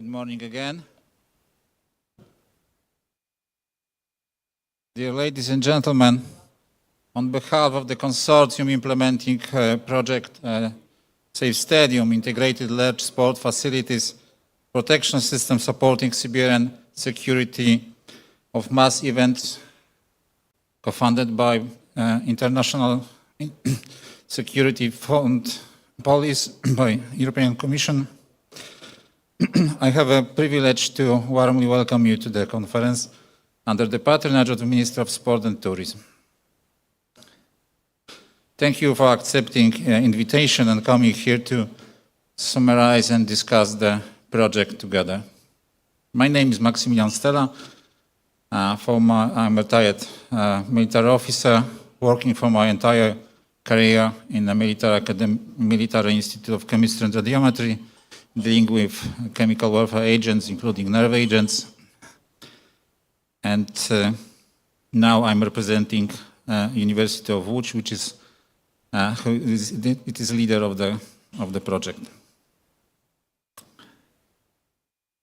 Good morning again. Dear ladies and gentlemen, on behalf of the consortium implementing project Safe Stadium, integrated large sport facilities, protection system supporting CBRN security of mass events, co-funded by International Security Fund Police by European Commission, I have a privilege to warmly welcome you to the conference under the patronage of the Minister of Sport and Tourism. Thank you for accepting invitation and coming here to summarize and discuss the project together. My name is Maximilian Stella. I'm a retired military officer working for my entire career in the Military Institute of Chemistry and Radiometry, dealing with chemical warfare agents, including nerve agents. And now I'm representing University of Łódź, which is it is leader of the project.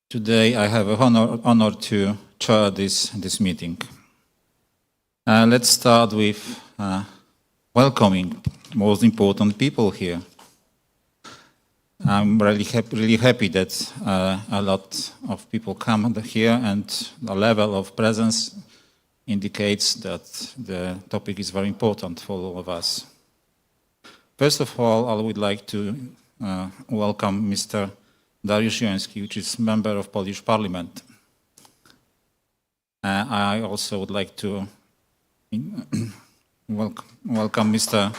Today I have an honor to chair this meeting. Let's start with welcoming most important people here. I'm really happy that a lot of people come here, and the level of presence indicates that the topic is very important for all of us. First of all, I would like to welcome Mr. Dariusz Joński, which is member of Polish Parliament. I also would like to welcome Mr.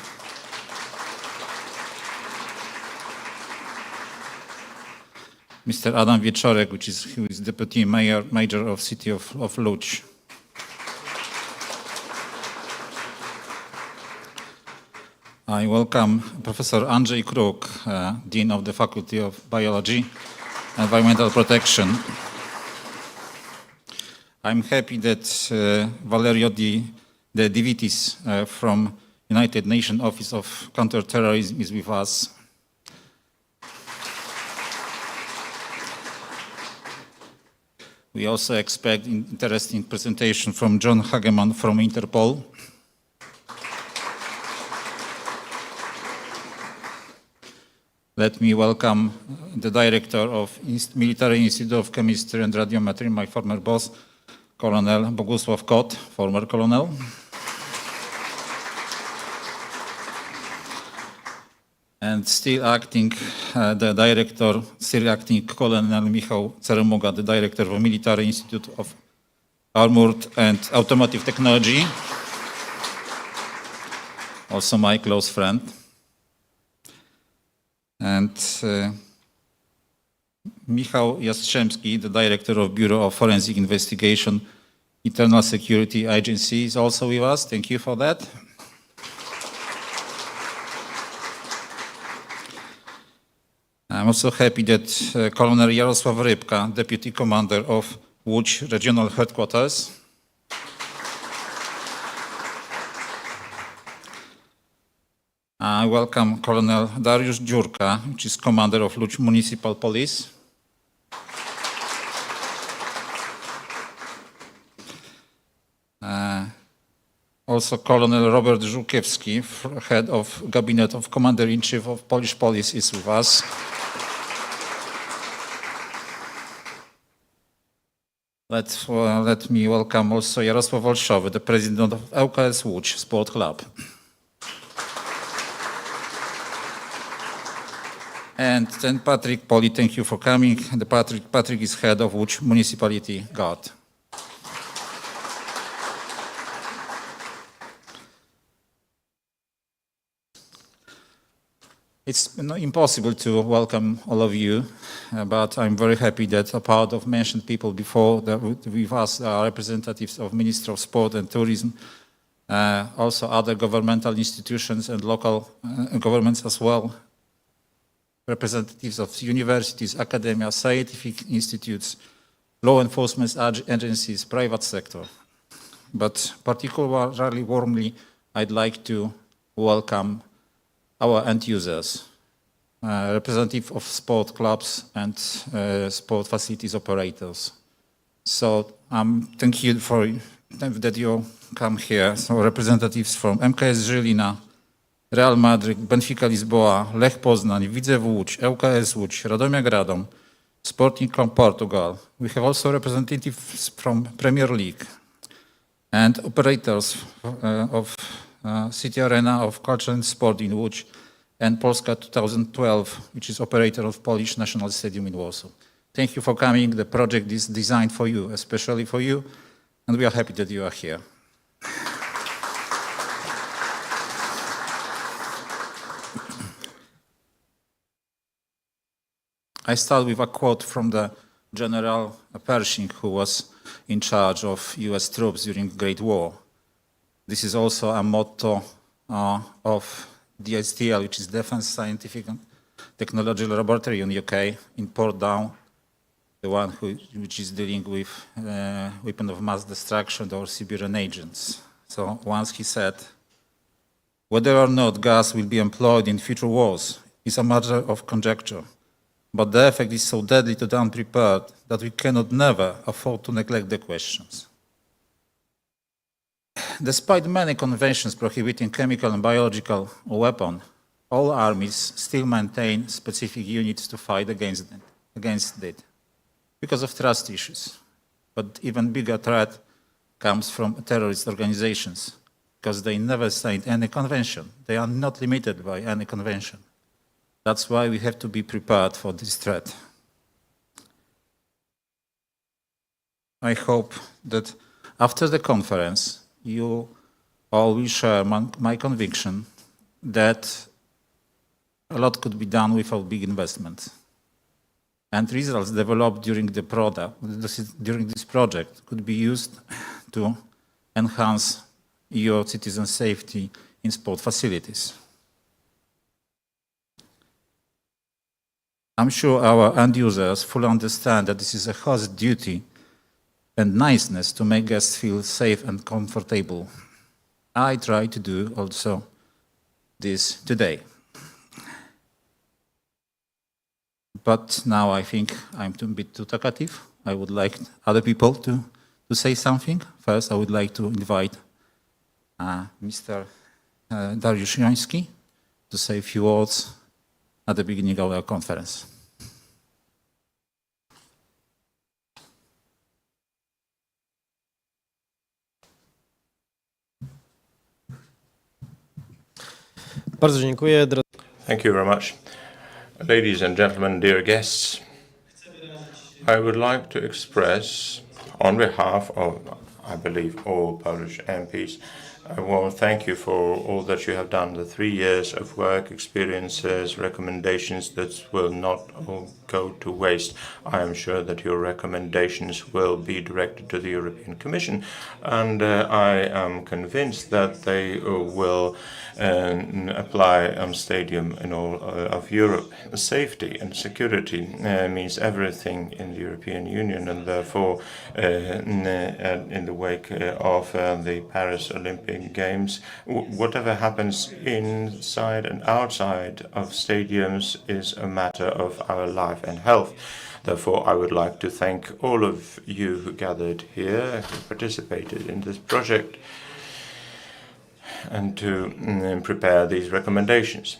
Adam Wieczorek, who is Deputy Mayor of City of Łódź. I welcome Professor Andrzej Kruk, Dean of the Faculty of Biology and Environmental Protection. I'm happy that Valerio De Divitis from United Nations Office of Counterterrorism is with us. We also expect an interesting presentation from John Hageman from INTERPOL. Let me welcome the director of Military Institute of Chemistry and Radiometry, my former boss, Colonel Bogusław Kot, former colonel. And still acting Colonel Michał Ceremuga, the director of Military Institute of Armored and Automotive Technology, also my close friend. And Michał Jastrzębski, the director of Bureau of Forensic Investigation, Internal Security Agency, is also with us. Thank you for that. I'm also happy that Colonel Jarosław Rybka, Deputy Commander of Łódź Regional Headquarters, I welcome Colonel Dariusz Dziurka, which is Commander of Łódź Municipal Police. Also Colonel Robert Żółkiewski, Head of Cabinet of Commander-in-Chief of Polish Police, is with us. Let me welcome also Jarosław Olszowy, the President of ŁKS Łódź Sport Club. And then Patrick Poli, thank you for coming. Patrick is head of Łódź Municipality Guard. It's impossible to welcome all of you, but I'm very happy that a part of mentioned people before that with us are representatives of Ministry of Sport and Tourism, also other governmental institutions and local governments as well, representatives of universities, academia, scientific institutes, law enforcement agencies, private sector. But particularly warmly, I'd like to welcome our end users, representative of sport clubs and sport facilities operators. So thank you for that you come here. So representatives from MKS Żylina, Real Madrid, Benfica Lisboa, Lech Poznań, Widzew Łódź, ŁKS Łódź, Radomiak Radom, Sporting Club Portugal. We have also representatives from Premier League and operators of City Arena of Culture and Sport in Łódź and Polska 2012, which is operator of Polish National Stadium in Warsaw. Thank you for coming. The project is designed for you, especially for you, and we are happy that you are here. I start with a quote from the General Pershing, who was in charge of US troops during the Great War. This is also a motto of DSTL, which is Defense Scientific and Technological Laboratory in UK, in Portdown, the one which is dealing with weapon of mass destruction or CBRN agents. So once he said, whether or not gas will be employed in future wars is a matter of conjecture, but the effect is so deadly to the unprepared that we cannot never afford to neglect the questions. Despite many conventions prohibiting chemical and biological weapons, all armies still maintain specific units to fight against it because of trust issues. But even bigger threat comes from terrorist organizations because they never signed any convention. They are not limited by any convention. That's why we have to be prepared for this threat. I hope that after the conference, you all will share my conviction that a lot could be done without big investment. And results developed during this project could be used to enhance your citizen safety in sport facilities. I'm sure our end users fully understand that this is a host duty and niceness to make guests feel safe and comfortable. I try to do also this today. But now I think I'm a bit too talkative. I would like other people to say something. First, I would like to invite Mr. Dariusz Joński to say a few words at the beginning of our conference. Bardzo dziękuję. Thank you very much. Ladies and gentlemen, dear guests, I would like to express, on behalf of, I believe, all Polish MPs, I want to thank you for all that you have done, the 3 years of work, experiences, recommendations that will not all go to waste. I am sure that your recommendations will be directed to the European Commission, and I am convinced that they will apply on Stadium in all of Europe. Safety and security means everything in the European Union, and therefore in the wake of the Paris Olympic Games, whatever happens inside and outside of stadiums is a matter of our life and health. Therefore, I would like to thank all of you who gathered here, who participated in this project, and to prepare these recommendations.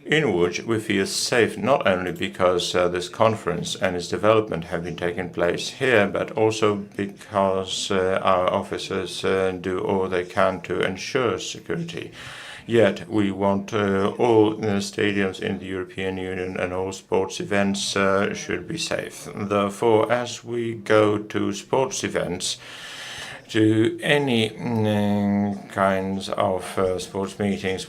In Łódź, we feel safe not only because this conference and its development have been taking place here, but also because our officers do all they can to ensure security. Yet we want all stadiums in the European Union and all sports events should be safe. Therefore, as we go to sports events, to any kinds of sports meetings,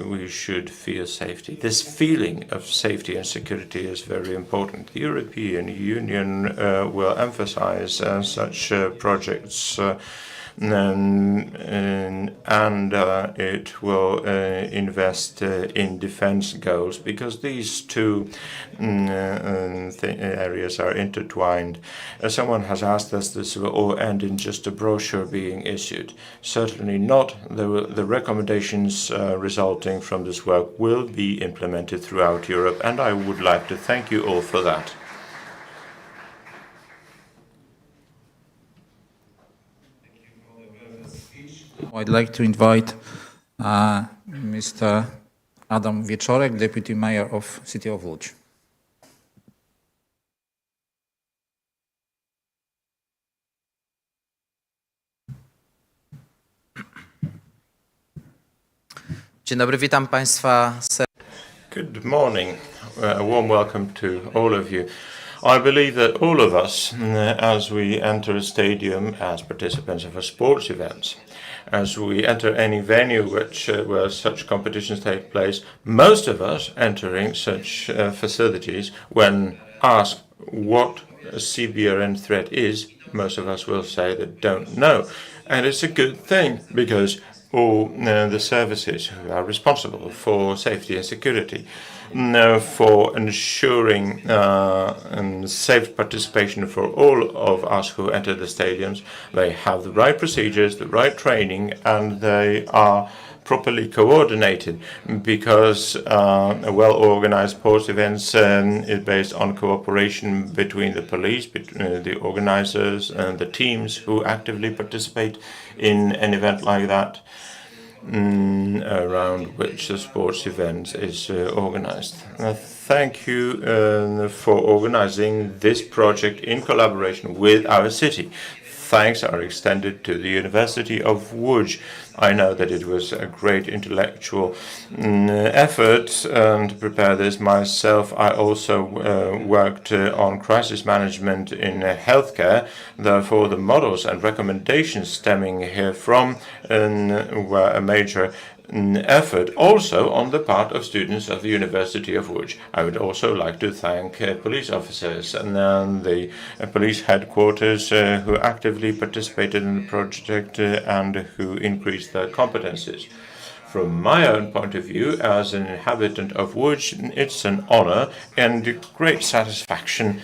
we should feel safety. This feeling of safety and security is very important. The European Union will emphasize such projects and it will invest in defense goals, because these two areas are intertwined. Someone has asked us this will all end in just a brochure being issued. Certainly not. The recommendations resulting from this work will be implemented throughout Europe, and I would like to thank you all for that. I'd like to invite Mr. Adam Wieczorek, Deputy Mayor of City of Łódź. Dzień dobry, witam Państwa serdecznie. Good morning. A warm welcome to all of you. I believe that all of us, as we enter a stadium as participants of a sports event, as we enter any venue where such competitions take place, most of us entering such facilities, when asked what a CBRN threat is, most of us will say they don't know. And it's a good thing, because all the services who are responsible for safety and security, for ensuring safe participation for all of us who enter the stadiums, they have the right procedures, the right training, and they are properly coordinated, because a well-organized sports events is based on cooperation between the police, between the organizers and the teams who actively participate in an event like that, around which the sports event is organized. Thank you for organizing this project in collaboration with our city. Thanks are extended to the University of Łódź. I know that it was a great intellectual effort to prepare this myself. I also worked on crisis management in healthcare. Therefore, the models and recommendations stemming here from were a major effort also on the part of students of the University of Łódź. I would also like to thank police officers and the police headquarters who actively participated in the project and who increased their competencies. From my own point of view, as an inhabitant of Łódź, it's an honor and great satisfaction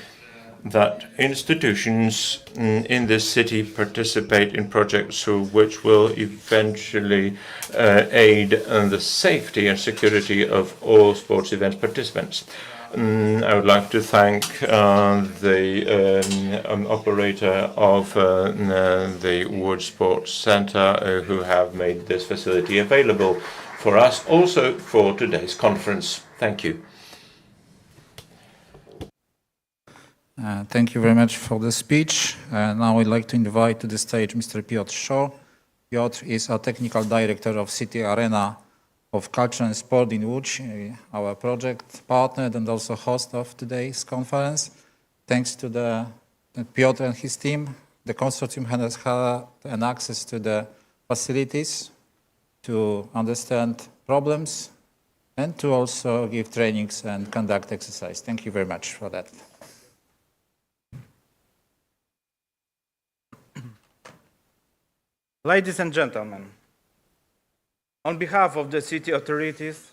that institutions in this city participate in projects which will eventually aid the safety and security of all sports event participants. I would like to thank the operator of the Łódź Sports Center who have made this facility available for us, also for today's conference. Thank you. Thank you very much for the speech. Now I'd like to invite to the stage Mr. Piotr Shaw. Piotr is a technical director of City Arena of Culture and Sport in Łódź, our project partner and also host of today's conference. Thanks to Piotr and his team, the consortium has had an access to the facilities to understand problems and to also give trainings and conduct exercise. Thank you very much for that. Ladies and gentlemen, on behalf of the city authorities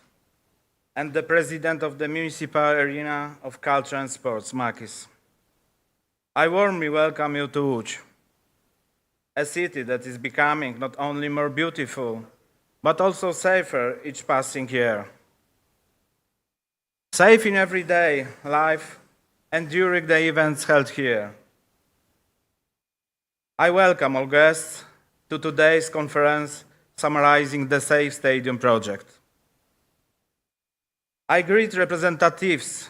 and the president of the Municipal Arena of Culture and Sports, Makis, I warmly welcome you to Łódź, a city that is becoming not only more beautiful, but also safer each passing year. Safe in everyday life and during the events held here. I welcome all guests to today's conference summarizing the Safe Stadium project. I greet representatives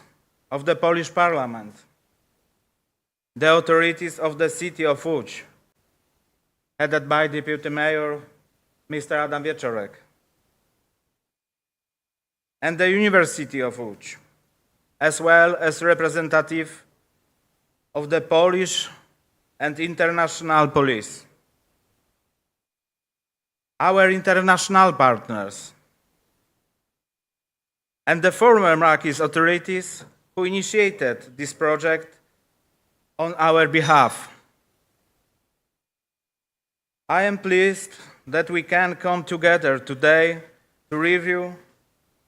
of the Polish Parliament, the authorities of the City of Łódź, headed by Deputy Mayor Mr. Adam Wieczorek, and the University of Łódź, as well as representative of the Polish and international police. Our international partners, and the former Makis authorities who initiated this project on our behalf. I am pleased that we can come together today to review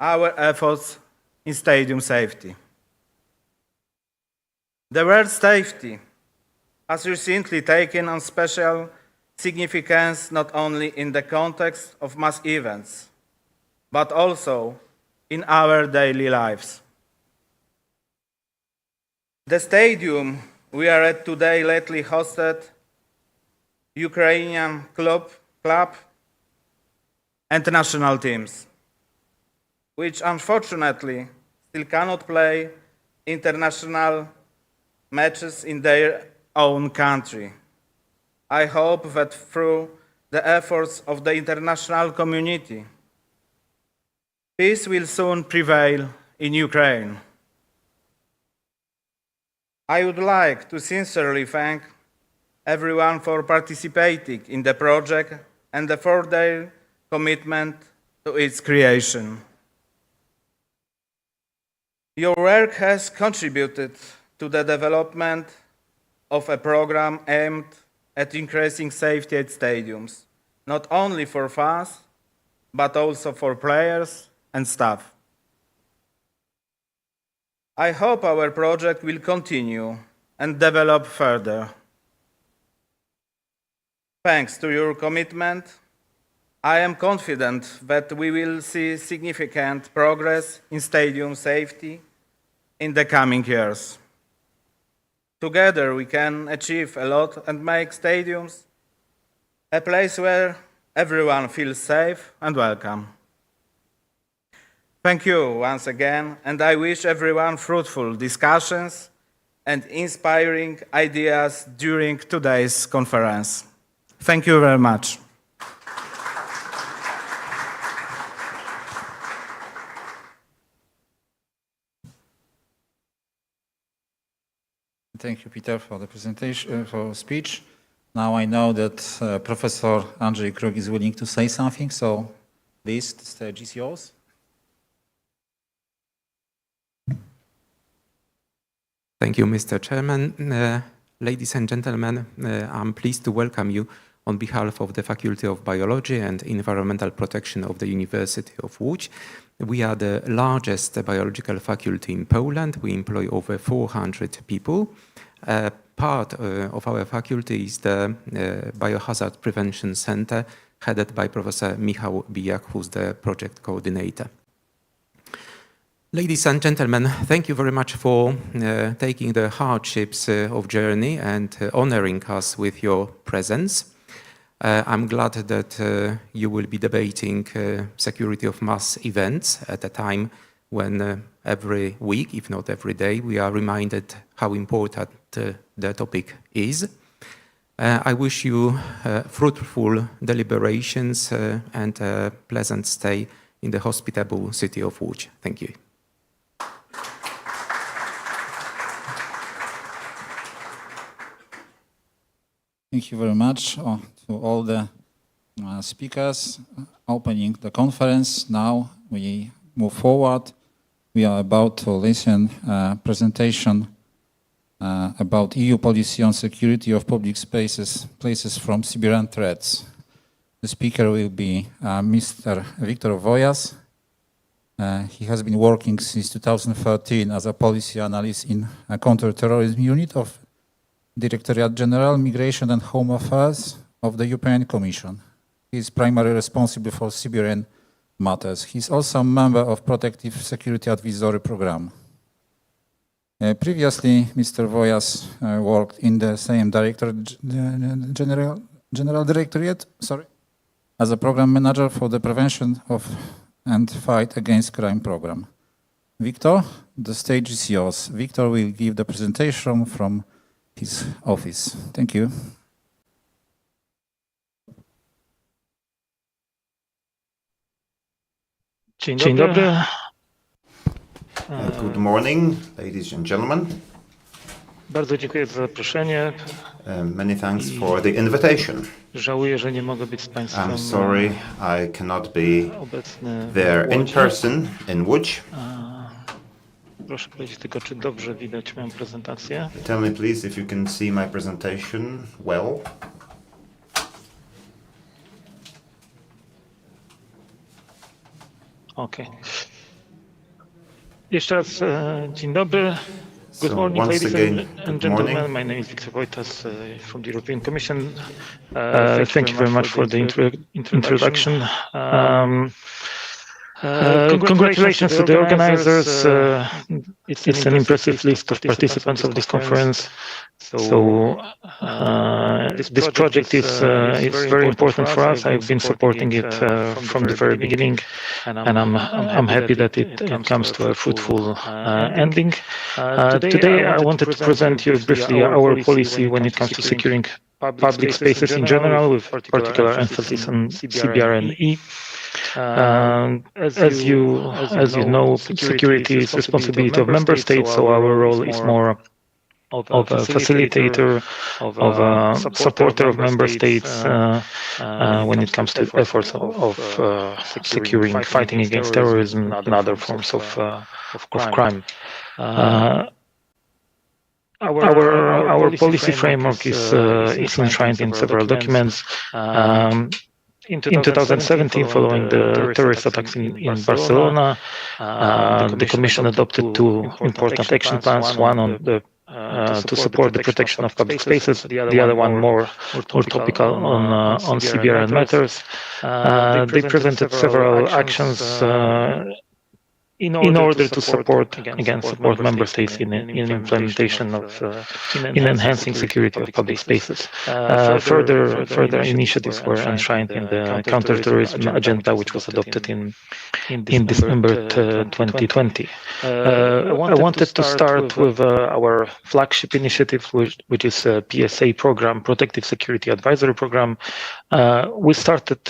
our efforts in stadium safety. The word safety has recently taken on special significance not only in the context of mass events, but also in our daily lives. The stadium we are at today lately hosted Ukrainian club and national teams, which unfortunately still cannot play international matches in their own country. I hope that through the efforts of the international community, peace will soon prevail in Ukraine. I would like to sincerely thank everyone for participating in the project and for their commitment to its creation. Your work has contributed to the development of a program aimed at increasing safety at stadiums, not only for fans, but also for players and staff. I hope our project will continue and develop further. Thanks to your commitment, I am confident that we will see significant progress in stadium safety in the coming years. Together we can achieve a lot and make stadiums a place where everyone feels safe and welcome. Thank you once again, and I wish everyone fruitful discussions and inspiring ideas during today's conference. Thank you very much. Thank you, Peter, for the presentation, for speech. Now I know that Professor Andrzej Kruk is willing to say something, so please, the stage is yours. Thank you, Mr. Chairman. Ladies and gentlemen, I'm pleased to welcome you on behalf of the Faculty of Biology and Environmental Protection of the University of Łódź. We are the largest biological faculty in Poland. We employ over 400 people. Part of our faculty is the Biohazard Prevention Center, headed by Professor Michał Bijak, who's the project coordinator. Ladies and gentlemen, thank you very much for taking the hardships of journey and honoring us with your presence. I'm glad that you will be debating security of mass events at a time when every week, if not every day, we are reminded how important the topic is. I wish you fruitful deliberations and a pleasant stay in the hospitable city of Łódź. Thank you. Thank you very much to all the speakers opening the conference. Now we move forward. We are about to listen a presentation about EU policy on security of public places from CBRN threats. The speaker will be Mr. Viktor Vojas. He has been working since 2013 as a policy analyst in a counter-terrorism unit of Directorate General Migration and Home Affairs of the European Commission. He is primarily responsible for CBRN matters. He is also a member of Protective Security Advisory Program. Previously, Mr. Vojas worked in the same General Directorate, as a program manager for the prevention of and fight against crime program. Victor, the stage is yours. Victor will give the presentation from his office. Thank you. Dzień dobry. Good morning, ladies and gentlemen. Bardzo dziękuję za zaproszenie. Many thanks for the invitation. Żałuję, że nie mogę być z Państwem I'm sorry I cannot be obecny there w in Łodzi. person in Łódź. Proszę powiedzieć tylko, czy dobrze widać moją prezentację. Tell me please if you can see my presentation well. Okej. Jeszcze raz dzień dobry. Good So morning, once ladies again, and good morning. gentlemen. My name is Victor Wojtas from the European Commission. Thank you very much for the introduction. Congratulations to the organizers. It's an impressive list of participants of this conference. So this project is very important for us. I've been supporting it from the very beginning, and I'm happy that it comes to a fruitful ending. Today, I wanted to present you briefly our policy when it comes to securing public spaces in general, with particular emphasis on CBRNE. As you know, security is responsibility of member states, so our role is more of a facilitator, of a supporter of member states when it comes to efforts of securing, fighting against terrorism and other forms of crime. Our policy framework is enshrined in several documents. In 2017, following the terrorist attacks in Barcelona, the Commission adopted two important action plans, one on the to support the protection of public spaces, the other one more topical on CBRN matters. They presented several actions in order to support member states in implementation of in enhancing security of public spaces. Further initiatives were enshrined in the counterterrorism agenda, which was adopted in December 2020. I wanted to start with our flagship initiative, which is a PSA program, Protective Security Advisory Program. We started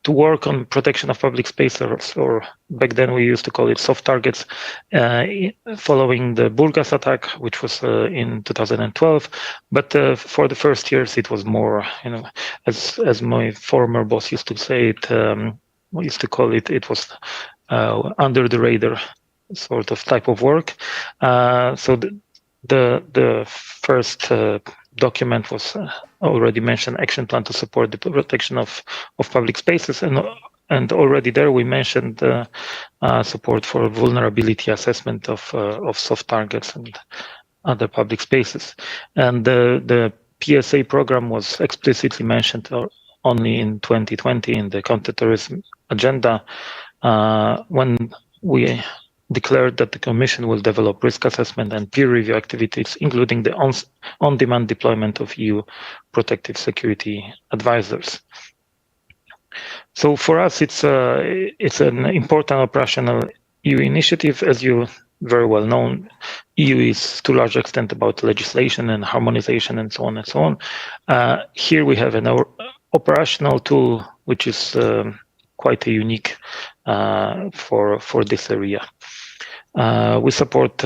to work on protection of public spaces, or back then we used to call it soft targets, following the Burgas attack, which was in 2012. But for the first years, it was more, as my former boss used to say it, we used to call it, it was under the radar sort of type of work. So the first document was already mentioned, action plan to support the protection of public spaces, and already there we mentioned support for vulnerability assessment of soft targets and other public spaces. And the PSA program was explicitly mentioned only in 2020 in the counterterrorism agenda, when we declared that the Commission will develop risk assessment and peer review activities, including the on-demand deployment of EU protective security advisors. So for us, it's an important operational EU initiative. As you very well know, EU is to a large extent about legislation and harmonization and so on and so on. Here we have an operational tool which is quite unique for this area. We support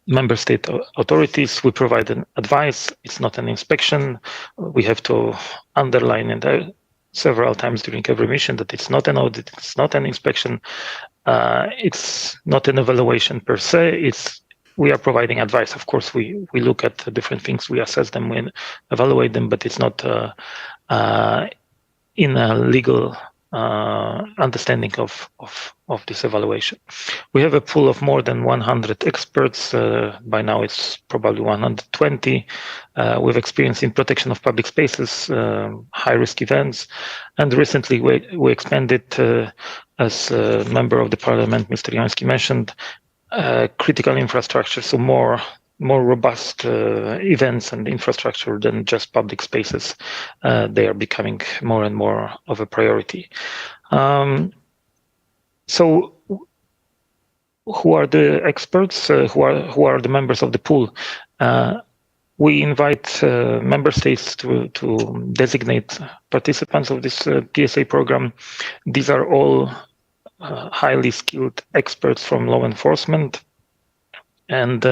member state authorities. We provide an advice. It's not an inspection. We have to underline it several times during every mission that it's not an audit, it's not an inspection, it's not an evaluation per se. We are providing advice. Of course, we look at different things, we assess them, we evaluate them, but it's not in a legal understanding of this evaluation. We have a pool of more than 100 experts. By now it's probably 120 with experience in protection of public spaces, high-risk events, and recently we expanded, as a member of the parliament, Mr. Jański mentioned, critical infrastructure, so more robust events and infrastructure than just public spaces. They are becoming more and more of a priority. So who are the experts? Who are the members of the pool? We invite member states to designate participants of this PSA program. These are all highly skilled experts from law enforcement, and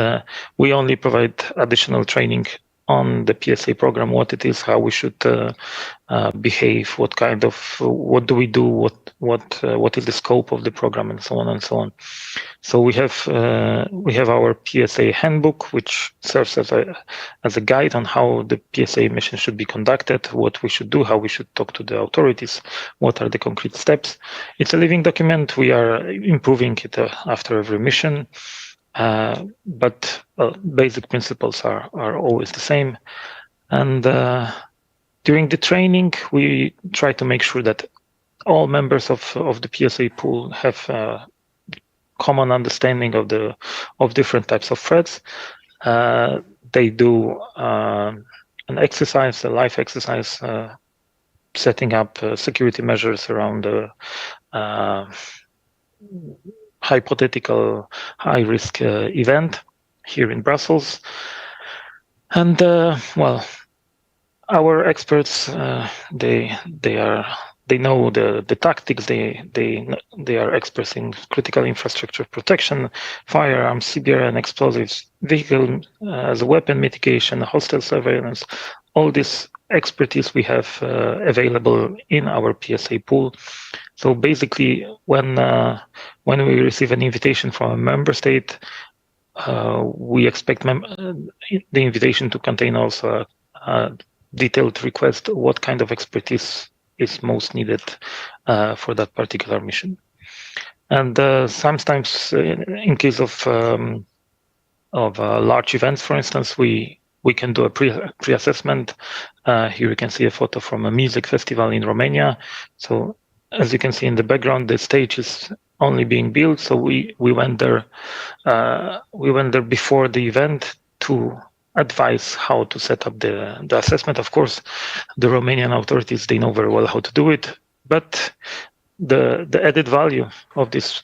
we only provide additional training on the PSA program, what it is, how we should behave, what do we do, what is the scope of the program, and so on and so on. So we have our PSA handbook, which serves as a guide on how the PSA mission should be conducted, what we should do, how we should talk to the authorities, what are the concrete steps. It's a living document. We are improving it after every mission. But basic principles are always the same. And during the training, we try to make sure that all members of the PSA pool have common understanding of different types of threats. They do an exercise, a live exercise, setting up security measures around the hypothetical high-risk event here in Brussels. And well, our experts, they know the tactics. They are experts in critical infrastructure protection, firearms, CBRN, explosives, vehicle as a weapon mitigation, hostile surveillance. All this expertise we have available in our PSA pool. So basically, when we receive an invitation from a member state, we expect the invitation to contain also a detailed request what kind of expertise is most needed for that particular mission. And sometimes, in case of large events, for instance, we can do a pre-assessment. Here you can see a photo from a music festival in Romania. So as you can see in the background, the stage is only being built. So we went there. We went there before the event to advise how to set up the assessment. Of course, the Romanian authorities, they know very well how to do it. But the added value of this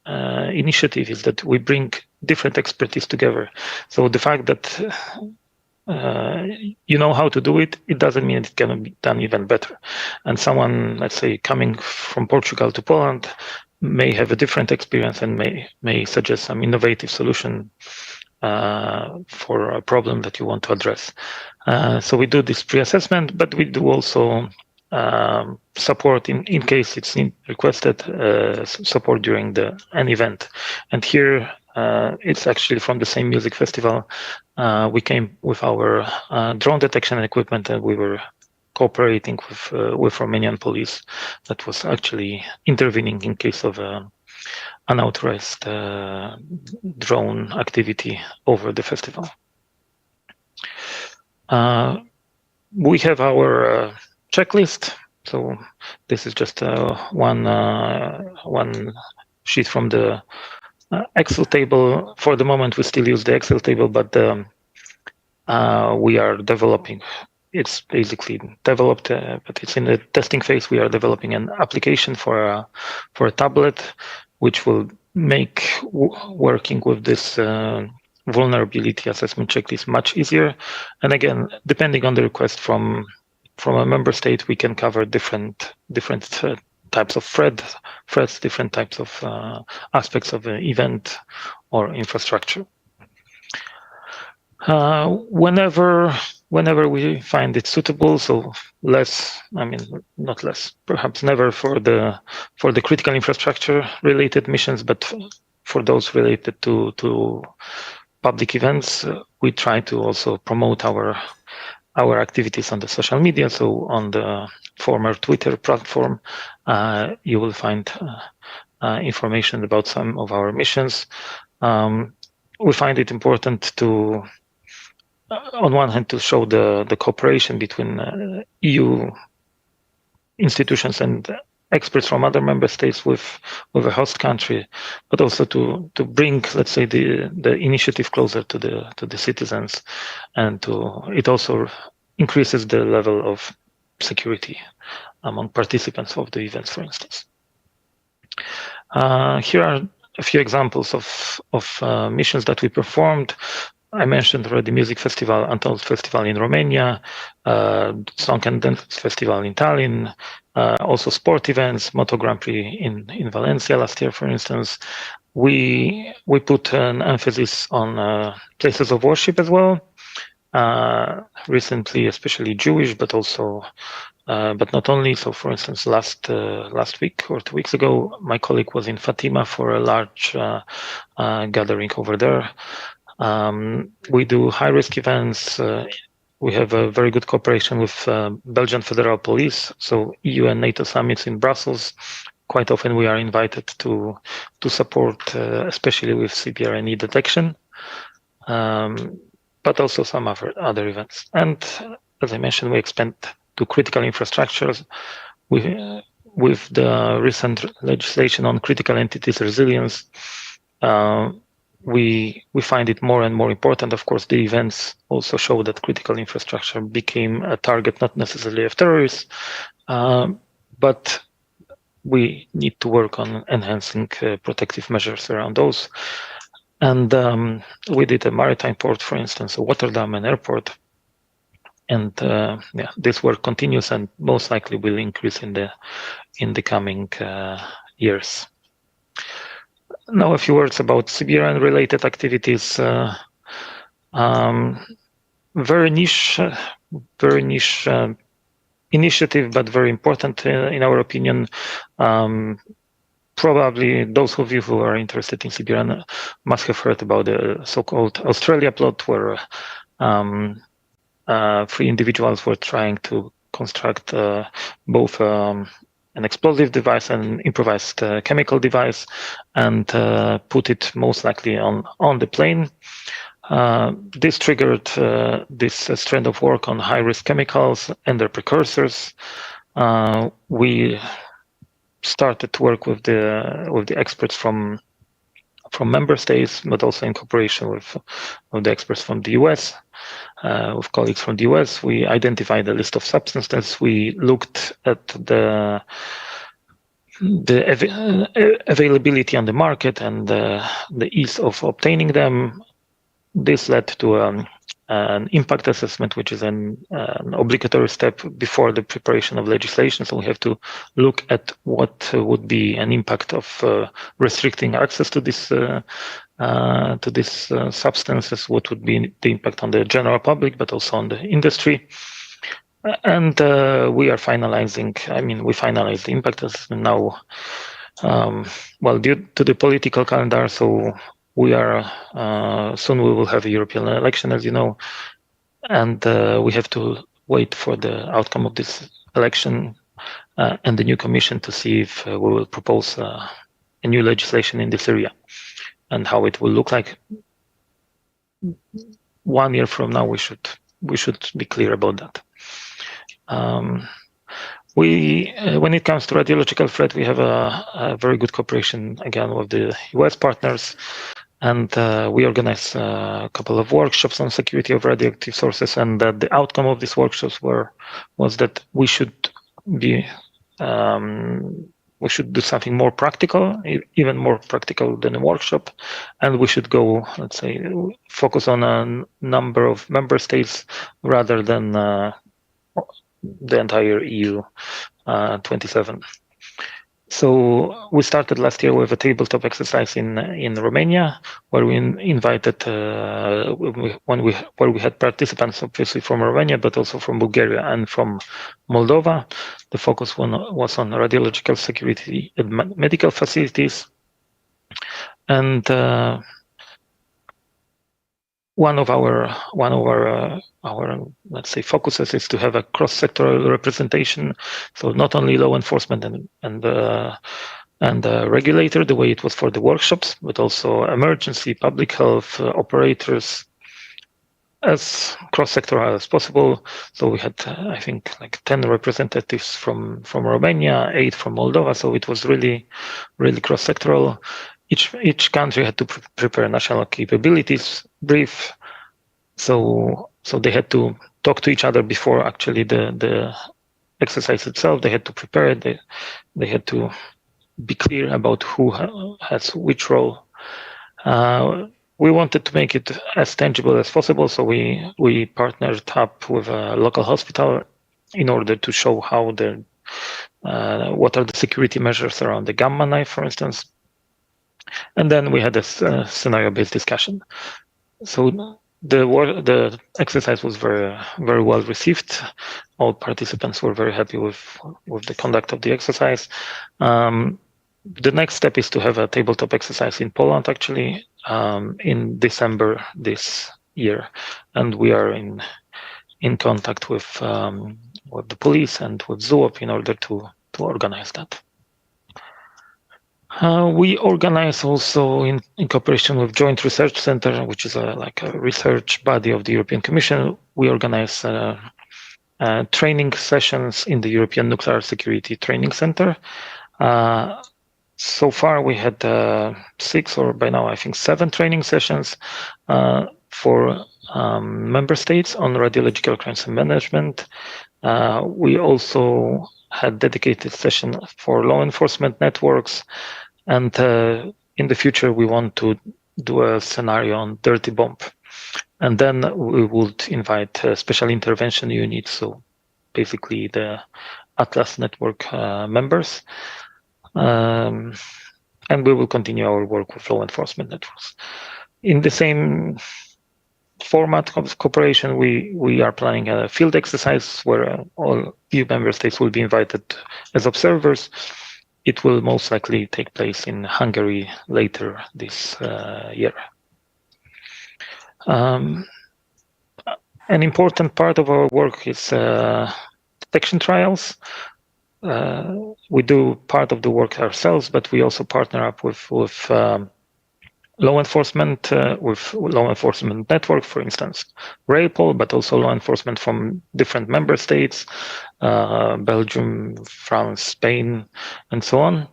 initiative is that we bring different expertise together. So the fact that you know how to do it, it doesn't mean it can be done even better. And someone, let's say, coming from Portugal to Poland may have a different experience and may suggest some innovative solution for a problem that you want to address. So we do this pre-assessment, but we do also support in case it's requested, support during an event. And here it's actually from the same music festival. We came with our drone detection equipment, and we were cooperating with Romanian police that was actually intervening in case of unauthorized drone activity over the festival. We have our checklist. So this is just one sheet from the Excel table. For the moment, we still use the Excel table, but we are developing. It's basically developed, but it's in the testing phase. We are developing an application for a tablet, which will make working with this vulnerability assessment checklist much easier. And again, depending on the request from a member state, we can cover different types of threats, different types of aspects of an event or infrastructure. Whenever we find it suitable, so not less, perhaps never for the critical infrastructure related missions, but for those related to public events, we try to also promote our activities on the social media. So on the former Twitter platform, you will find information about some of our missions. We find it important to, on one hand, to show the cooperation between EU institutions and experts from other member states with a host country, but also to bring, let's say, the initiative closer to the citizens, and it also increases the level of security among participants of the events, for instance. Here are a few examples of missions that we performed. I mentioned already Music Festival, Untold Festival in Romania, Song and Dance Festival in Tallinn, also sport events, Moto Grand Prix in Valencia last year, for instance. We put an emphasis on places of worship as well. recently, especially Jewish, but also, but not only. So, for instance, last week or 2 weeks ago, my colleague was in Fatima for a large gathering over there. We do high-risk events. We have a very good cooperation with Belgian Federal Police. So EU and NATO summits in Brussels. Quite often we are invited to support, especially with CBRNE detection, but also some other events. And as I mentioned, we expand to critical infrastructures. With the recent legislation on critical entities resilience, we find it more and more important. Of course, the events also show that critical infrastructure became a target, not necessarily of terrorists, but we need to work on enhancing protective measures around those. And we did a maritime port, for instance, a water dam and airport. And yeah, this work continues and most likely will increase in the coming years. Now, a few words about CBRN-related activities. Very niche initiative, but very important in our opinion. Probably those of you who are interested in CBRN must have heard about the so-called Australia plot, where 3 individuals were trying to construct both an explosive device and improvised chemical device and put it most likely on the plane. This triggered this strand of work on high-risk chemicals and their precursors. We started to work with the experts from member states, but also in cooperation with the experts from the US, with colleagues from the US. We identified a list of substances. We looked at the availability on the market and the ease of obtaining them. This led to an impact assessment, which is an obligatory step before the preparation of legislation. So we have to look at what would be an impact of restricting access to this substances, what would be the impact on the general public, but also on the industry. And we are finalizing, we finalized the impact assessment now, well, due to the political calendar, so we are, soon we will have a European election, as you know, and we have to wait for the outcome of this election and the new commission to see if we will propose a new legislation in this area and how it will look like. 1 year from now, we should be clear about that. When it comes to radiological threat, we have a very good cooperation again with the US partners, and we organized a couple of workshops on security of radioactive sources. And the outcome of these workshops was that we should do something more practical, even more practical than a workshop, and we should go, let's say, focus on a number of member states rather than the entire EU 27. So we started last year with a tabletop exercise in Romania, where we invited where we had participants obviously from Romania, but also from Bulgaria and from Moldova. The focus was on radiological security at medical facilities, and one of our let's say focuses is to have a cross-sectoral representation. So not only law enforcement and regulator, the way it was for the workshops, but also emergency, public health operators, as cross-sectoral as possible. So we had, I think, like 10 representatives from Romania, 8 from Moldova. So it was really cross-sectoral. Each country had to prepare national capabilities brief. So they had to talk to each other before actually the exercise itself. They had to prepare it. They had to be clear about who has which role. We wanted to make it as tangible as possible, so we partnered up with a local hospital in order to show how what are the security measures around the gamma knife, for instance. And then we had a scenario-based discussion. So the exercise was very well received. All participants were very happy with the conduct of the exercise. The next step is to have a tabletop exercise in Poland, actually, in December this year, and we are in contact with the police and with ZUOP in order to organize that. We organize also in cooperation with Joint Research Center, which is like a research body of the European Commission. We organize training sessions in the European Nuclear Security Training Center. So far, we had 6, or by now I think 7 training sessions for member states on radiological crimes and management. We also had dedicated session for law enforcement networks, and in the future we want to do a scenario on dirty bomb, and then we would invite special intervention units, so basically the Atlas network members. And we will continue our work with law enforcement networks. In the same format of cooperation, we are planning a field exercise where all EU member states will be invited as observers. It will most likely take place in Hungary later this year. An important part of our work is detection trials. We do part of the work ourselves, but we also partner up with law enforcement network, for instance, RAPOL, but also law enforcement from different member states, Belgium, France, Spain, and so on.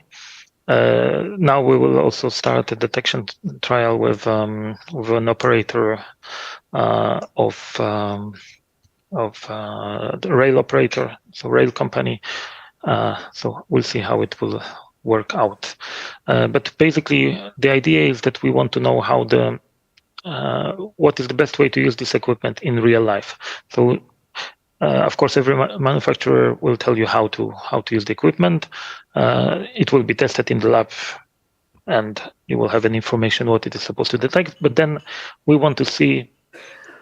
Now we will also start a detection trial with an operator of the rail operator, so rail company. So we'll see how it will work out. But basically, the idea is that we want to know how what is the best way to use this equipment in real life. So, of course, every manufacturer will tell you how to use the equipment. It will be tested in the lab, and you will have an information what it is supposed to detect. But then we want to see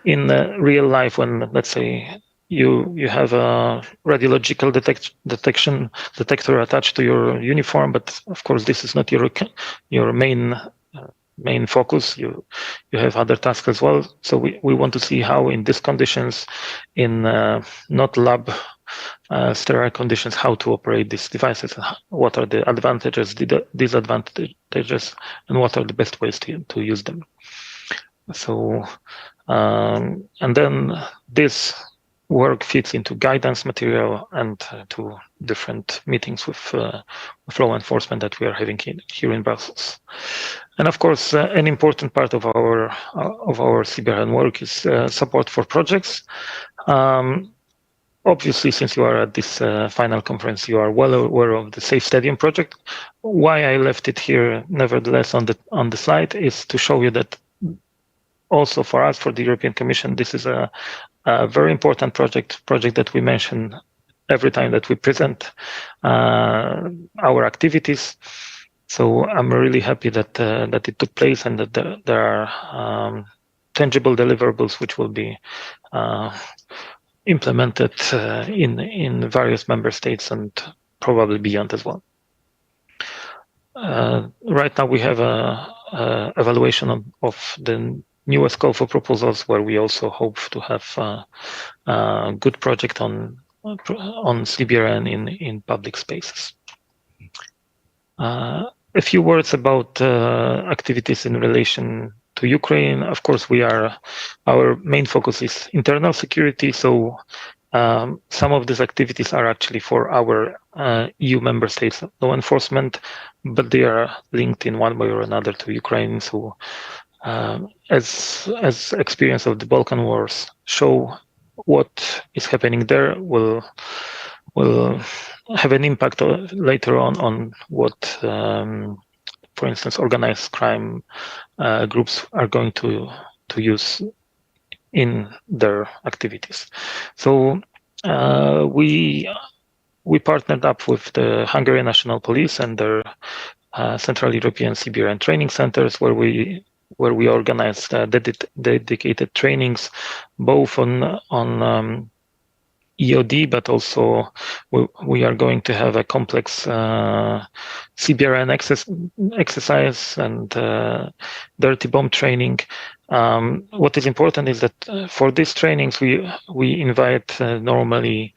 in real life when, let's say, you have a radiological detector attached to your uniform, but of course this is not your main focus. You have other tasks as well. So we want to see how in these conditions, in not lab sterile conditions, how to operate these devices, what are the advantages, the disadvantages, and what are the best ways to use them. So and then this work fits into guidance material and to different meetings with law enforcement that we are having here in Brussels. And of course, an important part of our CBRN work is support for projects. Obviously, since you are at this final conference, you are well aware of the Safe Stadium project. Why I left it here, nevertheless, on the slide, is to show you that also for us, for the European Commission, this is a very important project that we mention every time that we present our activities. So I'm really happy that it took place and that there are tangible deliverables which will be implemented in various member states and probably beyond as well. Right now we have a evaluation of the newest call for proposals, where we also hope to have a good project on CBRN in public spaces. A few words about activities in relation to Ukraine. Of course, our main focus is internal security. So some of these activities are actually for our EU member states law enforcement, but they are linked in one way or another to Ukraine. So as experience of the Balkan Wars show, what is happening there will have an impact later on what, for instance, organized crime groups are going to use in their activities. So we partnered up with the Hungarian National Police and their Central European CBRN training centers, where we where we organize dedicated trainings, both on EOD, but also we are going to have a complex CBRN exercise and dirty bomb training. What is important is that for these trainings, we invite normally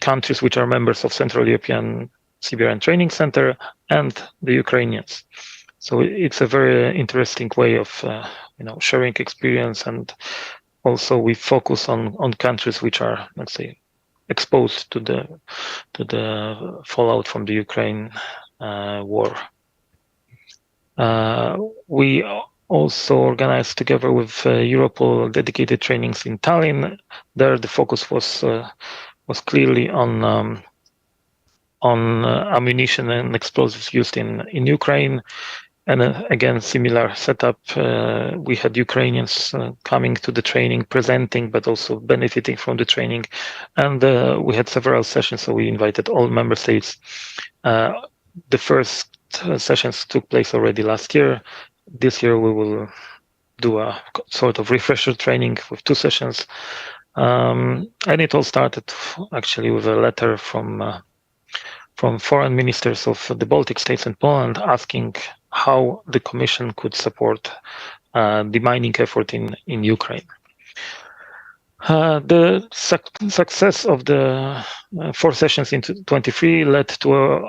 countries which are members of Central European CBRN Training Center and the Ukrainians. So it's a very interesting way of sharing experience, and also we focus on countries which are, let's say, exposed to the fallout from the Ukraine war. We also organized together with Europol dedicated trainings in Tallinn. There the focus was clearly on ammunition and explosives used in Ukraine. And again, similar setup. We had Ukrainians coming to the training, presenting, but also benefiting from the training. And we had several sessions, so we invited all member states. The first sessions took place already last year. This year we will do a sort of refresher training with 2 sessions. And it all started actually with a letter from foreign ministers of the Baltic states and Poland asking how the Commission could support the mining effort in Ukraine. The success of the 4 sessions in 2023 led to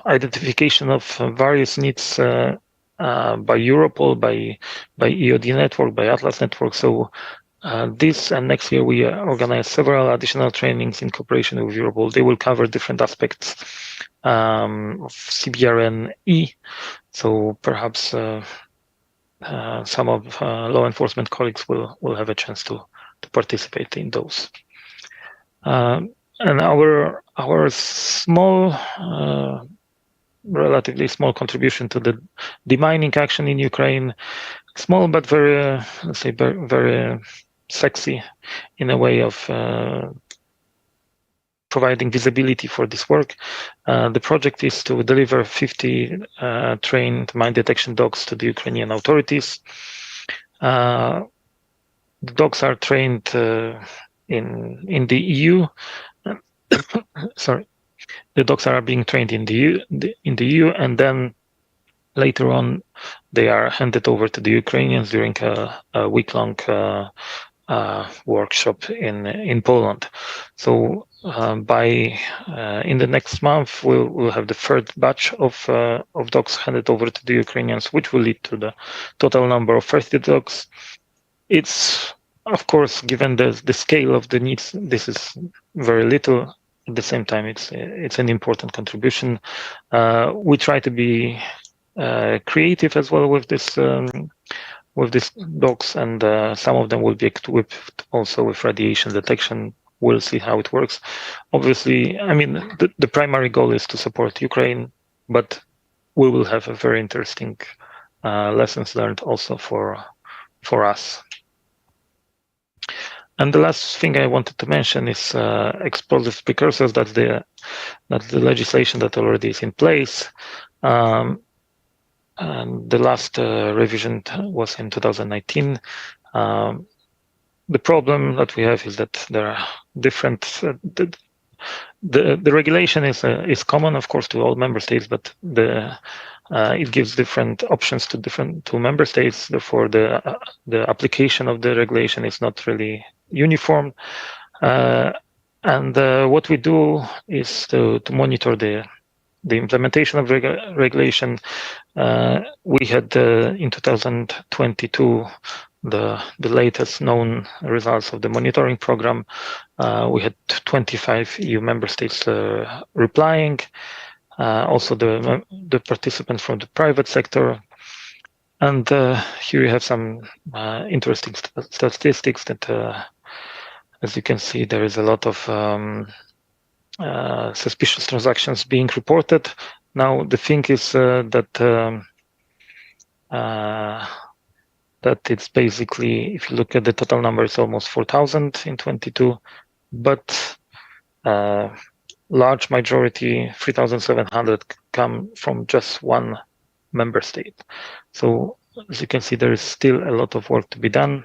identification of various needs by Europol, by EOD network, by Atlas network. So this and next year we organize several additional trainings in cooperation with Europol. They will cover different aspects of CBRNE. So perhaps some of law enforcement colleagues will have a chance to participate in those. And our small, relatively small contribution to the demining action in Ukraine, small but very, let's say, very sexy in a way of providing visibility for this work. The project is to deliver 50 trained mine detection dogs to the Ukrainian authorities. The dogs are trained in the EU. Sorry, the dogs are being trained in the EU, and then later on they are handed over to the Ukrainians during a week-long workshop in Poland. So in the next month we'll have the 3rd batch of dogs handed over to the Ukrainians, which will lead to the total number of 30 dogs. It's, of course, given the scale of the needs, this is very little. At the same time, it's an important contribution. We try to be creative as well with these dogs, and some of them will be equipped also with radiation detection. We'll see how it works. Obviously, I mean, the primary goal is to support Ukraine, but we will have a very interesting lessons learned also for us. And the last thing I wanted to mention is explosive precursors. That's the legislation that already is in place. And the last revision was in 2019. The problem that we have is that there are different. The regulation is common, of course, to all member states, but it gives different options to member states. Therefore, the application of the regulation is not really uniform. And what we do is to monitor the implementation of regulation. We had in 2022 the latest known results of the monitoring program. We had 25 EU member states replying. Also the participants from the private sector. And here you have some interesting statistics that, as you can see, there is a lot of suspicious transactions being reported. Now, the thing is that it's basically, if you look at the total number, it's almost 4,000 in 22, but large majority, 3,700, come from just one member state. So as you can see, there is still a lot of work to be done.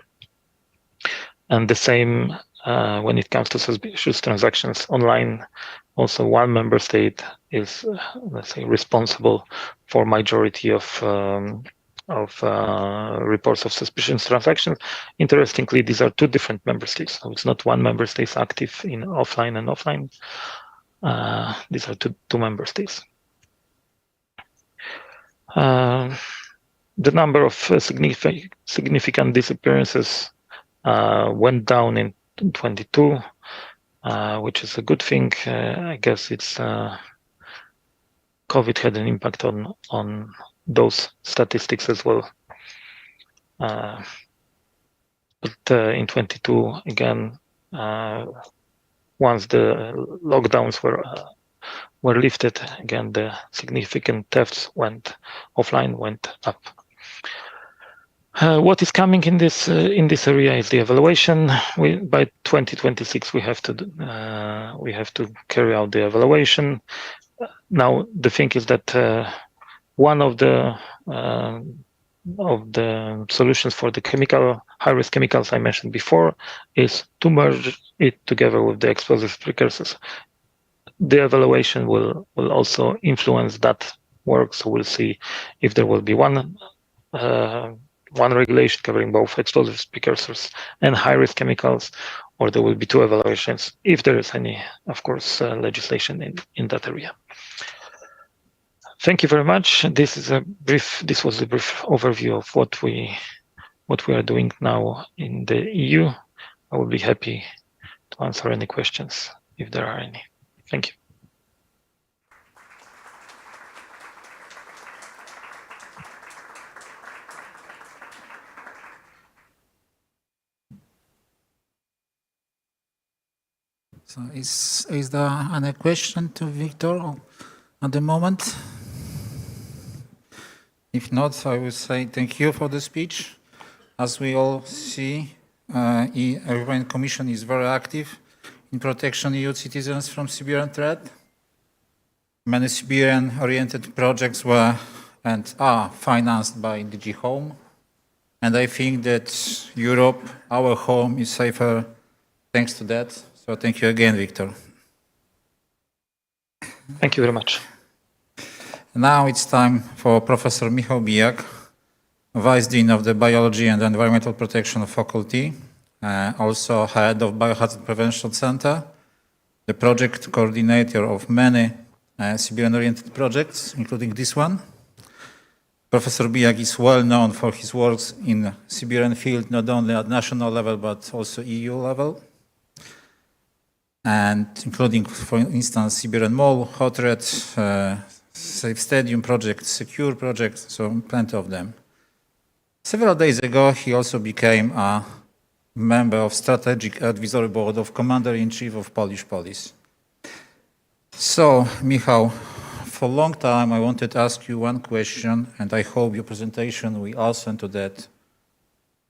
And the same when it comes to suspicious transactions online. Also, one member state is, let's say, responsible for majority of reports of suspicious transactions. Interestingly, these are two different member states. So it's not one member state active in offline and offline. These are two member states. The number of significant disappearances went down in 22, which is a good thing. I guess it's COVID had an impact on those statistics as well. But in 22, again, once the lockdowns were lifted, again the significant thefts went offline, went up. What is coming in this area is the evaluation. By 2026 we have to carry out the evaluation. Now the thing is that one of the solutions for the high-risk chemicals I mentioned before is to merge it together with the explosive precursors. The evaluation will also influence that work, so we'll see if there will be one regulation covering both explosive precursors and high-risk chemicals, or there will be two evaluations if there is any, of course, legislation in that area. Thank you very much. This was a brief overview of what we are doing now in the EU. I will be happy to answer any questions if there are any. Thank you. So is there any question to Victor at the moment? If not, I will say thank you for the speech. As we all see, European Commission is very active in protection EU citizens from CBRN threat. Many CBRN-oriented projects were and are financed by DG Home. And I think that Europe, our home, is safer thanks to that. So thank you again, Victor. Thank you very much. Now it's time for Professor Michał Bijak, Vice Dean of the Biology and Environmental Protection Faculty, also head of Biohazard Prevention Center, the project coordinator of many CBRN-oriented projects, including this one. Professor Bijak is well known for his works in CBRN field, not only at national level, but also EU level. And including, for instance, CBRN Mall, Hotred, Safe Stadium project, Secure project, so plenty of them. Several days ago, he also became a member of Strategic Advisory Board of Commander-in-Chief of Polish Police. So, Michał, for a long time I wanted to ask you one question, and I hope your presentation will answer to that.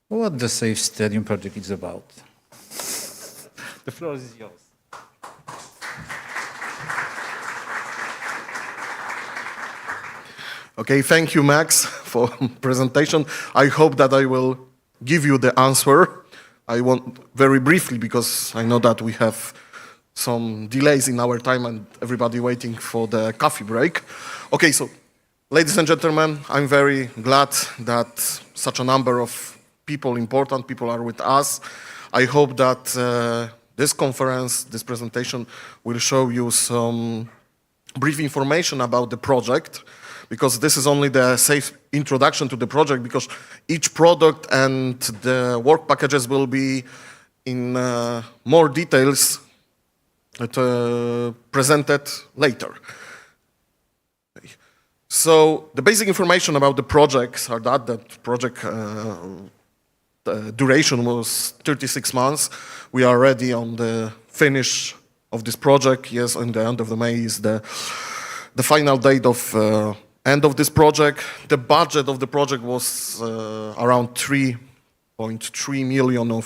What the Safe Stadium project is about? The floor is yours. Okay, thank you, Max, for presentation. I hope that I will give you the answer. I want very briefly, because I know that we have some delays in our time and everybody waiting for the coffee break. Okay, so ladies and gentlemen, I'm very glad that such a number of people, important people, are with us. I hope that this conference, this presentation, will show you some brief information about the project, because this is only the safe introduction to the project, because each product and the work packages will be in more details presented later. So the basic information about the projects are that the project duration was 36 months. We are already on the finish of this project. Yes, on the end of May is the final date of end of this project. The budget of the project was around 3.3 million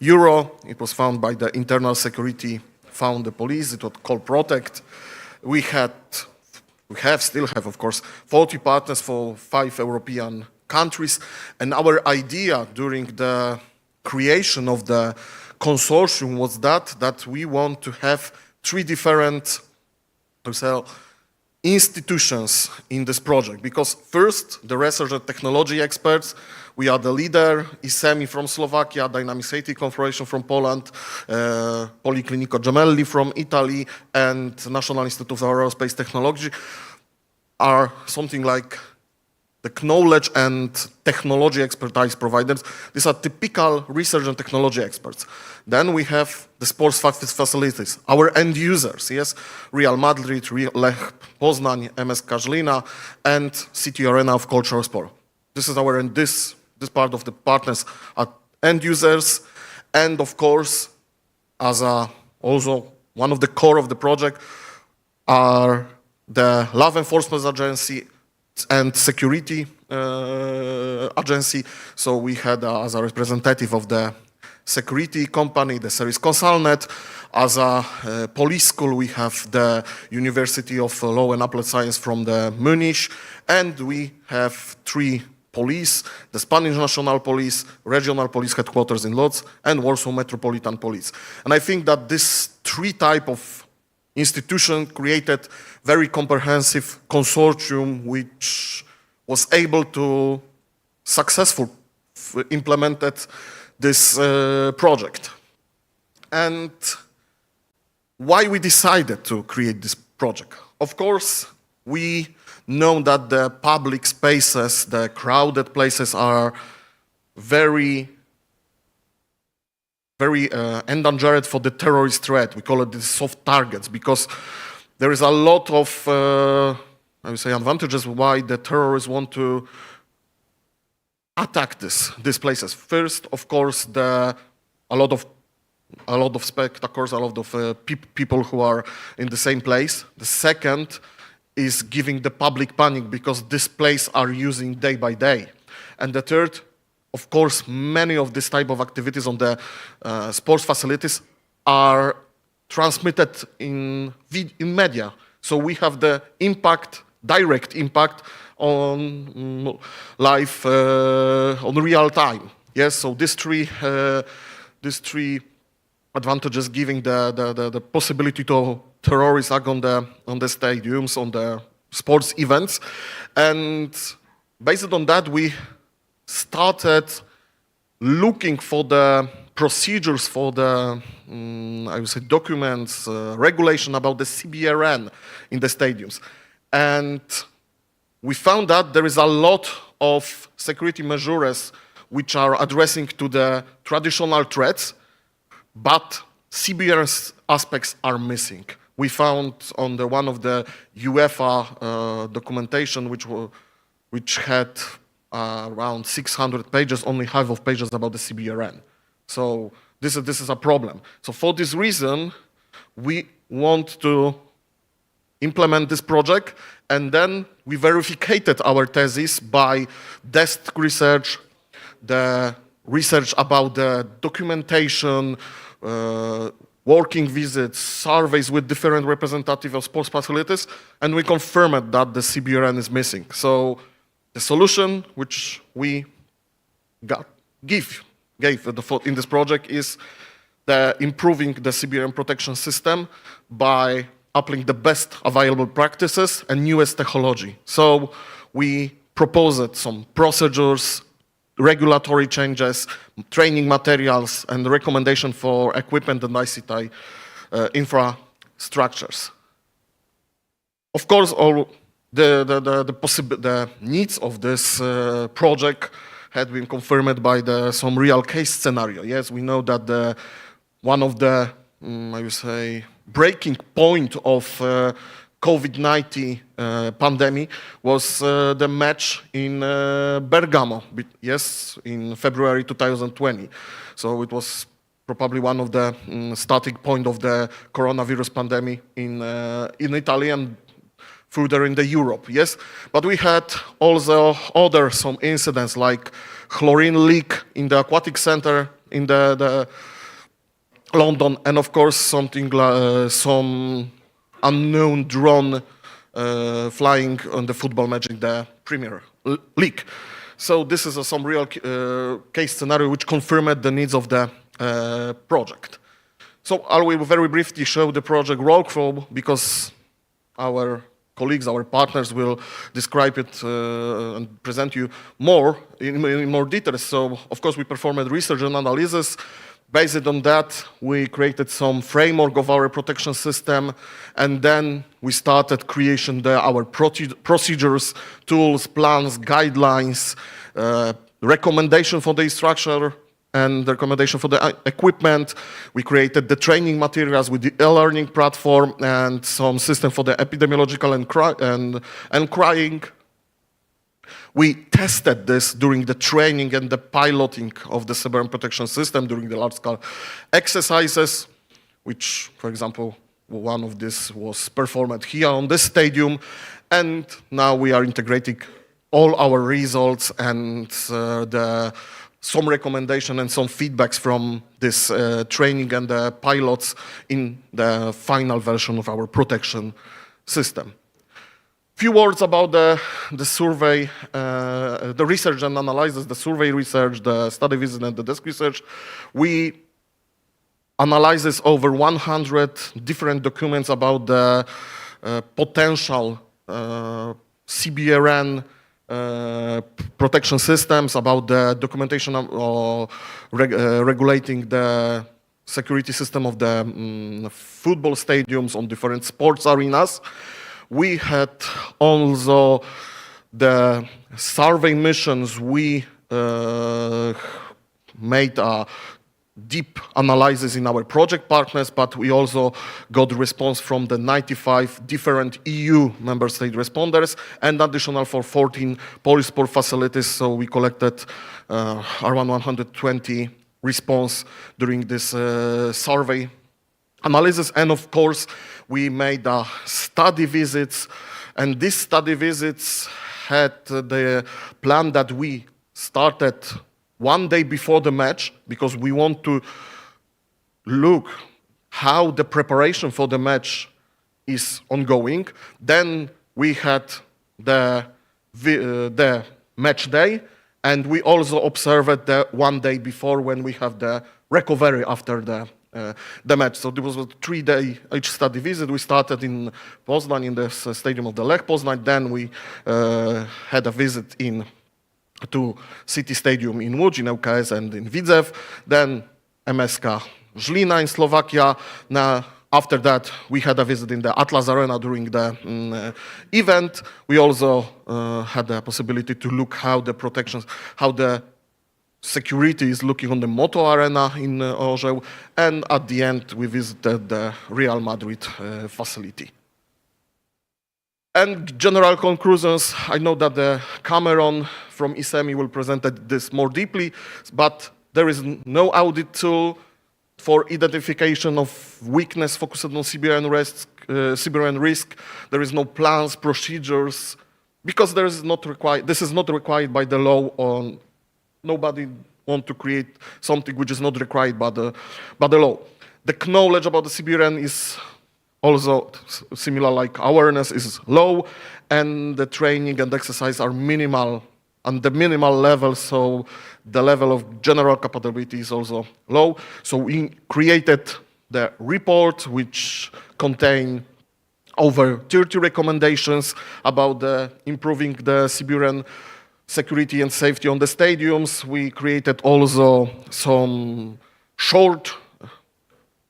euro. It was funded by the Internal Security Fund, the police. It was called Protect. We had still have, of course, 40 partners for 5 European countries. And our idea during the creation of the consortium was that we want to have 3 different institutions in this project. Because first, the research and technology experts, we are the leader, ISEMI from Slovakia, Dynamic Safety Confederation from Poland, Policlinico Gemelli from Italy, and National Institute of Aerospace Technology are something like the knowledge and technology expertise providers. These are typical research and technology experts. Then we have the sports facilities, our end users, yes, Real Madrid, Lech Poznań, MS Kazlina, and City Arena of Cultural Sport. This is our, and this part of the partners are end users, and of course, as also one of the core of the project are the Law Enforcement Agency and Security Agency. So we had as a representative of the security company, the Service Consulnet. As a police school, we have the University of Law and Applied Science from the Munich, and we have 3 police, the Spanish National Police, Regional Police Headquarters in Lodz, and Warsaw Metropolitan Police. And I think that this 3 type of institution created very comprehensive consortium which was able to successfully implement this project. And why we decided to create this project? Of course, we know that the public spaces, the crowded places are very endangered for the terrorist threat. We call it the soft targets because there is a lot of, I would say, advantages why the terrorists want to attack these places. First, of course, a lot of spectators, a lot of people who are in the same place. The second is giving the public panic because this place are using day by day. And the third, of course, many of this type of activities on the sports facilities are transmitted in media. So we have the impact, direct impact on life, on real time. Yes, so these three advantages giving the possibility to terrorists act on the stadiums, on the sports events. And based on that, we started looking for the procedures for the, I would say, documents, regulation about the CBRN in the stadiums. And we found that there is a lot of security measures which are addressing to the traditional threats, but CBRN aspects are missing. We found on the one of the UEFA documentation which had around 600 pages, only half of pages about the CBRN. So this is a problem. So for this reason, we want to implement this project, and then we verified our thesis by desk research, the research about the documentation, working visits, surveys with different representatives of sports facilities, and we confirmed that the CBRN is missing. So the solution which we gave in this project is improving the CBRN protection system by applying the best available practices and newest technology. So we proposed some procedures, regulatory changes, training materials, and recommendation for equipment and ICT infrastructures. Of course, all the needs of this project had been confirmed by some real case scenario. Yes, we know that one of the, I would say, breaking point of COVID-19 pandemic was the match in Bergamo, yes, in February 2020. So it was probably one of the starting point of the coronavirus pandemic in Italy and further in the Europe, yes. But we had also some incidents like chlorine leak in the aquatic center in the London, and of course some unknown drone flying on the football match in the Premier League. So this is some real case scenario which confirmed the needs of the project. So I will very briefly show the project workflow because our colleagues, our partners will describe it and present you more in more detail. So of course we performed research and analysis. Based on that, we created some framework of our protection system, and then we started creation our procedures, tools, plans, guidelines, recommendation for the structure, and the recommendation for the equipment. We created the training materials with the e-learning platform and some system for the epidemiological and crying. We tested this during the training and the piloting of the CBRN protection system during the large-scale exercises, which, for example, one of this was performed here on this stadium, and now we are integrating all our results and some recommendation and some feedbacks from this training and the pilots in the final version of our protection system. Few words about the survey, the research and analysis, the survey research, the study visit and the desk research. We analyzes over 100 different documents about the potential CBRN protection systems, about the documentation of regulating the security system of the football stadiums on different sports arenas. We had also the survey missions. We made a deep analysis in our project partners, but we also got response from the 95 different EU member state responders and additional for 14 Polish sport facilities. So we collected around 120 response during this survey analysis. And of course, we made study visits, and these study visits had the plan that we started one day before the match, because we want to look how the preparation for the match is ongoing. Then we had the match day, and we also observed the one day before when we have the recovery after the match. So there was a 3-day each study visit. We started in Poznań, in the stadium of the Lech Poznań. Then we had a visit to City Stadium in Łódź, in LKS, and in Widzew. Then MSK Žilina in Slovakia. Now, after that, we had a visit in the Atlas Arena during the event. We also had the possibility to look how the protections, how the security is looking on the Moto Arena in Orzeł, and at the end we visited the Real Madrid facility. And general conclusions, I know that Cameron from ISEMI will present this more deeply, but there is no audit tool for identification of weakness focused on CBRN risk. There is no plans, procedures, because there is not required. This is not required by the law. Nobody wants to create something which is not required by the law. The knowledge about the CBRN is also similar, like awareness is low, and the training and exercise are minimal, and the minimal level, so the level of general capability is also low. So we created the report, which contain over 30 recommendations about improving the CBRN security and safety on the stadiums. We created also some short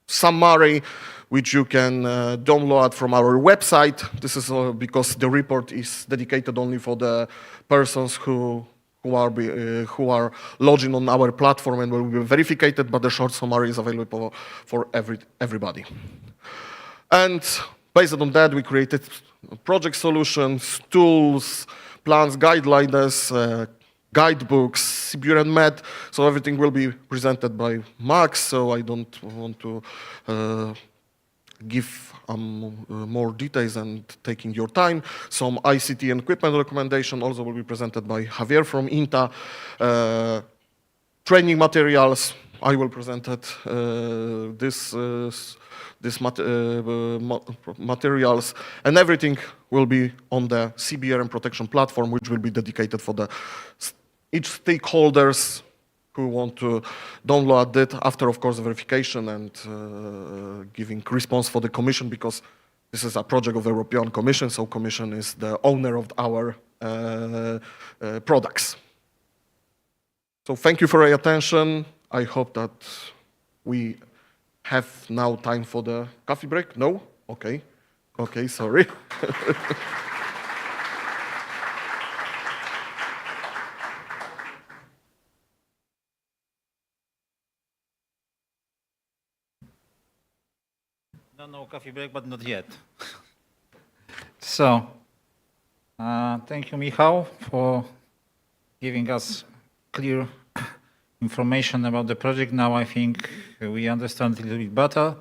summary, which you can download from our website. This is because the report is dedicated only for the persons who are logging on our platform and will be verified, but the short summary is available for everybody. And based on that, we created project solutions, tools, plans, guidelines, guidebooks, CBRN Med. So everything will be presented by Max, so I don't want to give more details and taking your time. Some ICT and equipment recommendation also will be presented by Javier from INTA. Training materials, I will present materials, and everything will be on the CBRN protection platform, which will be dedicated for each stakeholders who want to download it after, of course, verification and giving response for the Commission, because this is a project of the European Commission, so Commission is the owner of our products. So thank you for your attention. I hope that we have now time for the coffee break. No? Okay. Okay, sorry. No coffee break, but not yet. So, thank you, Michał, for giving us clear information about the project. Now I think we understand a little bit better,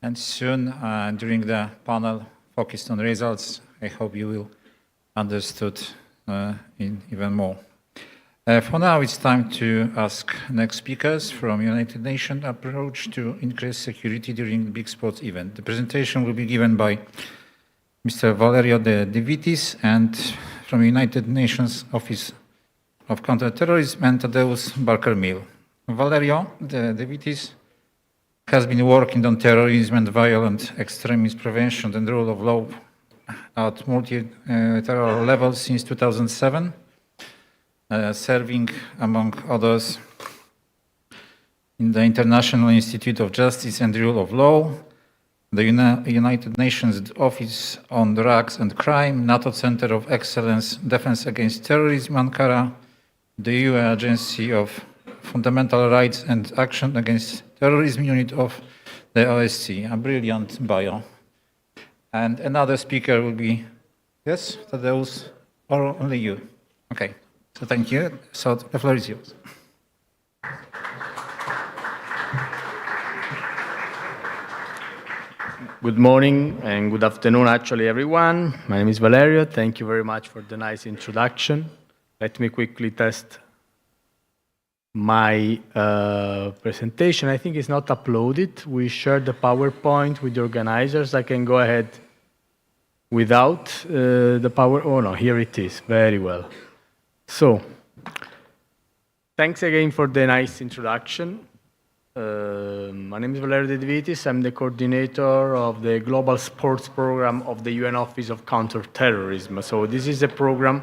and soon during the panel focused on results, I hope you will understood even more. For now, it's time to ask next speakers from United Nations approach to increase security during the big sports event. The presentation will be given by Mr. Valerio De Vitis and from United Nations Office of Counterterrorism and Tadeusz Barker-Mill. Valerio De Vitis has been working on terrorism and violent extremism prevention and rule of law at multi-terror levels since 2007. Serving, among others, in the International Institute of Justice and Rule of Law, the United Nations Office on Drugs and Crime, NATO Center of Excellence Defense Against Terrorism, Ankara, the EU Agency of Fundamental Rights and Action Against Terrorism Unit of the OSCE, a brilliant bio. And another speaker will be, yes, Tadeusz, or only you? Okay. So thank you. So the floor is yours. Good morning and good afternoon, actually, everyone. My name is Valerio. Thank you very much for the nice introduction. Let me quickly test my presentation. I think it's not uploaded. We shared the PowerPoint with the organizers. I can go ahead without the power. Oh, no, here it is. Very well. So, thanks again for the nice introduction. My name is Valerio De Vitis. I'm the coordinator of the Global Sports Program of the UN Office of Counterterrorism. So this is a program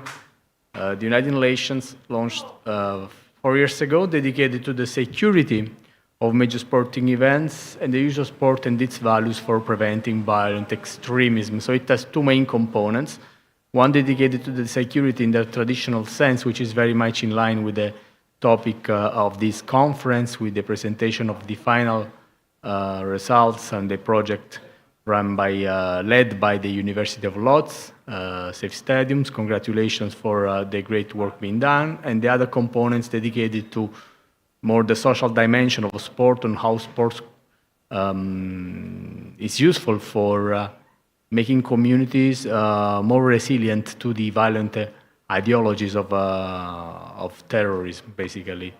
the United Nations launched 4 years ago, dedicated to the security of major sporting events and the use of sport and its values for preventing violent extremism. So it has two main components. One dedicated to the security in the traditional sense, which is very much in line with the topic of this conference, with the presentation of the final results and the project run by, led by the University of Lodz, Safe Stadiums. Congratulations for the great work being done. And the other components dedicated to more the social dimension of sport and how sports is useful for making communities more resilient to the violent ideologies of terrorism, basically.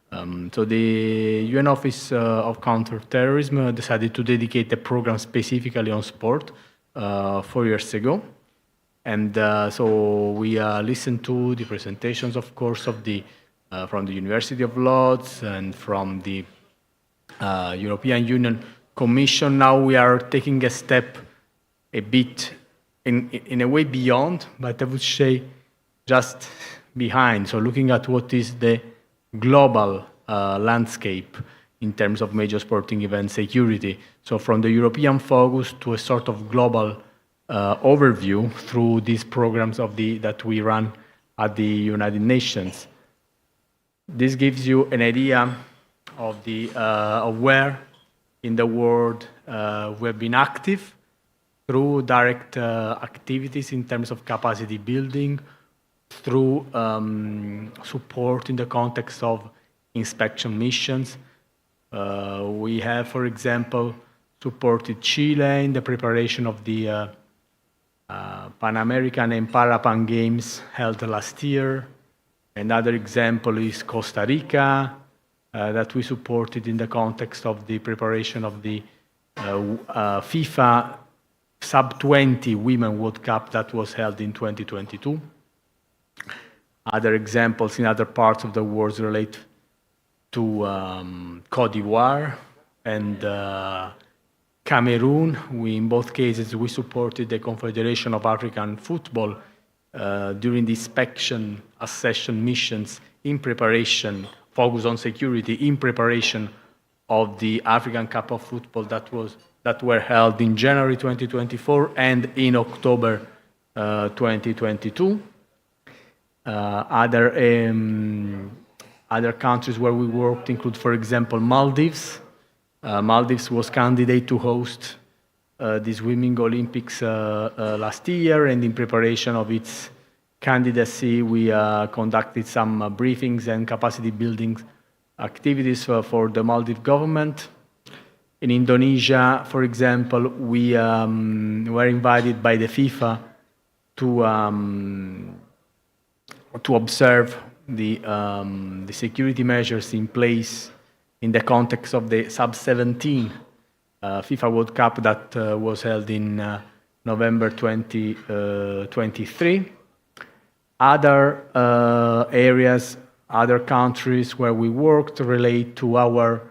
So the UN Office of Counterterrorism decided to dedicate a program specifically on sport 4 years ago. And so we listened to the presentations, of course, of the from the University of Lodz and from the European Union Commission. Now we are taking a step a bit in a way beyond, but I would say just behind. So looking at what is the global landscape in terms of major sporting event security. So from the European focus to a sort of global overview through these programs that we run at the United Nations. This gives you an idea of of where in the world we have been active through direct activities in terms of capacity building, through support in the context of inspection missions. We have, for example, supported Chile in the preparation of the Pan American and Parapan Games held last year. Another example is Costa Rica, that we supported in the context of the preparation of the FIFA Sub-20 Women World Cup that was held in 2022. Other examples in other parts of the world relate to Cote d'Ivoire and Cameroon. In both cases, we supported the Confederation of African Football during the inspection, accession missions in preparation, focus on security in preparation of the African Cup of Football that were held in January 2024 and in October 2022. Other countries where we worked include, for example, Maldives. Maldives was candidate to host the Swimming Olympics last year, and in preparation of its candidacy, we conducted some briefings and capacity building activities for the Maldives government. In Indonesia, for example, we were invited by the FIFA to observe the security measures in place in the context of the Sub-17 FIFA World Cup that was held in November 2023. Other areas, other countries where we worked relate to our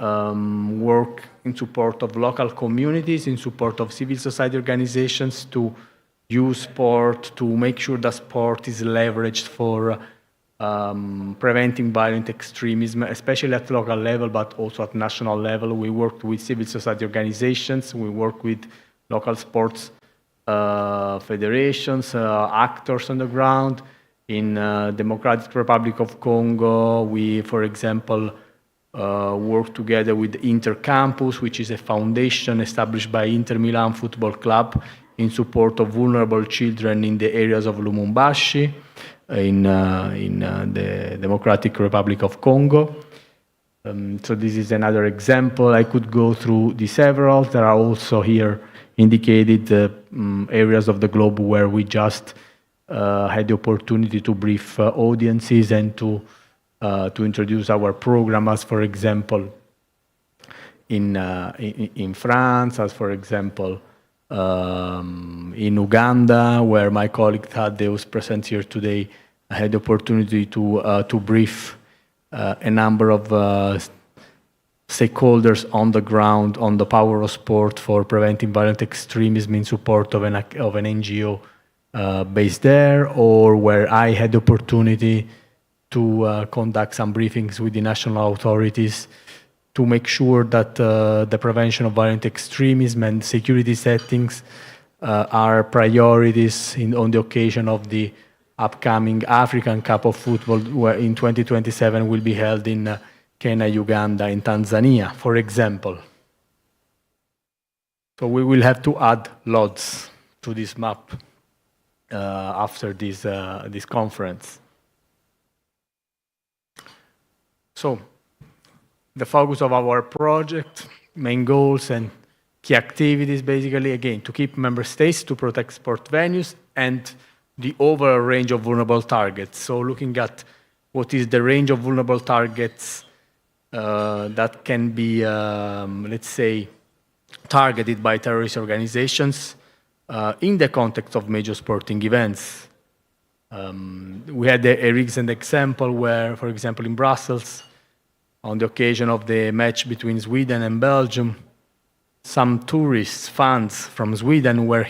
work in support of local communities, in support of civil society organizations to use sport, to make sure that sport is leveraged for preventing violent extremism, especially at local level, but also at national level. We worked with civil society organizations, we work with local sports federations, actors on the ground. In Democratic Republic of Congo, we, for example, work together with Intercampus, which is a foundation established by Inter Milan Football Club in support of vulnerable children in the areas of Lumumbashi, in the Democratic Republic of Congo. So this is another example. I could go through the several. There are also here indicated areas of the globe where we just had the opportunity to brief audiences and to introduce our program, as for example in France, as for example in Uganda, where my colleague Thaddeus present here today. I had the opportunity to brief a number of stakeholders on the ground on the power of sport for preventing violent extremism in support of an NGO based there, or where I had the opportunity to conduct some briefings with the national authorities to make sure that the prevention of violent extremism and security settings are priorities on the occasion of the upcoming African Cup of Football, where in 2027 will be held in Kenya, Uganda, and Tanzania, for example. So we will have to add lots to this map after this conference. So the focus of our project, main goals and key activities, basically, again, to keep member states to protect sport venues and the overall range of vulnerable targets. So looking at what is the range of vulnerable targets that can be, let's say, targeted by terrorist organizations in the context of major sporting events. We had a recent example where, for example, in Brussels, on the occasion of the match between Sweden and Belgium, some tourists, fans from Sweden were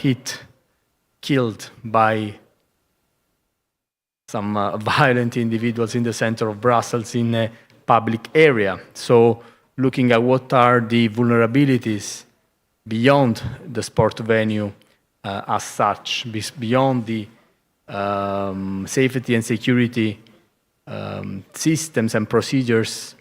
killed by some violent individuals in the center of Brussels in a public area. So looking at what are the vulnerabilities beyond the sport venue as such, beyond the safety and security systems and procedures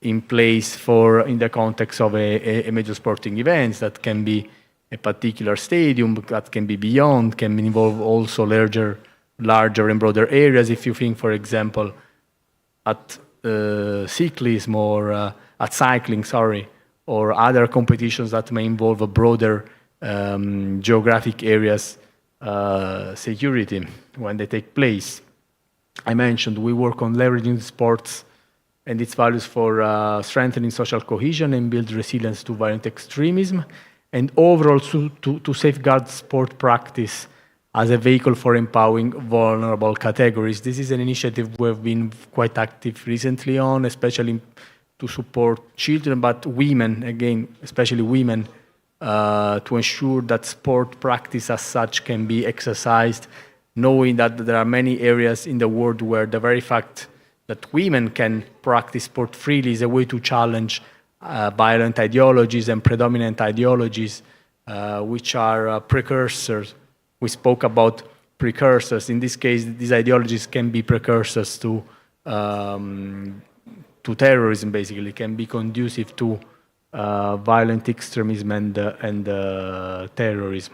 in place in the context of a major sporting event. That can be a particular stadium, that can be beyond, can involve also larger and broader areas. If you think, for example, at cyclism or at cycling, or other competitions that may involve a broader geographic areas security when they take place. I mentioned we work on leveraging sports and its values for strengthening social cohesion and build resilience to violent extremism, and overall to safeguard sport practice as a vehicle for empowering vulnerable categories. This is an initiative we have been quite active recently on, especially to support children, but women, again, especially women, to ensure that sport practice as such can be exercised, knowing that there are many areas in the world where the very fact that women can practice sport freely is a way to challenge violent ideologies and predominant ideologies, which are precursors. We spoke about precursors. In this case, these ideologies can be precursors to terrorism, basically, can be conducive to violent extremism and terrorism.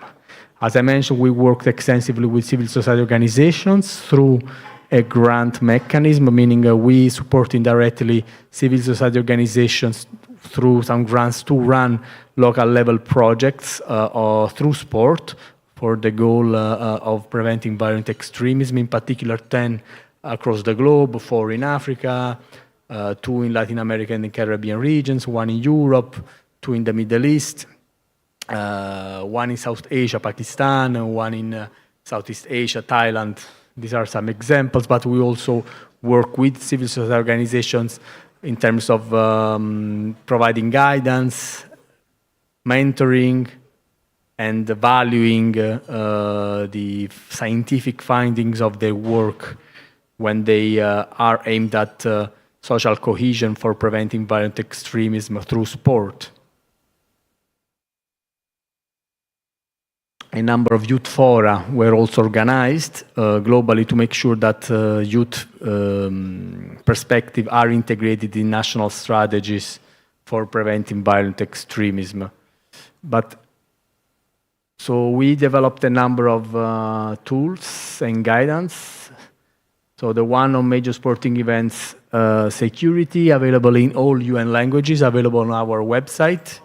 As I mentioned, we worked extensively with civil society organizations through a grant mechanism, meaning we support indirectly civil society organizations through some grants to run local level projects or through sport for the goal of preventing violent extremism, in particular 10 across the globe, 4 in Africa, 2 in Latin America and the Caribbean regions, 1 in Europe, 2 in the Middle East, 1 in South Asia, Pakistan, and 1 in Southeast Asia, Thailand. These are some examples, but we also work with civil society organizations in terms of providing guidance, mentoring, and valuing the scientific findings of their work when they are aimed at social cohesion for preventing violent extremism through sport. A number of youth fora were also organized globally to make sure that youth perspectives are integrated in national strategies for preventing violent extremism. So we developed a number of tools and guidance. So the one on major sporting events security, available in all UN languages, available on our website.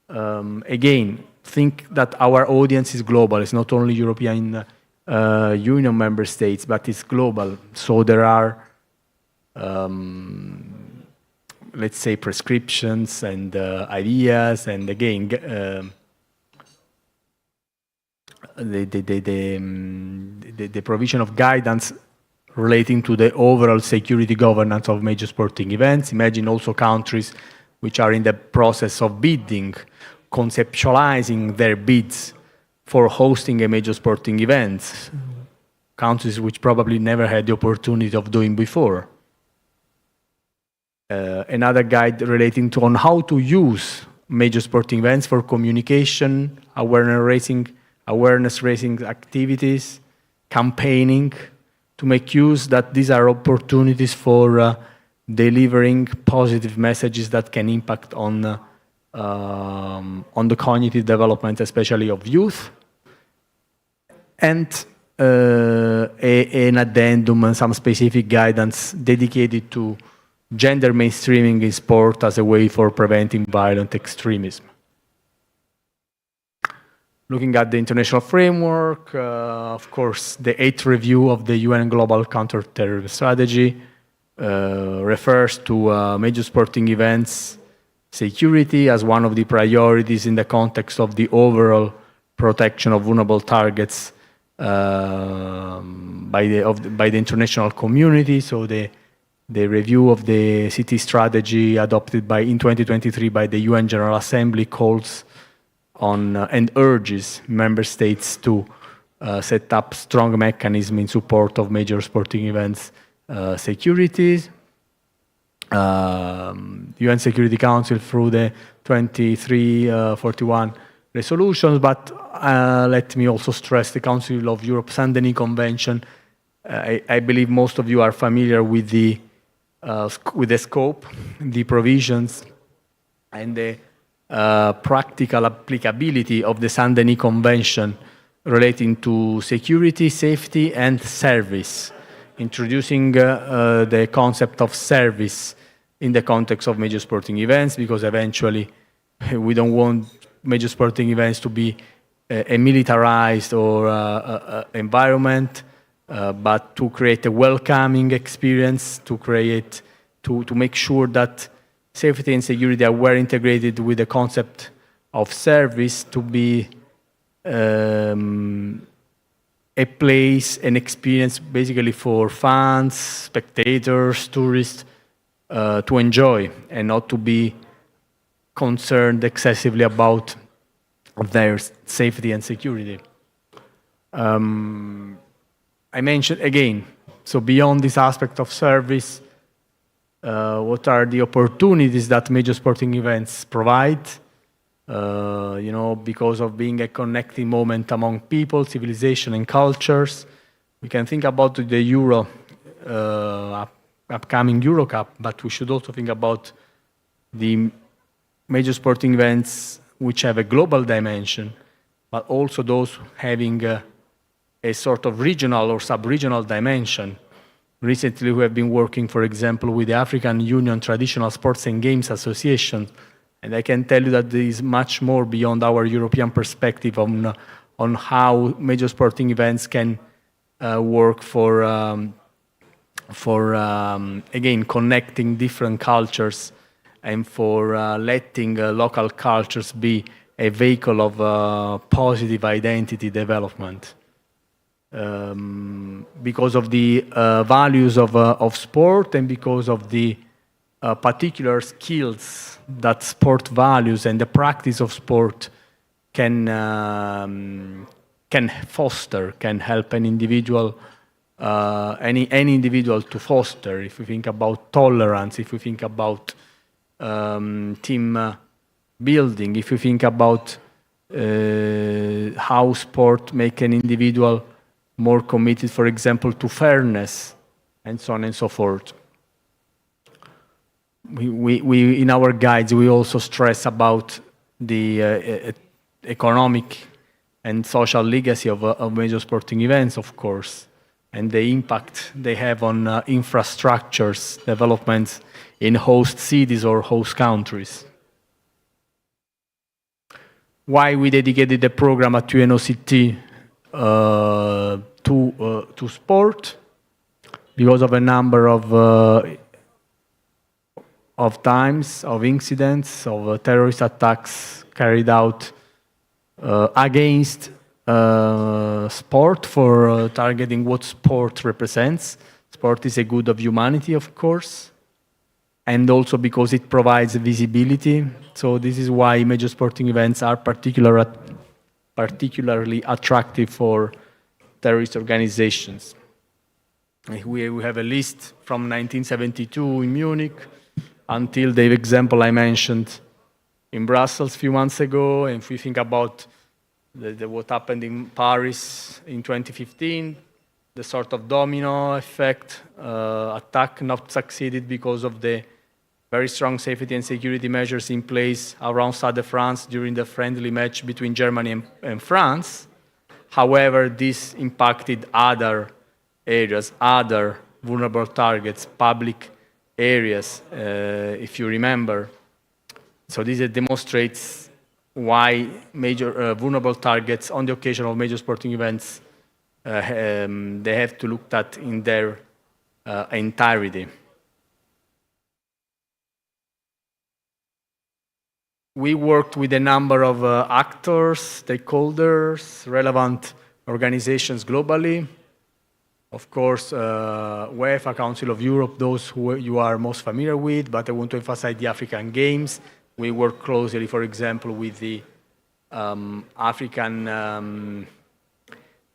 Again, think that our audience is global. It's not only European Union member states, but it's global. So there are, let's say, prescriptions and ideas, and again, the provision of guidance relating to the overall security governance of major sporting events. Imagine also countries which are in the process of bidding, conceptualizing their bids for hosting a major sporting event. Countries which probably never had the opportunity of doing before. Another guide relating to on how to use major sporting events for communication, awareness raising activities, campaigning, to make use that these are opportunities for delivering positive messages that can impact on the cognitive development, especially of youth. And an addendum and some specific guidance dedicated to gender mainstreaming in sport as a way for preventing violent extremism. Looking at the international framework, of course, the 8th review of the UN Global Counter-Terrorism Strategy refers to major sporting events security as one of the priorities in the context of the overall protection of vulnerable targets by the international community. So the review of the CT strategy adopted in 2023 by the UN General Assembly calls on and urges member states to set up strong mechanisms in support of major sporting events security. UN Security Council through the 2341 resolutions, but let me also stress the Council of Europe Saint-Denis Convention. I believe most of you are familiar with the scope, the provisions, and the practical applicability of the Saint-Denis Convention relating to security, safety, and service, introducing the concept of service in the context of major sporting events, because eventually we don't want major sporting events to be a militarized or environment, but to create a welcoming experience, to create to make sure that safety and security are well integrated with the concept of service to be a place, an experience basically for fans, spectators, tourists to enjoy and not to be concerned excessively about their safety and security. I mentioned again, so beyond this aspect of service, what are the opportunities that major sporting events provide? Because of being a connecting moment among people, civilization, and cultures. We can think about the upcoming Euro Cup, but we should also think about the major sporting events which have a global dimension, but also those having a sort of regional or sub-regional dimension. Recently, we have been working, for example, with the African Union Traditional Sports and Games Association, and I can tell you that there is much more beyond our European perspective on how major sporting events can work for again, connecting different cultures and for letting local cultures be a vehicle of positive identity development. Because of the values of sport and because of the particular skills that sport values and the practice of sport can foster, can help an individual, any individual to foster. If we think about tolerance, if we think about team building, if you think about how sport make an individual more committed, for example, to fairness, and so on and so forth. We in our guides, we also stress about the economic and social legacy of major sporting events, of course, and the impact they have on infrastructures, developments in host cities or host countries. Why we dedicated the program at UNOCT to sport? Because of a number of times, of incidents, of terrorist attacks carried out against sport for targeting what sport represents. Sport is a good of humanity, of course, and also because it provides visibility. So this is why major sporting events are particularly attractive for terrorist organizations. We have a list from 1972 in Munich until the example I mentioned in Brussels a few months ago. And if we think about what happened in Paris in 2015, the sort of domino effect, attack not succeeded because of the very strong safety and security measures in place around Stade de France during the friendly match between Germany and France. However, this impacted other areas, other vulnerable targets, public areas, if you remember. So this demonstrates why major vulnerable targets on the occasion of major sporting events, they have to look at in their entirety. We worked with a number of actors, stakeholders, relevant organizations globally. Of course, UEFA, Council of Europe, those who you are most familiar with, but I want to emphasize the African Games. We work closely, for example, with the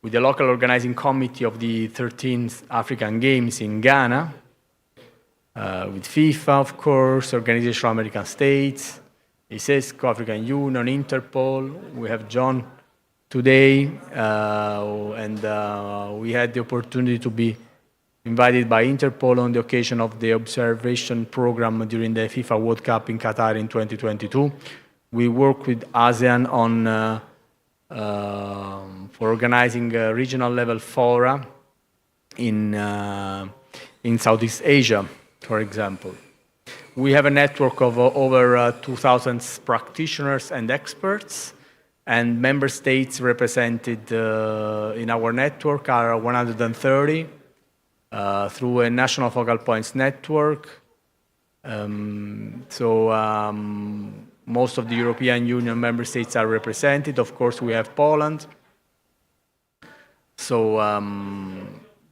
with the local organizing committee of the 13th African Games in Ghana, with FIFA, of course, Organization of American States, ISESCO, African Union, INTERPOL. We have John today, and we had the opportunity to be invited by INTERPOL on the occasion of the observation program during the FIFA World Cup in Qatar in 2022. We work with ASEAN on for organizing regional level fora in Southeast Asia, for example. We have a network of over 2,000 practitioners and experts, and member states represented in our network are 130 through a national focal points network. Most of the European Union member states are represented. Of course, we have Poland.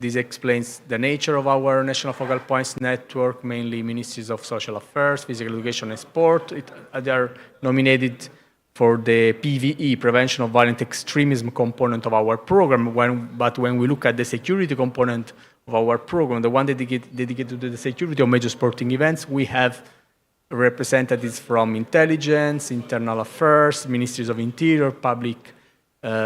This explains the nature of our national focal points network, mainly ministries of social affairs, physical education and sport. They are nominated for the PVE, Prevention of Violent Extremism component of our program. But when we look at the security component of our program, the one dedicated to the security of major sporting events, we have representatives from intelligence, internal affairs, ministries of interior, public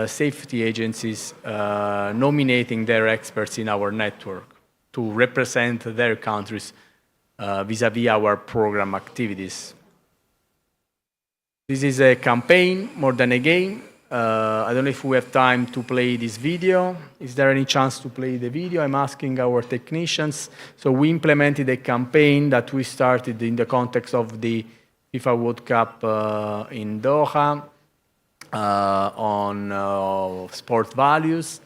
safety agencies nominating their experts in our network to represent their countries vis-à-vis our program activities. This is a campaign more than a game. I don't know if we have time to play this video. Is there any chance to play the video? I'm asking our technicians. So we implemented a campaign that we started in the context of the FIFA World Cup in Doha on sport values,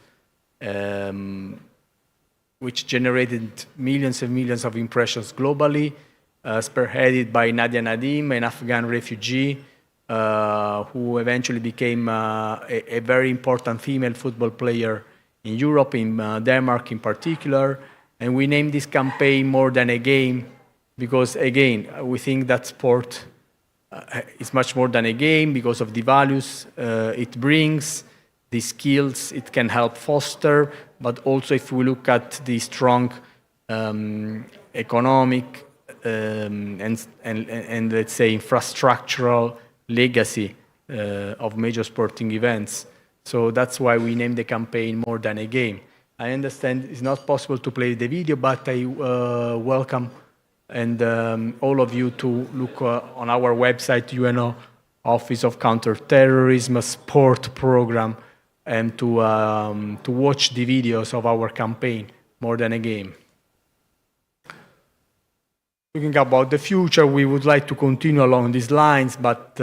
which generated millions and millions of impressions globally, spearheaded by Nadia Nadim, an Afghan refugee, who eventually became a very important female football player in Europe, in Denmark in particular. And we named this campaign More Than a Game because, again, we think that sport is much more than a game because of the values it brings, the skills it can help foster, but also if we look at the strong economic and let's say infrastructural legacy of major sporting events. So that's why we named the campaign More Than a Game. I understand it's not possible to play the video, but I welcome and all of you to look on our website, UNO Office of Counterterrorism Sport Program, and to watch the videos of our campaign, More Than a Game. Thinking about the future, we would like to continue along these lines, but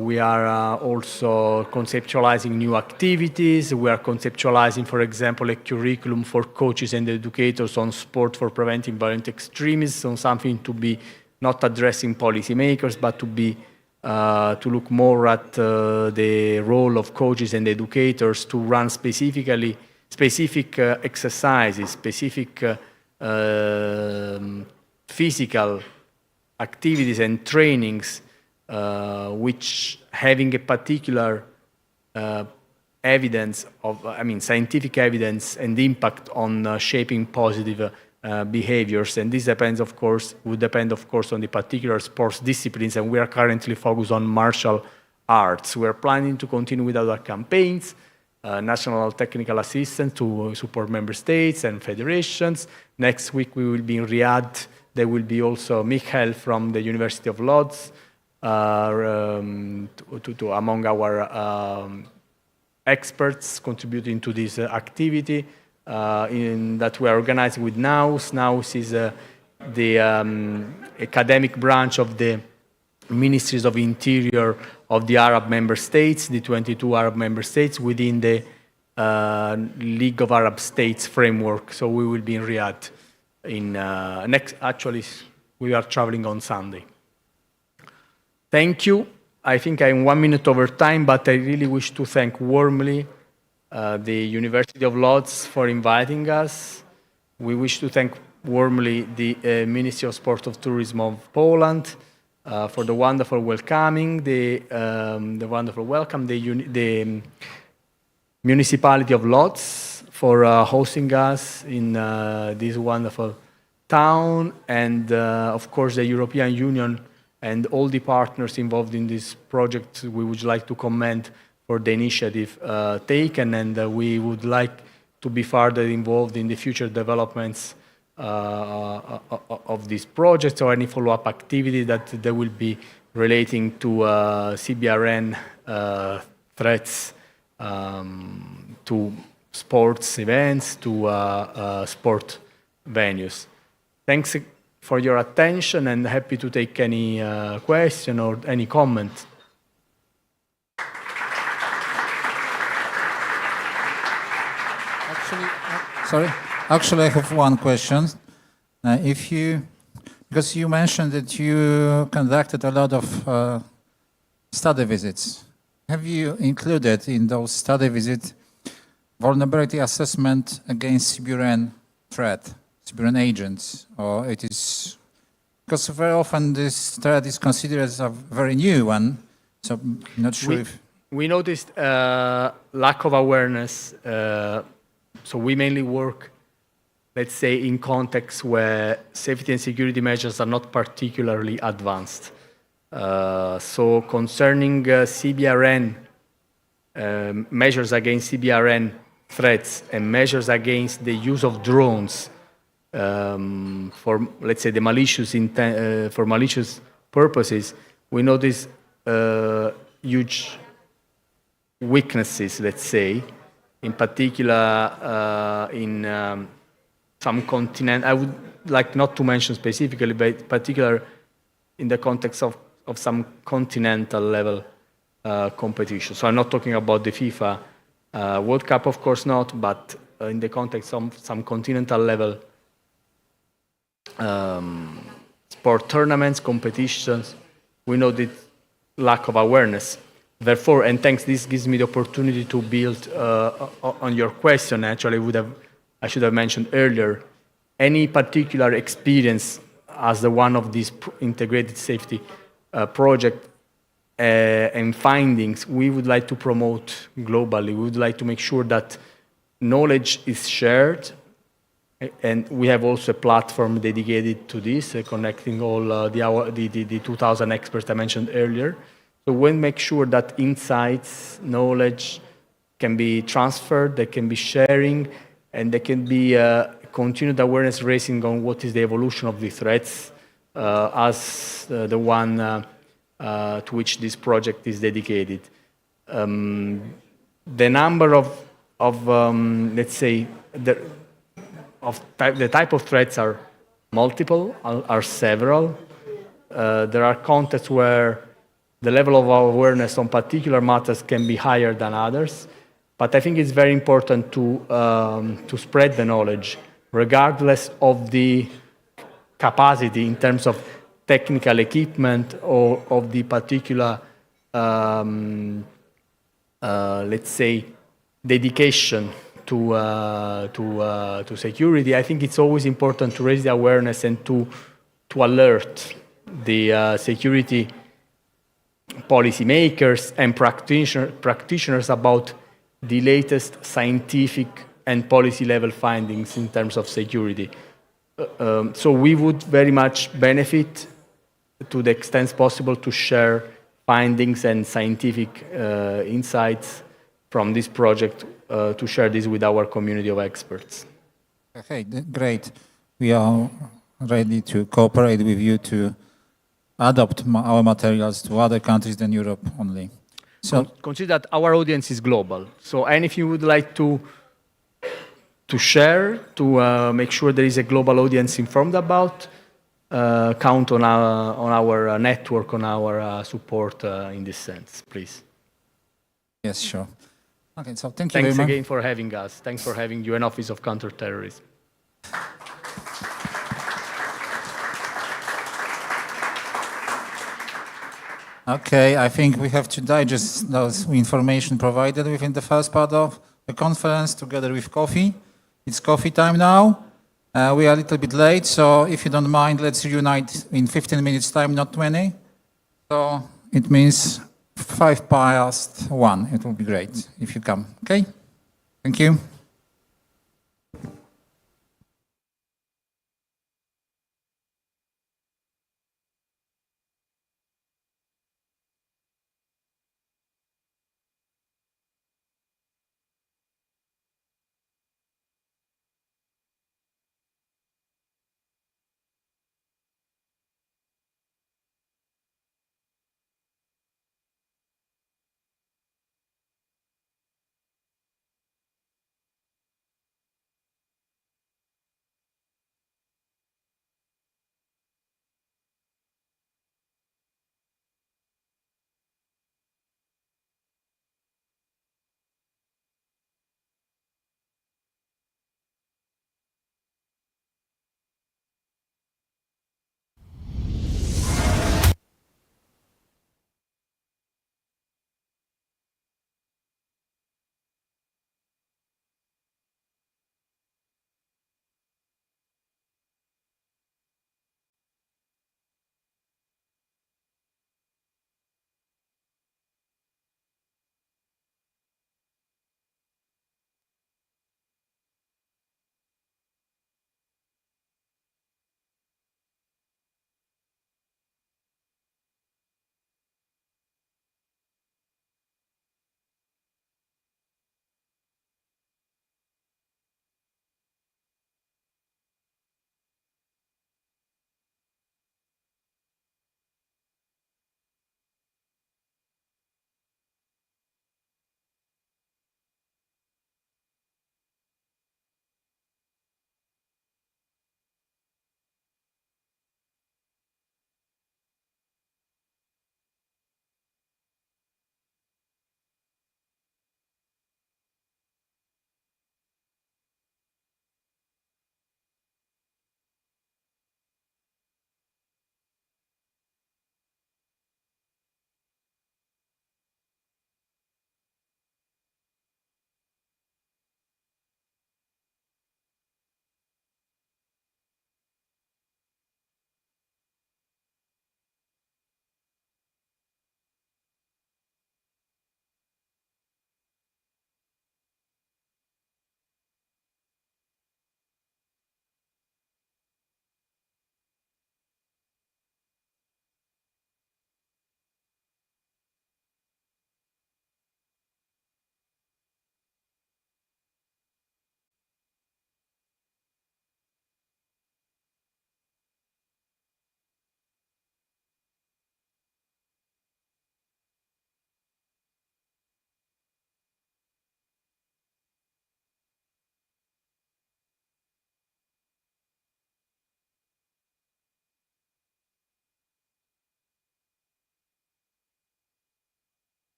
we are also conceptualizing new activities. We are conceptualizing, for example, a curriculum for coaches and educators on sport for preventing violent extremism, on something to be not addressing policymakers, but to be to look more at the role of coaches and educators to run specific exercises, specific physical activities and trainings which having a particular evidence of, scientific evidence and impact on shaping positive behaviors. And this depends, of course, would depend, of course, on the particular sports disciplines. And we are currently focused on martial arts. We are planning to continue with our campaigns, national technical assistance to support member states and federations. Next week, we will be in Riyadh. There will be also Michael from the University of Lodz among our experts contributing to this activity that we are organizing with NAUS. NAUS is the academic branch of the Ministries of Interior of the Arab member states, the 22 Arab member states within the League of Arab States framework. So we will be in Riyadh. Actually, we are traveling on Sunday. Thank you. I think I'm 1 minute over time, but I really wish to thank warmly the University of Lodz for inviting us. We wish to thank warmly the Ministry of Sport of Tourism of Poland for the wonderful welcoming, the wonderful welcome, the Municipality of Lodz for hosting us in this wonderful town, and of course the European Union and all the partners involved in this project. We would like to commend for the initiative taken, and we would like to be further involved in the future developments of this project or any follow-up activity that there will be relating to CBRN threats to sports events, to sport venues. Thanks for your attention, and happy to take any question or any comment. Actually, I have one question. If you because you mentioned that you conducted a lot of study visits. Have you included in those study visits vulnerability assessment against CBRN threat, CBRN agents, or it is, because very often this threat is considered as a very new one, so I'm not sure if... We noticed lack of awareness, so we mainly work, let's say, in contexts where safety and security measures are not particularly advanced. So concerning CBRN, measures against CBRN threats and measures against the use of drones for, let's say, the malicious for malicious purposes, we notice huge weaknesses, let's say, in particular in some continent. I would like not to mention specifically, but particular in the context of some continental level competition. So I'm not talking about the FIFA World Cup, of course not, but in the context of some continental level sport tournaments, competitions, we know the lack of awareness. Therefore, and thanks, this gives me the opportunity to build on your question. Actually, I should have mentioned earlier, any particular experience as the one of this integrated safety project and findings we would like to promote globally. We would like to make sure that knowledge is shared, and we have also a platform dedicated to this, connecting all the 2,000 experts I mentioned earlier. So we make sure that insights, knowledge can be transferred, there can be sharing, and there can be continued awareness raising on what is the evolution of the threats as the one to which this project is dedicated. The number of let's say, the type of threats are multiple, are several. There are contexts where the level of awareness on particular matters can be higher than others, but I think it's very important to spread the knowledge, regardless of the capacity in terms of technical equipment or of the particular, let's say, dedication to security. I think it's always important to raise the awareness and to alert the security policymakers and practitioners about the latest scientific and policy level findings in terms of security. So we would very much benefit to the extent possible to share findings and scientific insights from this project, to share this with our community of experts. Okay, great. We are ready to cooperate with you to adopt our materials to other countries than Europe only. So consider that our audience is global. So anything you would like to share, to make sure there is a global audience informed about, count on our network, on our support in this sense, please. Yes, sure. Okay, so thank you very much. Thanks again for having us. Thanks for having UN Office of Counterterrorism. Okay, I think we have to digest those information provided within the first part of the conference together with coffee. It's coffee time now. We are a little bit late, so if you don't mind, let's reunite in 15 minutes time, not 20. So it means 1:05. It will be great if you come, okay? Thank you.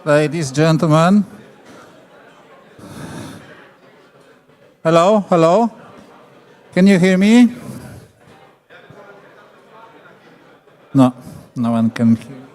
ladies, gentlemen. Hello, hello. Can you hear me? No, no one can hear.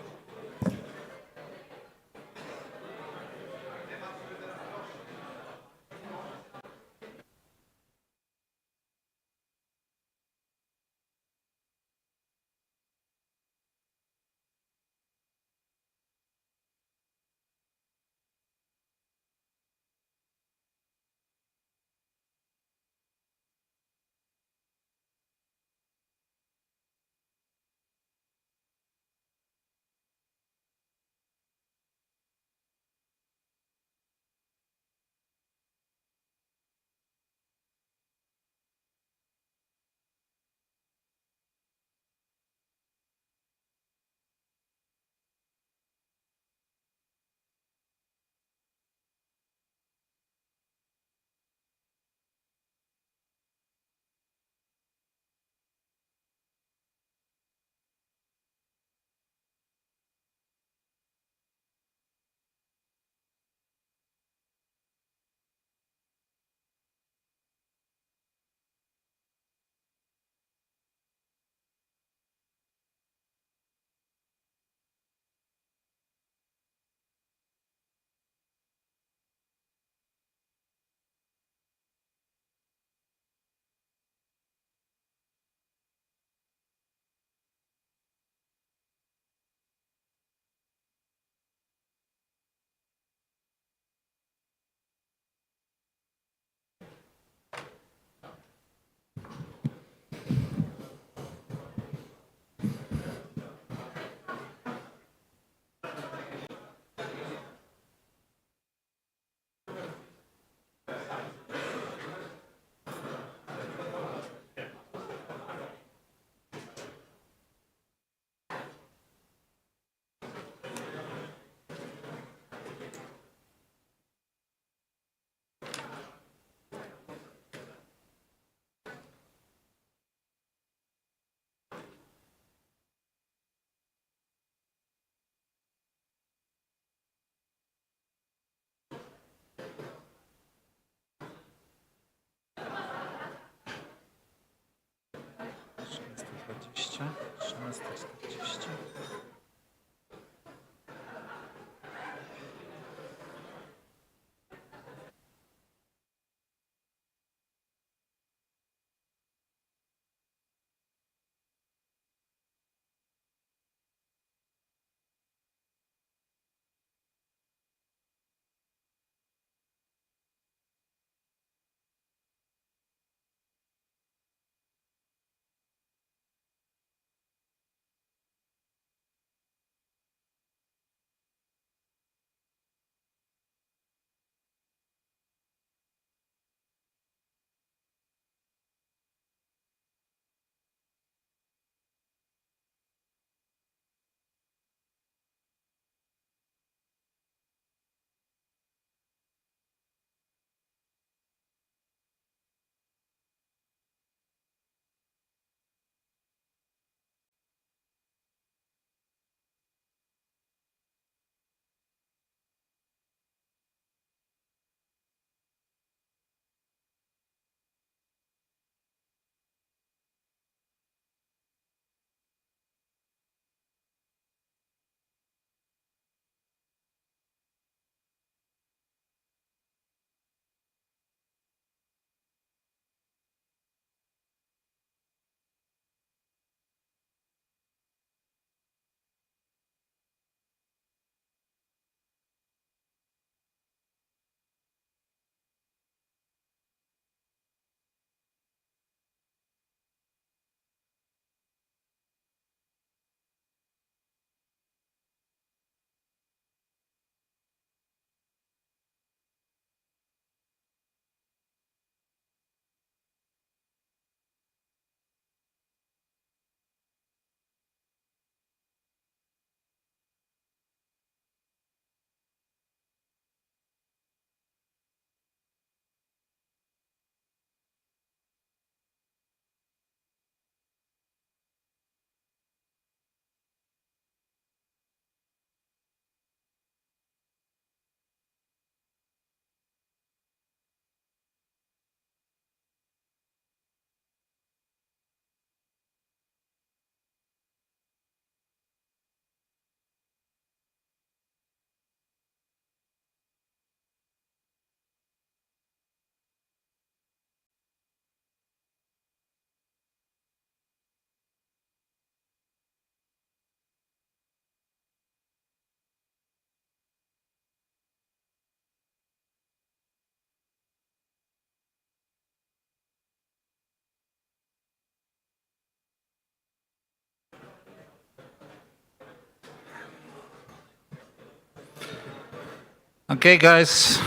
Okay, guys,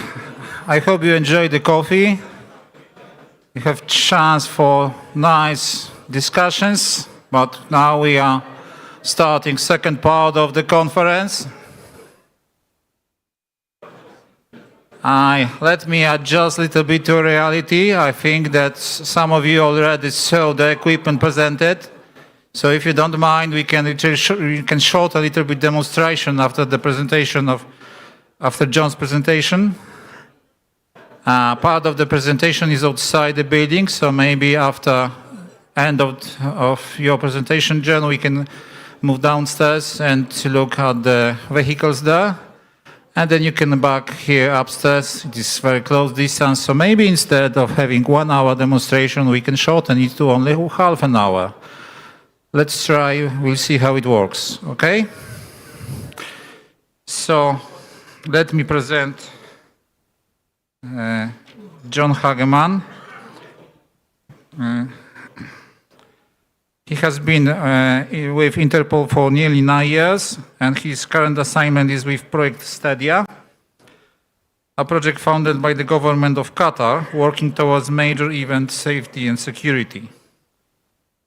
I hope you enjoyed the coffee. You have chance for nice discussions, but now we are starting second part of the conference. Let me adjust a little bit to reality. I think that some of you already saw the equipment presented. So if you don't mind, we can show a little bit demonstration after the presentation after John's presentation. Part of the presentation is outside the building, so maybe after end of your presentation, John, we can move downstairs and look at the vehicles there. And then you can back here upstairs. It is very close distance. So maybe instead of having 1 hour demonstration, we can shorten it to only half an hour. Let's try, we'll see how it works, okay? So let me present John Hageman. He has been with Interpol for nearly 9 years, and his current assignment is with Project Stadia, a project funded by the government of Qatar, working towards major event safety and security.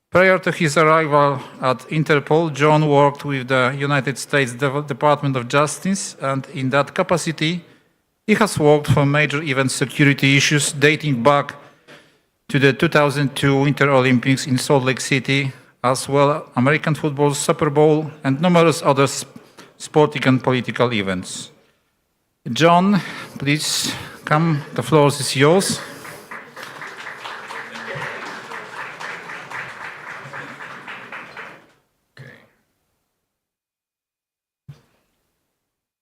Prior to his arrival at Interpol, John worked with the United States Department of Justice, and in that capacity, he has worked for major event security issues dating back to the 2002 Winter Olympics in Salt Lake City, as well American football's Super Bowl and numerous other sporting and political events. John, please come. The floor is yours.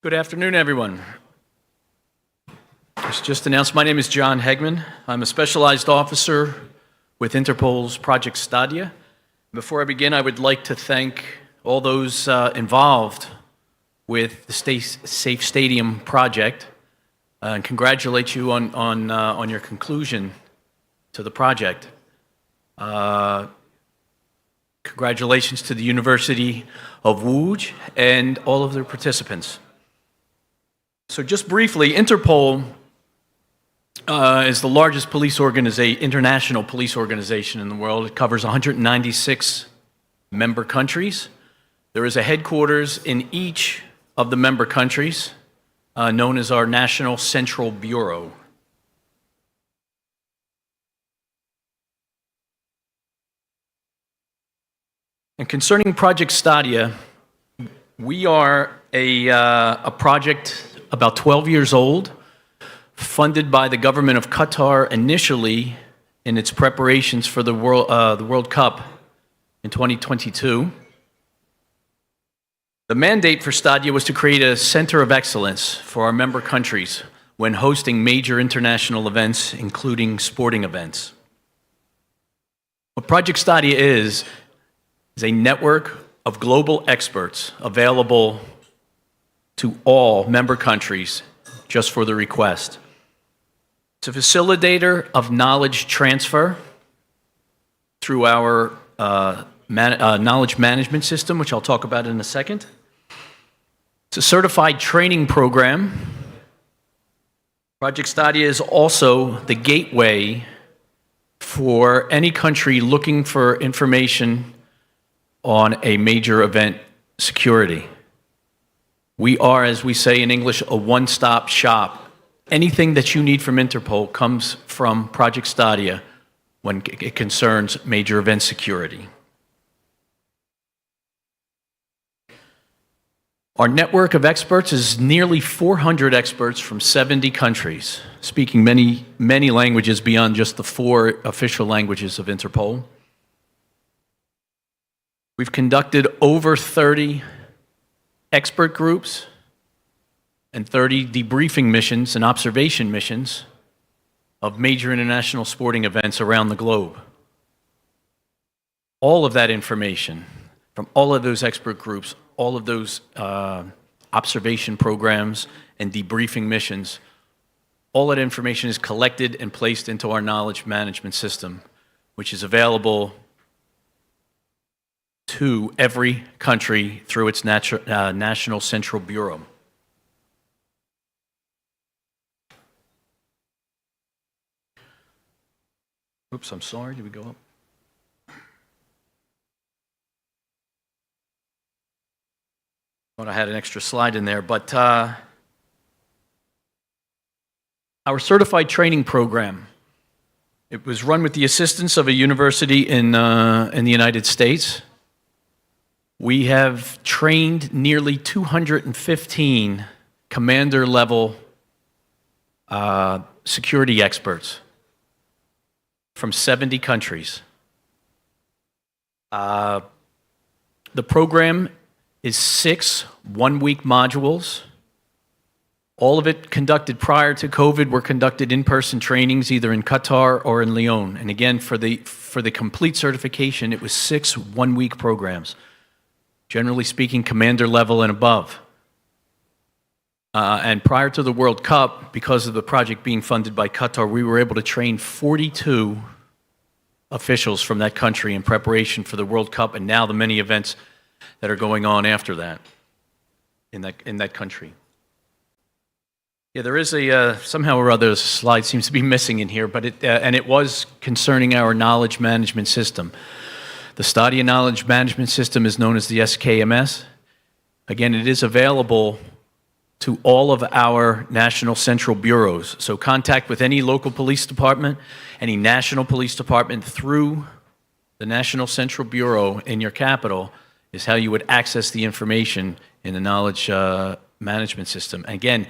Good afternoon, everyone. As just announced, my name is John Hegman. I'm a specialized officer with Interpol's Project Stadia. Before I begin, I would like to thank all those involved with the Safe Stadium project and congratulate you on your conclusion to the project. Congratulations to the University of Łódź and all of their participants. So just briefly, Interpol is the largest international police organization in the world. It covers 196 member countries. There is a headquarters in each of the member countries, known as our National Central Bureau. And concerning Project Stadia, we are a project about 12 years old, funded by the government of Qatar initially in its preparations for the World Cup in 2022. The mandate for Stadia was to create a center of excellence for our member countries when hosting major international events, including sporting events. What Project Stadia is a network of global experts available to all member countries just for the request. It's a facilitator of knowledge transfer through our knowledge management system, which I'll talk about in a second. It's a certified training program. Project Stadia is also the gateway for any country looking for information on a major event security. We are, as we say in English, a one-stop shop. Anything that you need from Interpol comes from Project Stadia when it concerns major event security. Our network of experts is nearly 400 experts from 70 countries, speaking many languages beyond just the 4 official languages of Interpol. We've conducted over 30 expert groups and 30 debriefing missions and observation missions of major international sporting events around the globe. All of that information from all of those expert groups, all of those observation programs and debriefing missions, all that information is collected and placed into our knowledge management system, which is available to every country through its National Central Bureau. Oops, I'm sorry, did we go up? Thought I had an extra slide in there, but our certified training program, it was run with the assistance of a university in the United States. We have trained nearly 215 commander-level security experts from 70 countries. The program is 6 one-week modules. All of it conducted prior to COVID were conducted in-person trainings either in Qatar or in Lyon. And again, for the complete certification, it was 6 one-week programs. Generally speaking, commander level and above. And prior to the World Cup, because of the project being funded by Qatar, we were able to train 42 officials from that country in preparation for the World Cup and now the many events that are going on after that in that country. Yeah, there is a somehow or other a slide seems to be missing in here, but it was concerning our knowledge management system. The Stadia knowledge management system is known as the SKMS. Again, it is available to all of our national central bureaus. So contact with any local police department, any national police department through the National Central Bureau in your capital is how you would access the information in the knowledge management system. Again,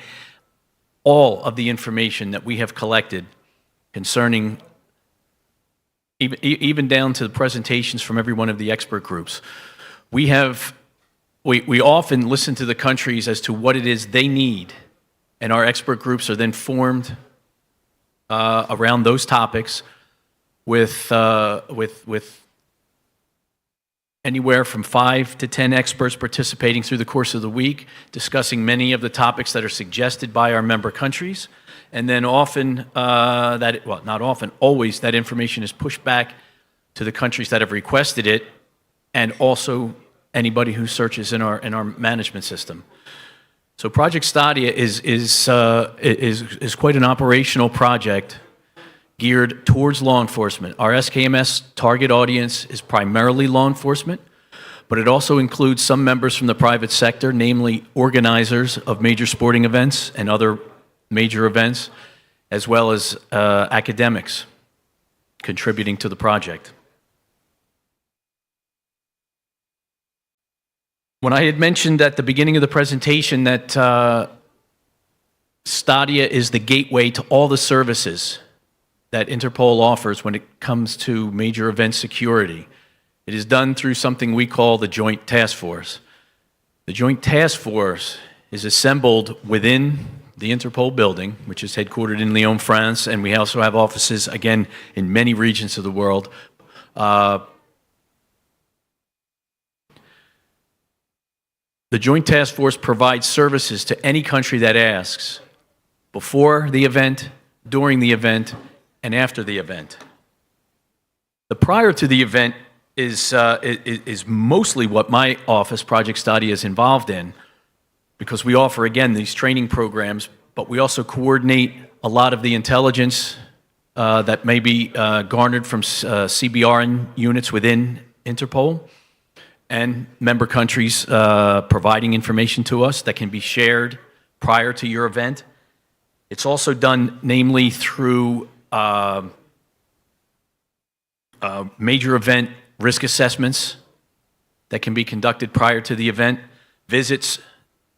all of the information that we have collected concerning even down to the presentations from every one of the expert groups. We often listen to the countries as to what it is they need, and our expert groups are then formed around those topics with anywhere from 5 to 10 experts participating through the course of the week, discussing many of the topics that are suggested by our member countries. And then often, not often, always, that information is pushed back to the countries that have requested it, and also anybody who searches in our management system. So Project Stadia is quite an operational project geared towards law enforcement. Our SKMS target audience is primarily law enforcement, but it also includes some members from the private sector, namely organizers of major sporting events and other major events, as well as academics contributing to the project. When I had mentioned at the beginning of the presentation that Stadia is the gateway to all the services that Interpol offers when it comes to major event security, it is done through something we call the Joint Task Force. The Joint Task Force is assembled within the Interpol building, which is headquartered in Lyon, France, and we also have offices, again, in many regions of the world. The Joint Task Force provides services to any country that asks, before the event, during the event, and after the event. The prior to the event is mostly what my office, Project Stadia, is involved in, because we offer, again, these training programs, but we also coordinate a lot of the intelligence that may be garnered from CBRN units within Interpol, and member countries providing information to us that can be shared prior to your event. It's also done namely through major event risk assessments that can be conducted prior to the event, visits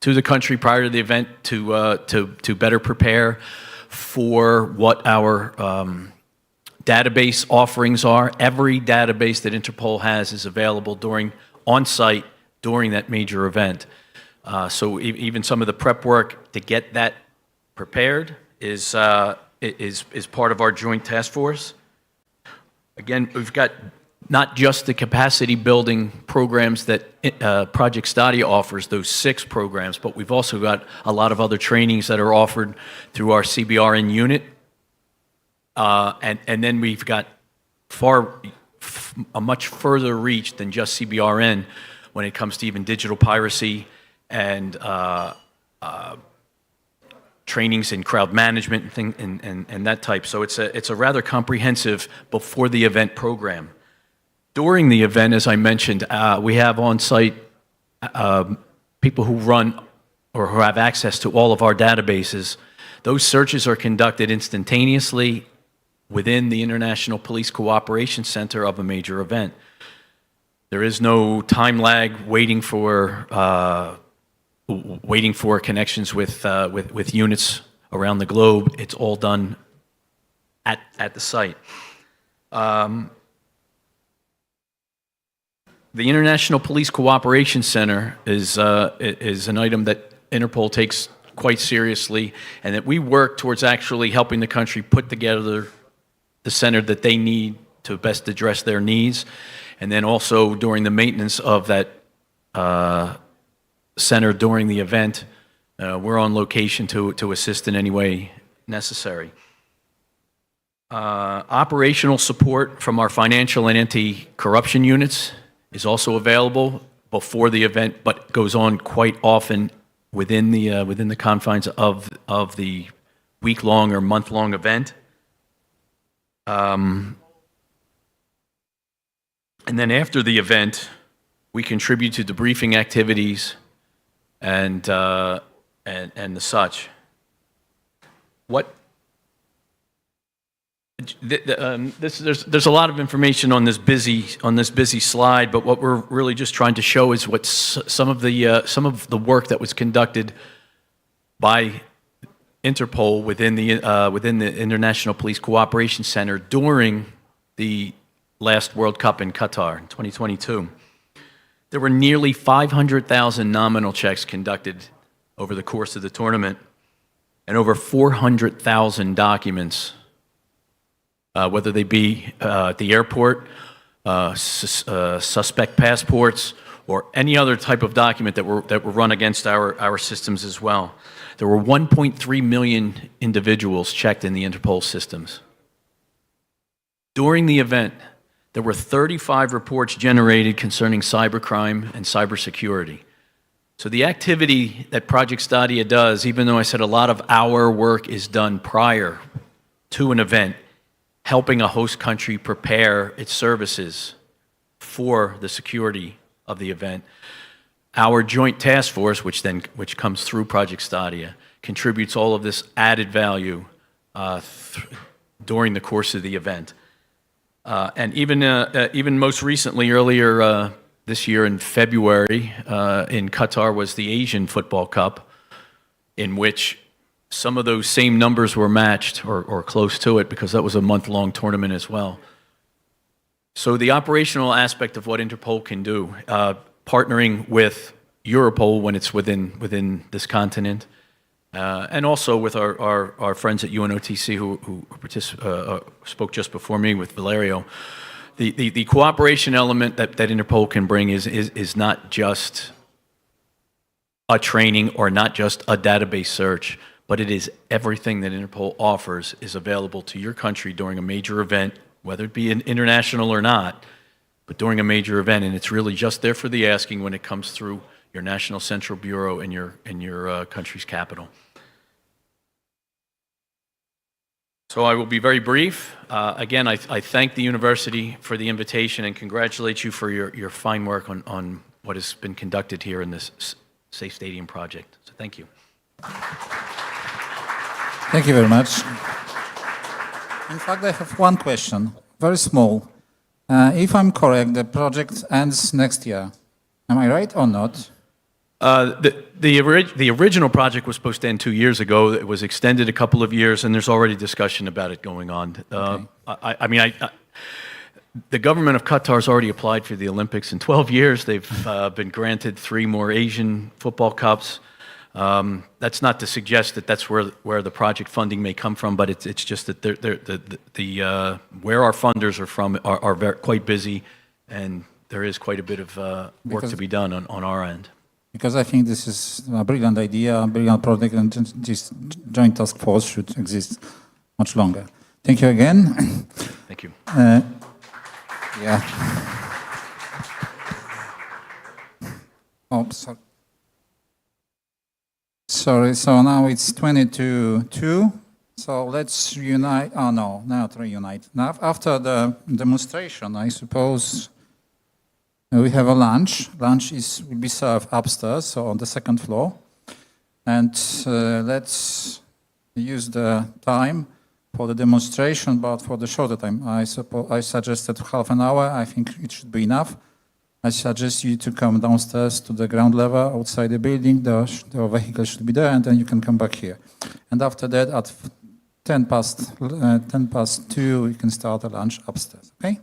to the country prior to the event to better prepare for what our database offerings are. Every database that Interpol has is available on-site during that major event. So even some of the prep work to get that prepared is part of our joint task force. Again, we've got not just the capacity building programs that Project Stadia offers, those 6 programs, but we've also got a lot of other trainings that are offered through our CBRN unit. And then we've got a much further reach than just CBRN when it comes to even digital piracy and trainings in crowd management and that type. So it's a rather comprehensive before the event program. During the event, as I mentioned, we have on-site people who run or who have access to all of our databases. Those searches are conducted instantaneously within the International Police Cooperation Center of a major event. There is no time lag waiting for connections with units around the globe. It's all done at the site. The International Police Cooperation Center is an item that Interpol takes quite seriously, and that we work towards actually helping the country put together the center that they need to best address their needs, and then also during the maintenance of that center during the event, we're on location to assist in any way necessary. Operational support from our financial and anti-corruption units is also available before the event, but goes on quite often within the confines of the week-long or month-long event. And then after the event, we contribute to debriefing activities and the such. There's a lot of information on this busy slide, but what we're really just trying to show is what some of the work that was conducted by Interpol within the International Police Cooperation Center during the last World Cup in Qatar in 2022. There were nearly 500,000 nominal checks conducted over the course of the tournament, and over 400,000 documents, whether they be at the airport, suspect passports, or any other type of document that were run against our systems as well. There were 1.3 million individuals checked in the Interpol systems. During the event, there were 35 reports generated concerning cybercrime and cybersecurity. So the activity that Project Stadia does, even though I said a lot of our work is done prior to an event, helping a host country prepare its services for the security of the event, our joint task force, which comes through Project Stadia, contributes all of this added value during the course of the event. And even most recently, earlier this year in February, in Qatar was the Asian Football Cup, in which some of those same numbers were matched or close to it, because that was a month-long tournament as well. So the operational aspect of what Interpol can do, partnering with Europol when it's within this continent, and also with our friends at UNOTC who spoke just before me with Valerio. The cooperation element that Interpol can bring is not just a training or not just a database search, but it is everything that Interpol offers is available to your country during a major event, whether it be international or not, but during a major event, and it's really just there for the asking when it comes through your National Central Bureau in your country's capital. So I will be very brief. Again, I thank the university for the invitation and congratulate you for your fine work on what has been conducted here in this Safe Stadium project. So thank you. Thank you very much. In fact, I have one question, very small. If I'm correct, the project ends next year. Am I right or not? The original project was supposed to end 2 years ago. It was extended a couple of years, and there's already discussion about it going on. Okay. The government of Qatar has already applied for the Olympics in 12 years. They've been granted 3 more Asian football cups. That's not to suggest that that's where the project funding may come from, but it's just that where our funders are from are quite busy, and there is quite a bit of work to be done on our end. Because I think this is a brilliant idea, a brilliant project, and this joint task force should exist much longer. Thank you again. Thank you. Yeah. Oh, sorry. sorry. So now it's 22-2. So let's reunite. Oh, no, not reunite. Now, after the demonstration, I suppose we have a lunch. Lunch will be served upstairs, so on the second floor. And let's use the time for the demonstration, but for the shorter time. I suggested half an hour. I think it should be enough. I suggest you to come downstairs to the ground level outside the building. The vehicle should be there, and then you can come back here. And after that, at 2, we can start the lunch upstairs, okay?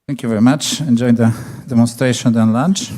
Thank you very much. Enjoy the demonstration and lunch.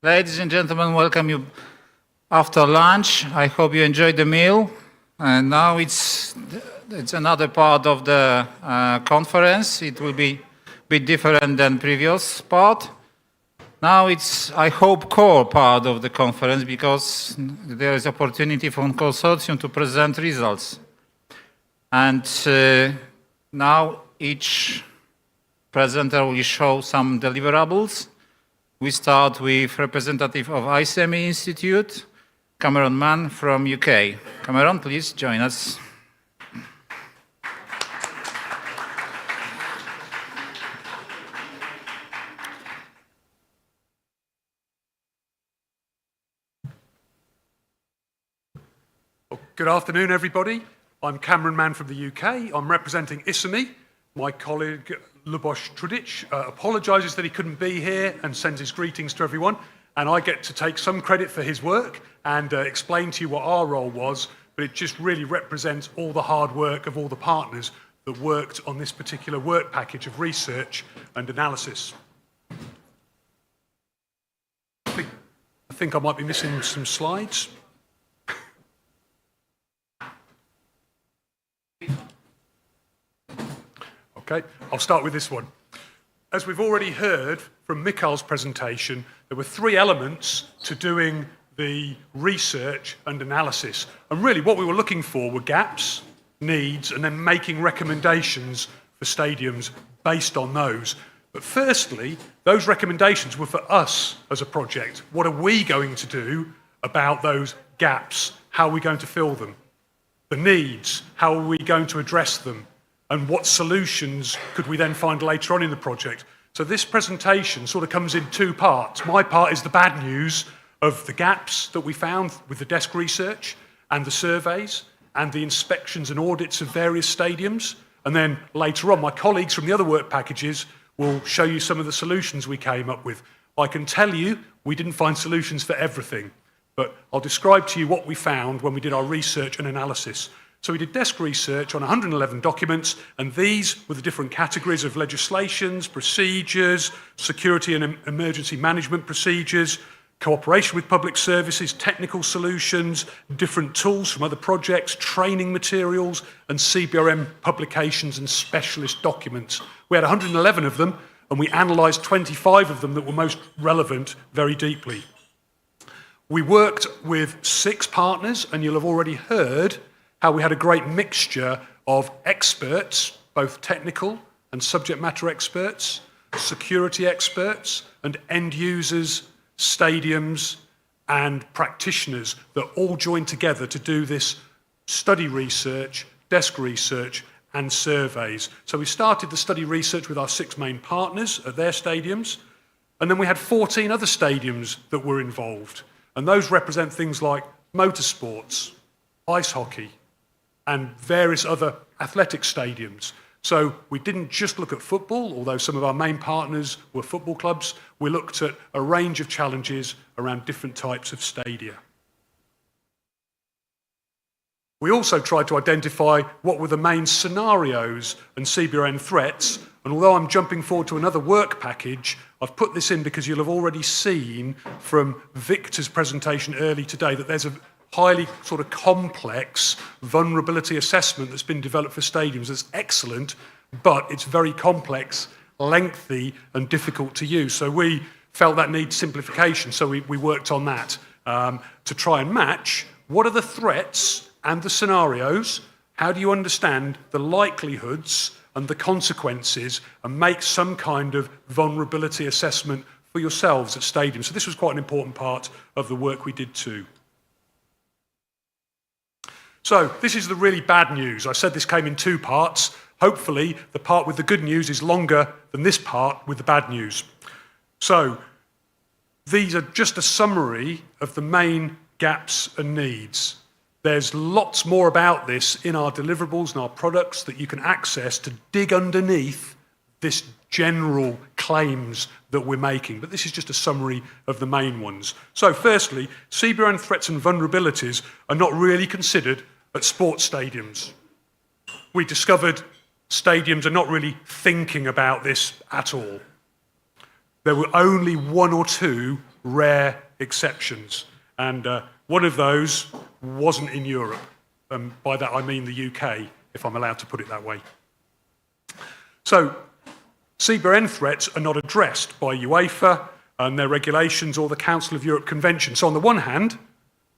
Ladies and gentlemen, welcome you after lunch. I hope you enjoyed the meal. And now it's another part of the conference. It will be a bit different than previous part. Now it's, I hope, core part of the conference because there is opportunity for consortium to present results. And now each presenter will show some deliverables. We start with representative of ICME Institute, Cameron Mann from UK. Cameron, please join us. Well, good afternoon, everybody. I'm Cameron Mann from the UK. I'm representing ICME. My colleague Luboš Trudic apologises that he couldn't be here and sends his greetings to everyone. And I get to take some credit for his work and explain to you what our role was, but it just really represents all the hard work of all the partners that worked on this particular work package of research and analysis. I think I might be missing some slides. Okay, I'll start with this one. As we've already heard from Mikhail's presentation, there were three elements to doing the research and analysis. And really what we were looking for were gaps, needs, and then making recommendations for stadiums based on those. But firstly, those recommendations were for us as a project. What are we going to do about those gaps? How are we going to fill them? The needs, how are we going to address them? And what solutions could we then find later on in the project? So this presentation sort of comes in two parts. My part is the bad news of the gaps that we found with the desk research and the surveys and the inspections and audits of various stadiums. And then later on, my colleagues from the other work packages will show you some of the solutions we came up with. I can tell you we didn't find solutions for everything, but I'll describe to you what we found when we did our research and analysis. So we did desk research on 111 documents, and these were the different categories of legislations, procedures, security and emergency management procedures, cooperation with public services, technical solutions, different tools from other projects, training materials, and CBRN publications and specialist documents. We had 111 of them, and we analysed 25 of them that were most relevant very deeply. We worked with 6 partners, and you'll have already heard how we had a great mixture of experts, both technical and subject matter experts, security experts, and end users, stadiums, and practitioners that all joined together to do this study research, desk research, and surveys. So we started the study research with our 6 main partners at their stadiums, and then we had 14 other stadiums that were involved. And those represent things like motorsports, ice hockey, and various other athletic stadiums. So we didn't just look at football, although some of our main partners were football clubs. We looked at a range of challenges around different types of stadia. We also tried to identify what were the main scenarios and CBRN threats. And although I'm jumping forward to another work package, I've put this in because you'll have already seen from Victor's presentation early today that there's a highly sort of complex vulnerability assessment that's been developed for stadiums that's excellent, but it's very complex, lengthy, and difficult to use. So we felt that needs simplification, so we worked on that to try and match what are the threats and the scenarios, how do you understand the likelihoods and the consequences, and make some kind of vulnerability assessment for yourselves at stadiums. So this was quite an important part of the work we did too. So this is the really bad news. I said this came in 2 parts. Hopefully the part with the good news is longer than this part with the bad news. So these are just a summary of the main gaps and needs. There's lots more about this in our deliverables and our products that you can access to dig underneath this general claims that we're making. But this is just a summary of the main ones. So firstly, CBRN threats and vulnerabilities are not really considered at sports stadiums. We discovered stadiums are not really thinking about this at all. There were only 1 or 2 rare exceptions. And one of those wasn't in Europe. By that I mean the UK, if I'm allowed to put it that way. So, CBRN threats are not addressed by UEFA and their regulations or the Council of Europe Convention. So on the one hand,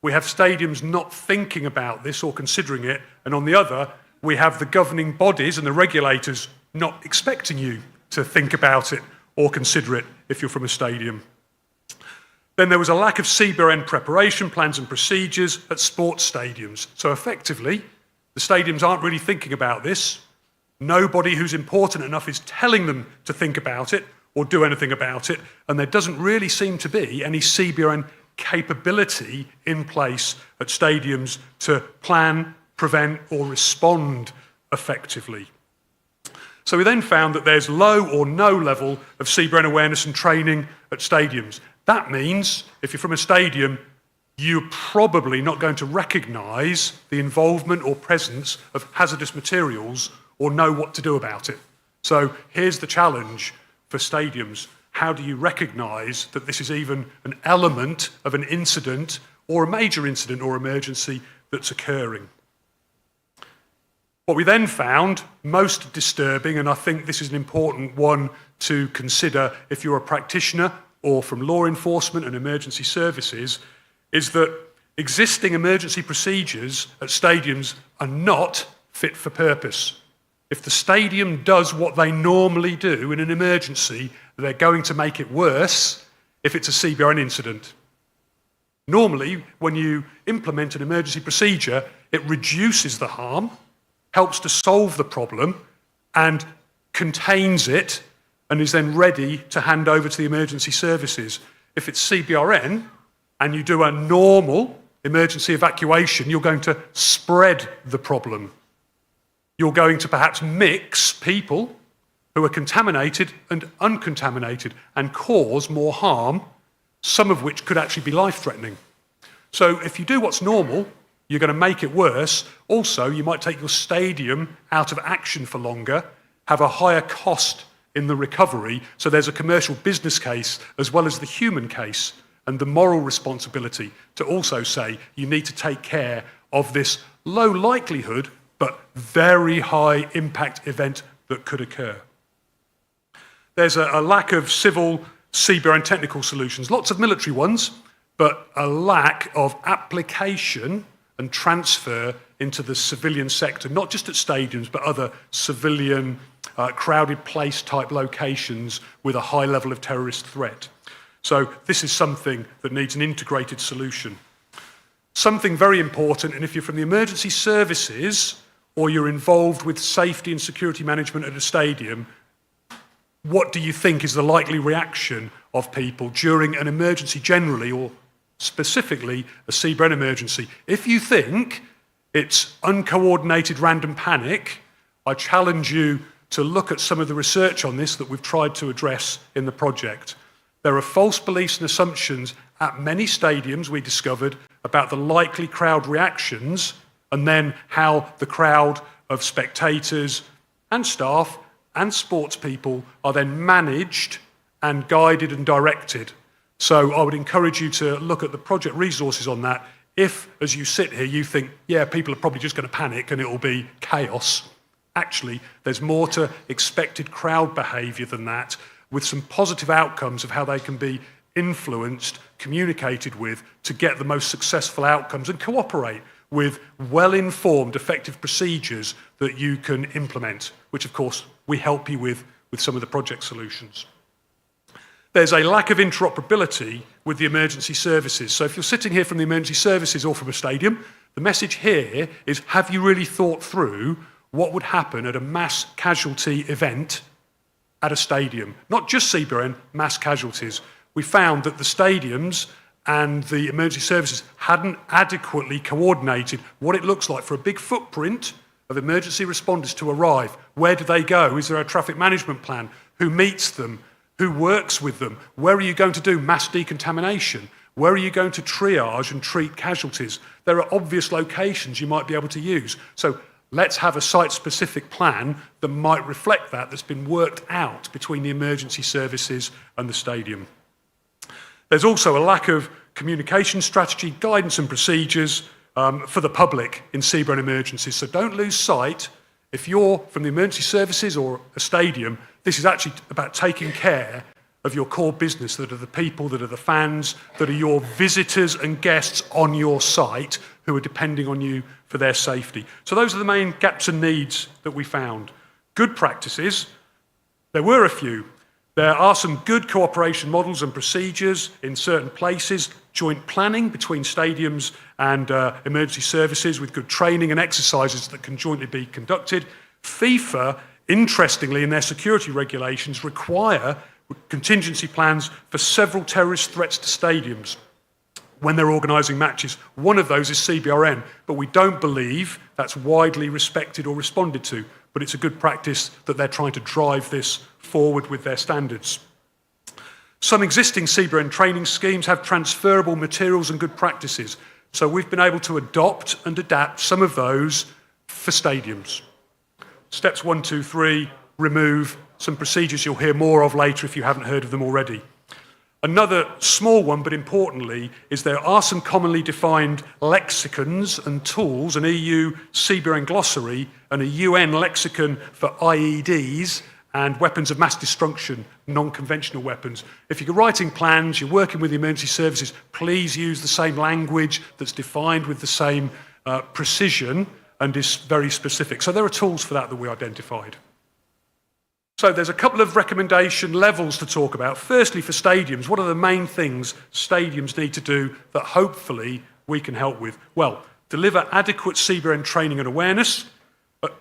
we have stadiums not thinking about this or considering it, and on the other, we have the governing bodies and the regulators not expecting you to think about it or consider it if you're from a stadium. Then there was a lack of CBRN preparation plans and procedures at sports stadiums. So effectively, the stadiums aren't really thinking about this. Nobody who's important enough is telling them to think about it or do anything about it, and there doesn't really seem to be any CBRN capability in place at stadiums to plan, prevent, or respond effectively. So we then found that there's low or no level of CBRN awareness and training at stadiums. That means, if you're from a stadium, you're probably not going to recognise the involvement or presence of hazardous materials or know what to do about it. So here's the challenge for stadiums. How do you recognise that this is even an element of an incident or a major incident or emergency that's occurring? What we then found most disturbing, and I think this is an important one to consider if you're a practitioner or from law enforcement and emergency services, is that existing emergency procedures at stadiums are not fit for purpose. If the stadium does what they normally do in an emergency, they're going to make it worse if it's a CBRN incident. Normally, when you implement an emergency procedure, it reduces the harm, helps to solve the problem, and contains it, and is then ready to hand over to the emergency services. If it's CBRN, and you do a normal emergency evacuation, you're going to spread the problem. You're going to perhaps mix people who are contaminated and uncontaminated and cause more harm, some of which could actually be life-threatening. So if you do what's normal, you're going to make it worse. Also, you might take your stadium out of action for longer, have a higher cost in the recovery, so there's a commercial business case as well as the human case and the moral responsibility to also say you need to take care of this low likelihood but very high impact event that could occur. There's a lack of civil CBRN technical solutions, lots of military ones, but a lack of application and transfer into the civilian sector, not just at stadiums, but other civilian crowded place type locations with a high level of terrorist threat. So this is something that needs an integrated solution. Something very important, and if you're from the emergency services or you're involved with safety and security management at a stadium, what do you think is the likely reaction of people during an emergency generally, or specifically a CBRN emergency? If you think it's uncoordinated random panic, I challenge you to look at some of the research on this that we've tried to address in the project. There are false beliefs and assumptions at many stadiums, we discovered, about the likely crowd reactions and then how the crowd of spectators and staff and sports people are then managed and guided and directed. So I would encourage you to look at the project resources on that. If, as you sit here, you think, yeah, people are probably just going to panic and it will be chaos, actually, there's more to expected crowd behaviour than that, with some positive outcomes of how they can be influenced, communicated with, to get the most successful outcomes and cooperate with well-informed, effective procedures that you can implement, which, of course, we help you with some of the project solutions. There's a lack of interoperability with the emergency services. So if you're sitting here from the emergency services or from a stadium, the message here is, have you really thought through what would happen at a mass casualty event at a stadium? Not just CBRN, mass casualties. We found that the stadiums and the emergency services hadn't adequately coordinated what it looks like for a big footprint of emergency responders to arrive. Where do they go? Is there a traffic management plan? Who meets them? Who works with them? Where are you going to do mass decontamination? Where are you going to triage and treat casualties? There are obvious locations you might be able to use. So let's have a site-specific plan that might reflect that, that's been worked out between the emergency services and the stadium. There's also a lack of communication strategy, guidance and procedures for the public in CBRN emergencies. So don't lose sight, if you're from the emergency services or a stadium, this is actually about taking care of your core business, that are the people, that are the fans, that are your visitors and guests on your site who are depending on you for their safety. So those are the main gaps and needs that we found. Good practices, there were a few. There are some good cooperation models and procedures in certain places, joint planning between stadiums and emergency services with good training and exercises that can jointly be conducted. FIFA, interestingly, in their security regulations, require contingency plans for several terrorist threats to stadiums when they're organising matches. One of those is CBRN, but we don't believe that's widely respected or responded to. But it's a good practice that they're trying to drive this forward with their standards. Some existing CBRN training schemes have transferable materials and good practices. So we've been able to adopt and adapt some of those for stadiums. Steps 1, 2, 3, remove some procedures you'll hear more of later if you haven't heard of them already. Another small one, but importantly, is there are some commonly defined lexicons and tools, an EU CBRN glossary and a UN lexicon for IEDs and weapons of mass destruction, non-conventional weapons. If you're writing plans, you're working with the emergency services, please use the same language that's defined with the same precision and is very specific. So there are tools for that we identified. So there's a couple of recommendation levels to talk about. Firstly, for stadiums, what are the main things stadiums need to do that hopefully we can help with? Well, deliver adequate CBRN training and awareness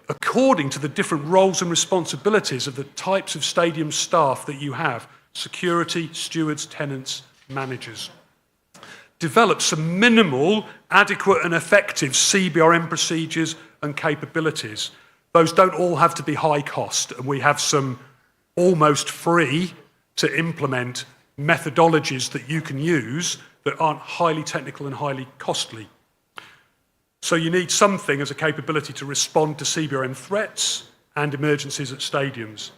according to the different roles and responsibilities of the types of stadium staff that you have: security, stewards, tenants, managers. Develop some minimal, adequate and effective CBRN procedures and capabilities. Those don't all have to be high cost, and we have some almost free to implement methodologies that you can use that aren't highly technical and highly costly. So you need something as a capability to respond to CBRN threats and emergencies at stadiums.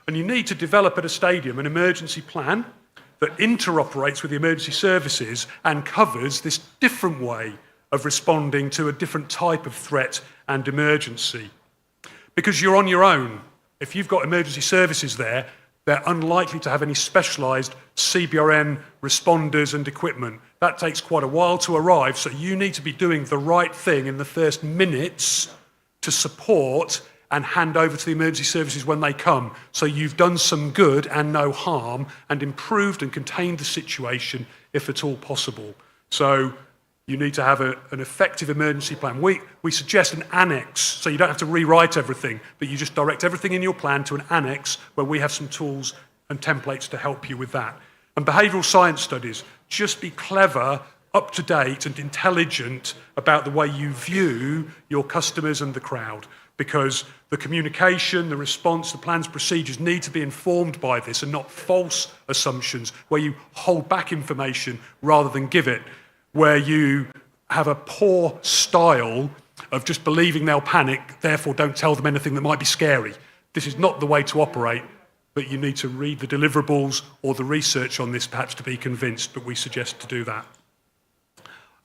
And you need to develop at a stadium an emergency plan that interoperates with the emergency services and covers this different way of responding to a different type of threat and emergency. Because you're on your own. If you've got emergency services there, they're unlikely to have any specialised CBRN responders and equipment. That takes quite a while to arrive, so you need to be doing the right thing in the first minutes to support and hand over to the emergency services when they come. So you've done some good and no harm and improved and contained the situation if at all possible. So you need to have an effective emergency plan. We suggest an annex, so you don't have to rewrite everything, but you just direct everything in your plan to an annex where we have some tools and templates to help you with that. And behavioural science studies, just be clever, up to date and intelligent about the way you view your customers and the crowd, because the communication, the response, the plans, procedures need to be informed by this and not false assumptions where you hold back information rather than give it, where you have a poor style of just believing they'll panic, therefore don't tell them anything that might be scary. This is not the way to operate, but you need to read the deliverables or the research on this perhaps to be convinced, but we suggest to do that.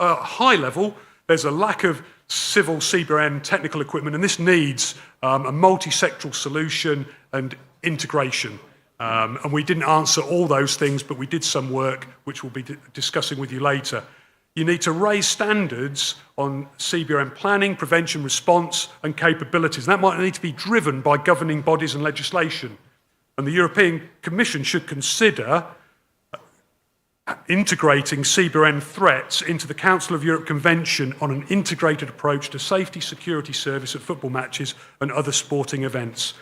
High level, there's a lack of civil CBRN technical equipment, and this needs a multi-sectoral solution and integration. And we didn't answer all those things, but we did some work, which we'll be discussing with you later. You need to raise standards on CBRN planning, prevention, response and capabilities. And that might need to be driven by governing bodies and legislation. And the European Commission should consider integrating CBRN threats into the Council of Europe Convention on an integrated approach to safety, security service at football matches and other sporting events.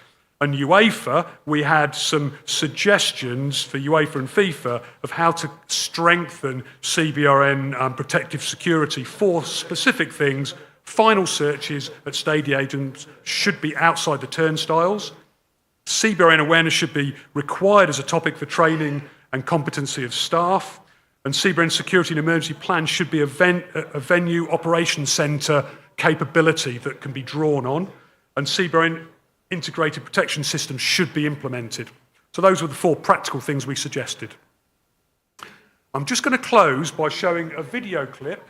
And UEFA, we had some suggestions for UEFA and FIFA of how to strengthen CBRN protective security for specific things. Final searches at stadiums should be outside the turnstiles. CBRN awareness should be required as a topic for training and competency of staff. And CBRN security and emergency plans should be a venue operations centre capability that can be drawn on. And CBRN integrated protection systems should be implemented. So those were the 4 practical things we suggested. I'm just going to close by showing a video clip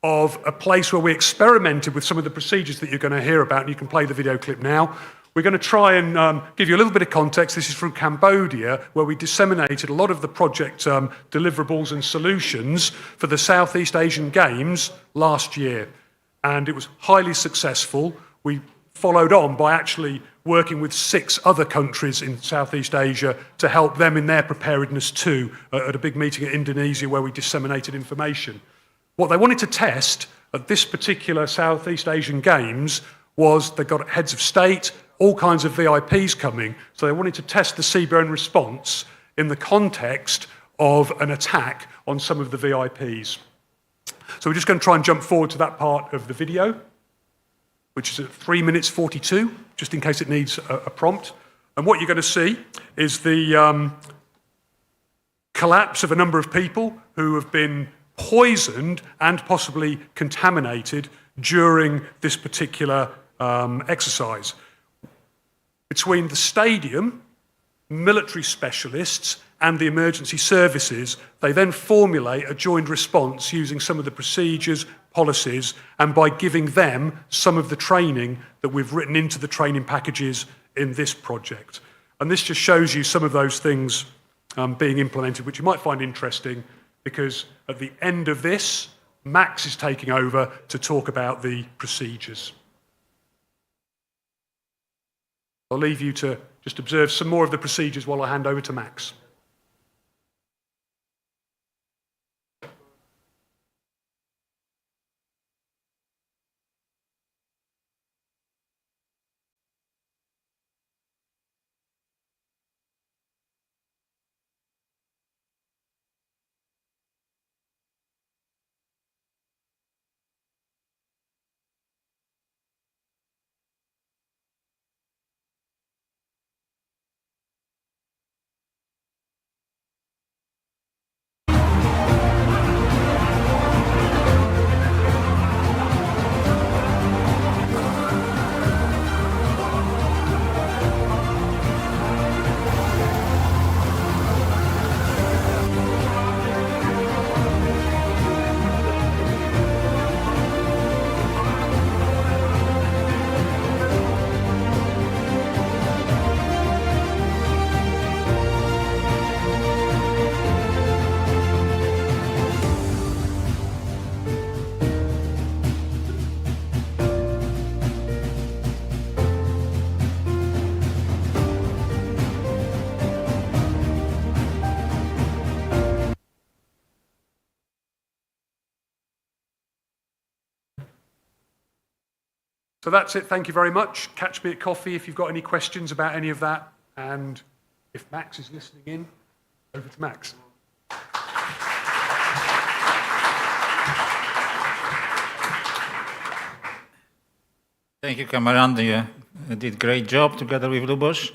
of a place where we experimented with some of the procedures that you're going to hear about, and you can play the video clip now. We're going to try and give you a little bit of context. This is from Cambodia, where we disseminated a lot of the project deliverables and solutions for the Southeast Asian Games last year. And it was highly successful. We followed on by actually working with 6 other countries in Southeast Asia to help them in their preparedness too, at a big meeting in Indonesia where we disseminated information. What they wanted to test at this particular Southeast Asian Games was they got heads of state, all kinds of VIPs coming, so they wanted to test the CBRN response in the context of an attack on some of the VIPs. So we're just going to try and jump forward to that part of the video, which is at 3 minutes 42, just in case it needs a prompt. And what you're going to see is the collapse of a number of people who have been poisoned and possibly contaminated during this particular exercise. Between the stadium, military specialists, and the emergency services, they then formulate a joint response using some of the procedures, policies, and by giving them some of the training that we've written into the training packages in this project. And this just shows you some of those things being implemented, which you might find interesting, because at the end of this, Max is taking over to talk about the procedures. I'll leave you to just observe some more of the procedures while I hand over to Max. So that's it. Thank you very much. Catch me at coffee if you've got any questions about any of that. And if Max is listening in, over to Max. Thank you, Cameron. You did a great job together with Lubos.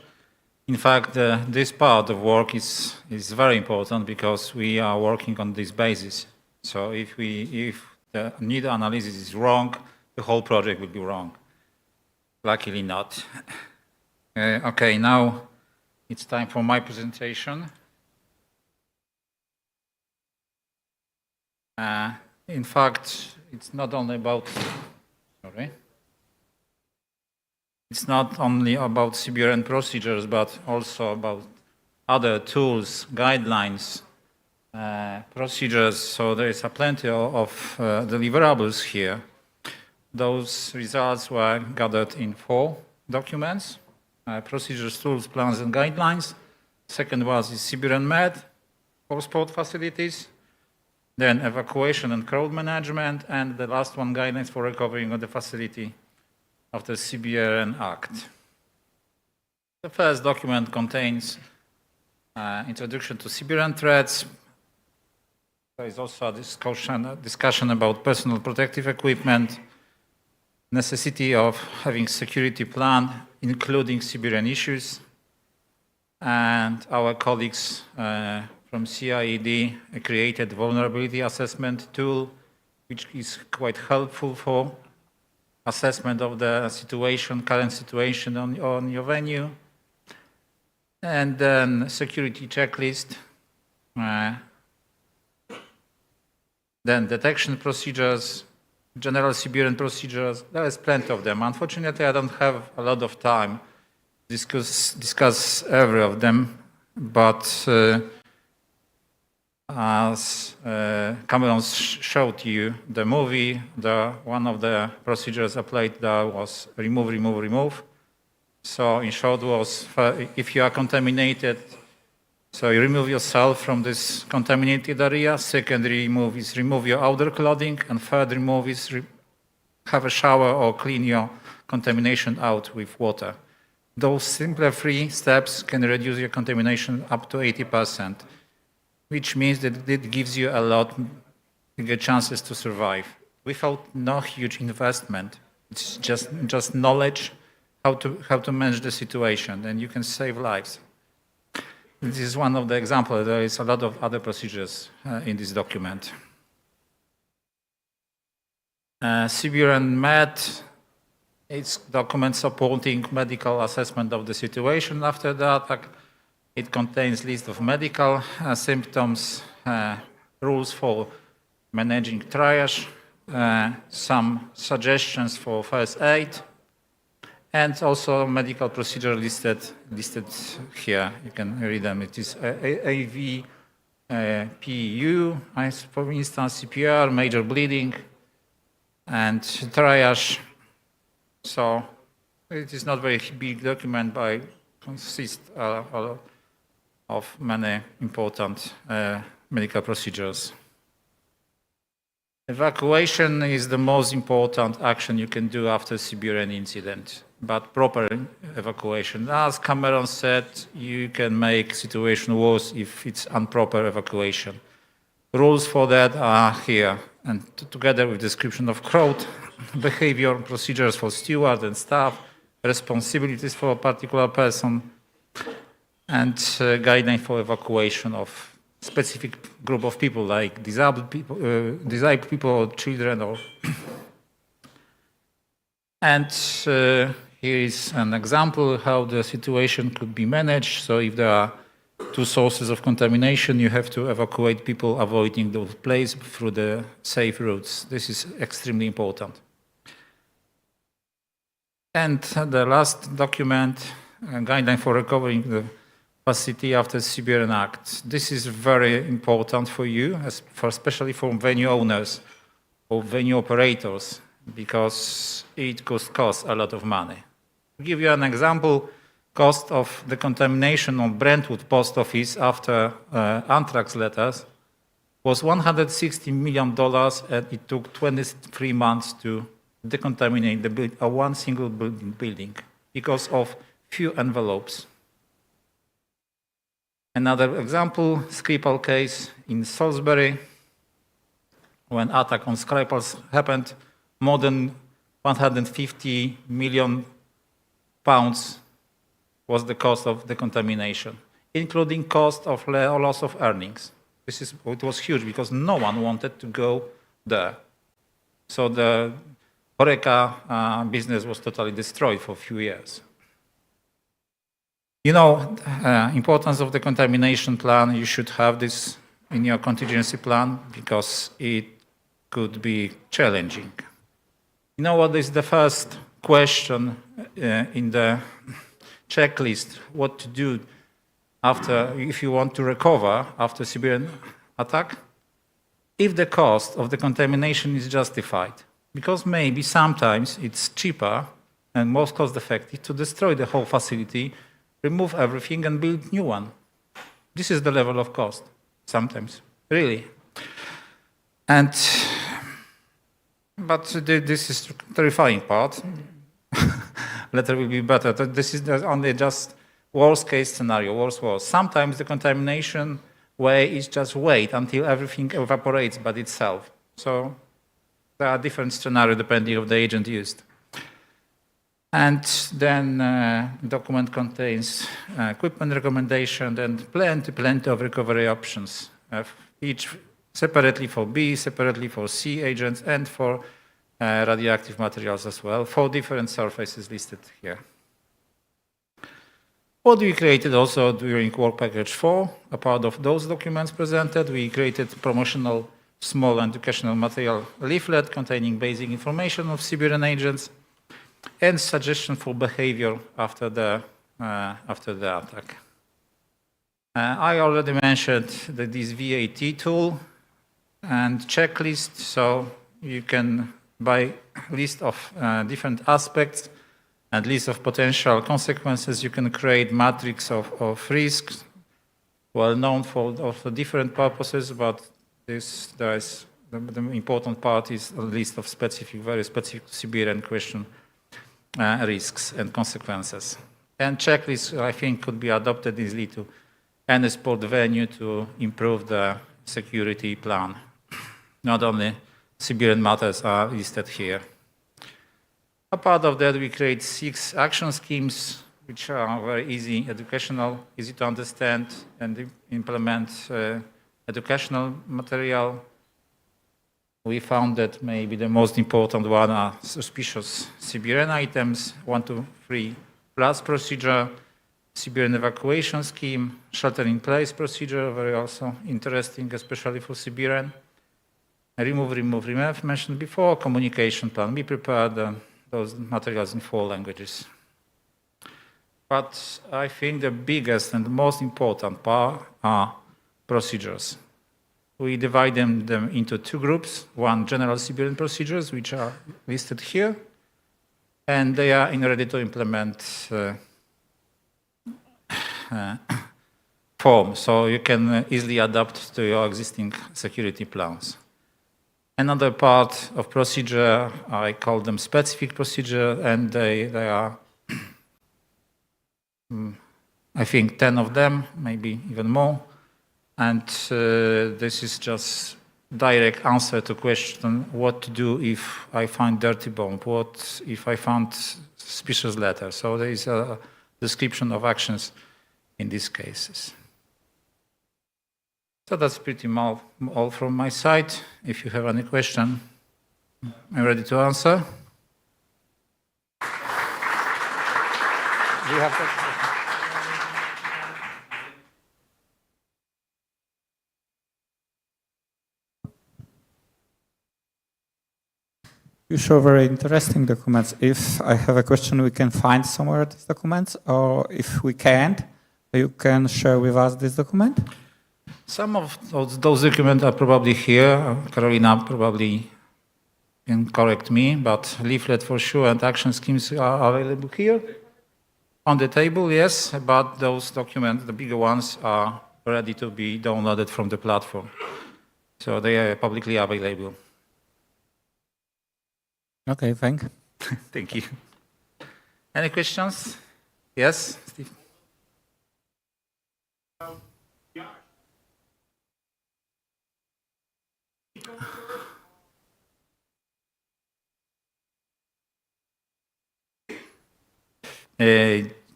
In fact, this part of work is very important because we are working on this basis. So if the need analysis is wrong, the whole project will be wrong. Luckily not. Okay, now it's time for my presentation. In fact, it's not only about, it's not only about CBRN procedures, but also about other tools, guidelines, procedures. So there is plenty of deliverables here. Those results were gathered in 4 documents: procedures, tools, plans, and guidelines. Second was CBRN Med for sport facilities. Then evacuation and crowd management. And the last one, guidelines for recovering of the facility of the CBRN Act. The first document contains introduction to CBRN threats. There is also a discussion about personal protective equipment, necessity of having security plan, including CBRN issues. And our colleagues from CIED created vulnerability assessment tool, which is quite helpful for assessment of the situation, current situation on your venue. And then security checklist, Then detection procedures, general CBRN procedures, there is plenty of them. Unfortunately, I don't have a lot of time to discuss every of them, but as Cameron showed you the movie, one of the procedures applied there was remove, remove, remove. So in short was, if you are contaminated, so you remove yourself from this contaminated area. Second remove is remove your outer clothing, and third remove is have a shower or clean your contamination out with water. Those simpler 3 steps can reduce your contamination up to 80%, which means that it gives you a lot bigger chances to survive without no huge investment. It's just knowledge how to manage the situation, and you can save lives. This is one of the examples. There is a lot of other procedures in this document. CBRN Med, it's document supporting medical assessment of the situation after the attack. It contains list of medical symptoms, rules for managing triage, some suggestions for first aid, and also medical procedure listed here. You can read them. It is AV, PU, for instance, CPR, major bleeding, and triage. So it is not a very big document, but consists of many important medical procedures. Evacuation is the most important action you can do after CBRN incident, but proper evacuation. As Cameron said, you can make situation worse if it's improper evacuation. Rules for that are here, and together with description of crowd, behavior, procedures for steward and staff, responsibilities for a particular person, and guideline for evacuation of specific group of people, like disabled people or children. And here is an example how the situation could be managed. So if there are 2 sources of contamination, you have to evacuate people avoiding those places through the safe routes. This is extremely important. And the last document, a guideline for recovering the facility after CBRN Act. This is very important for you, especially for venue owners or venue operators, because it could cost a lot of money. To give you an example, cost of the contamination of Brentwood post office after anthrax letters was $160 million, and it took 23 months to decontaminate one single building because of few envelopes. Another example, Skripal case in Salisbury. When attack on Skripal happened, more than 150 million pounds was the cost of the contamination, including cost of loss of earnings. It was huge because no one wanted to go there. So the Horeca business was totally destroyed for a few years. You know, importance of the contamination plan, you should have this in your contingency plan because it could be challenging. You know what is the first question in the checklist, what to do if you want to recover after CBRN attack? If the cost of the contamination is justified, because maybe sometimes it's cheaper and more cost effective to destroy the whole facility, remove everything and build new one. This is the level of cost, sometimes, really. But this is the terrifying part. Later will be better. This is only just worst case scenario, worst. Sometimes the contamination way is just wait until everything evaporates by itself. So there are different scenarios depending on the agent used. And then document contains equipment recommendation and plenty of recovery options, each separately for B, separately for C agents, and for radioactive materials as well, 4 different surfaces listed here. What we created also during Work Package 4, a part of those documents presented, we created promotional small educational material leaflet containing basic information of CBRN agents, and suggestion for behavior after the attack. I already mentioned this VAT tool and checklist, so you can, by list of different aspects and list of potential consequences, you can create matrix of risks, well known for different purposes, but the important part is a list of very specific CBRN question risks and consequences. And checklists, I think, could be adopted easily to any sport venue to improve the security plan. Not only CBRN matters are listed here. Apart of that, we create 6 action schemes, which are very easy, educational, easy to understand and implement educational material. We found that maybe the most important one are suspicious CBRN items, 1, 2, 3 plus procedure, CBRN evacuation scheme, shelter-in-place procedure, very also interesting, especially for CBRN. Remove, mentioned before, communication plan. We prepared those materials in 4 languages. But I think the biggest and most important part are procedures. We divide them into 2 groups. One, general CBRN procedures, which are listed here, and they are in ready to implement form, so you can easily adapt to your existing security plans. Another part of procedure, I call them specific procedure, and they are, I think, 10 of them, maybe even more. And this is just direct answer to question what to do if I find dirty bomb, what if I found suspicious letter. So there is a description of actions in these cases. So that's pretty much all from my side. If you have any question, I'm ready to answer. Do you have that? You show very interesting documents. If I have a question, we can find somewhere these documents, or if we can't, you can share with us this document? Some of those documents are probably here. Carolina probably can correct me, but leaflet for sure and action schemes are available here on the table, yes, but those documents, the bigger ones, are ready to be downloaded from the platform. So they are publicly available. Okay, thank you. Thank you. Any questions? Yes, Steve?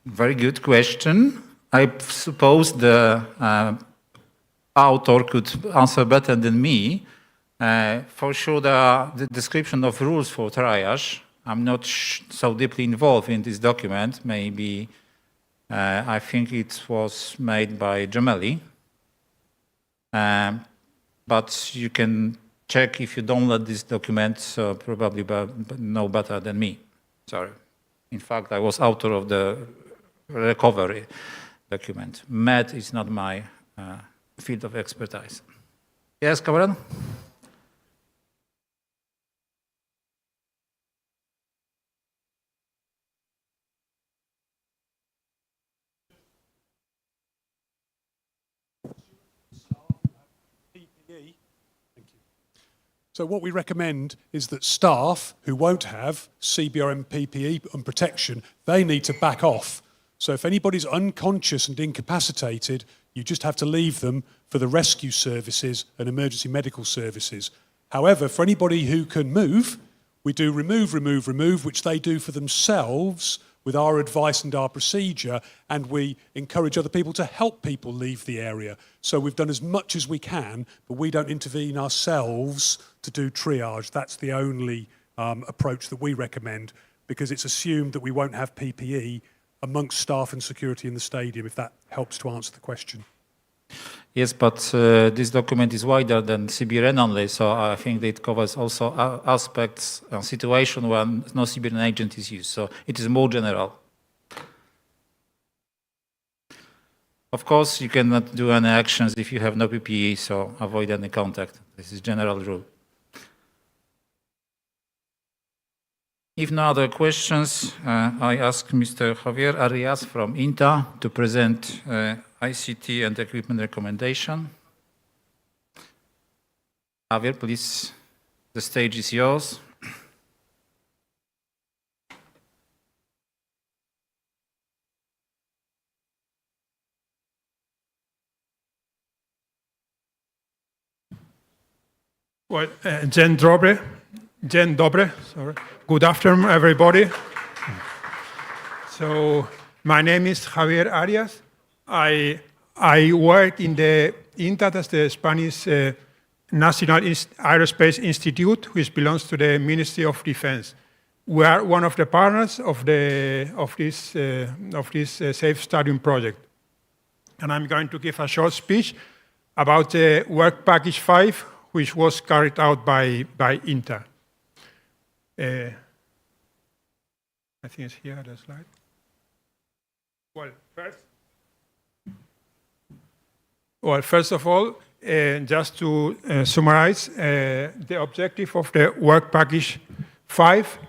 Very good question. I suppose the author could answer better than me. For sure, the description of rules for triage. I'm not so deeply involved in this document. Maybe I think it was made by Gemelli. But you can check if you download this document, so probably know better than me. Sorry. In fact, I was author of the recovery document. MED is not my field of expertise. Yes, Cameron? So what we recommend is that staff who won't have CBRN PPE and protection, they need to back off. So if anybody's unconscious and incapacitated, you just have to leave them for the rescue services and emergency medical services. However, for anybody who can move, we do remove, which they do for themselves with our advice and our procedure, and we encourage other people to help people leave the area. So we've done as much as we can, but we don't intervene ourselves to do triage. That's the only approach that we recommend, because it's assumed that we won't have PPE amongst staff and security in the stadium, if that helps to answer the question. Yes, but this document is wider than CBRN only, so I think that it covers also aspects, situation when no CBRN agent is used, so it is more general. Of course, you cannot do any actions if you have no PPE, so avoid any contact. This is general rule. If no other questions, I ask Mr. Javier Arias from INTA to present ICT and equipment recommendation. Javier, please, the stage is yours. Well, Dzień dobry, sorry. Good afternoon, everybody. So, my name is Javier Arias. I work in the INTA, that's the Spanish National Aerospace Institute, which belongs to the Ministry of Defense. We are one of the partners of this Safe Stadium project. And I'm going to give a short speech about the Work Package 5, which was carried out by INTA. I think it's here, the slide. First of all, just to summarize, the objective of the Work Package 5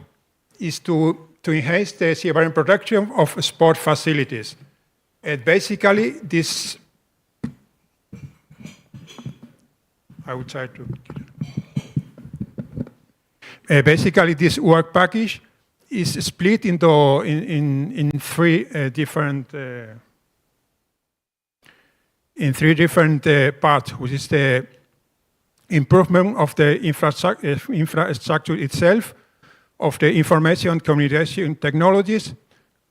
is to enhance the CBRN protection of sport facilities. Basically, this I would try to. Basically, this work package is split into in three different parts, which is the improvement of the infrastructure itself, of the information communication technologies,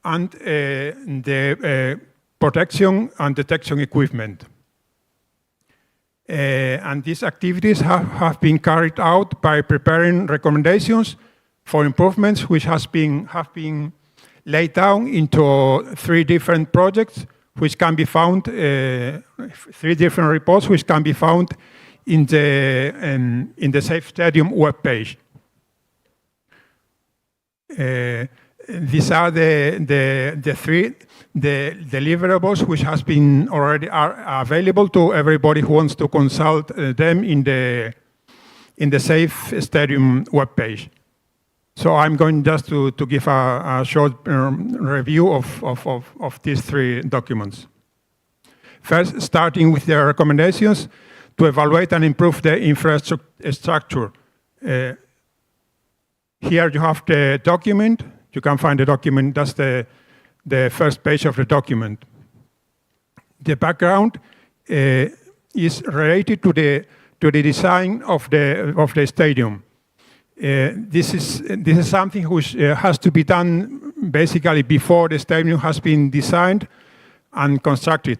and the protection and detection equipment. And these activities have been carried out by preparing recommendations for improvements which have been laid down into three different projects which can be found, three different reports which can be found in the Safe Stadium webpage. These are the three deliverables which has been already are available to everybody who wants to consult them in the Safe Stadium webpage. So I'm going just to give a short review of these three documents. First, starting with the recommendations to evaluate and improve the infrastructure. Here you have the document. You can find the document. That's the first page of the document. The background is related to the design of the stadium. This is something which has to be done basically before the stadium has been designed and constructed.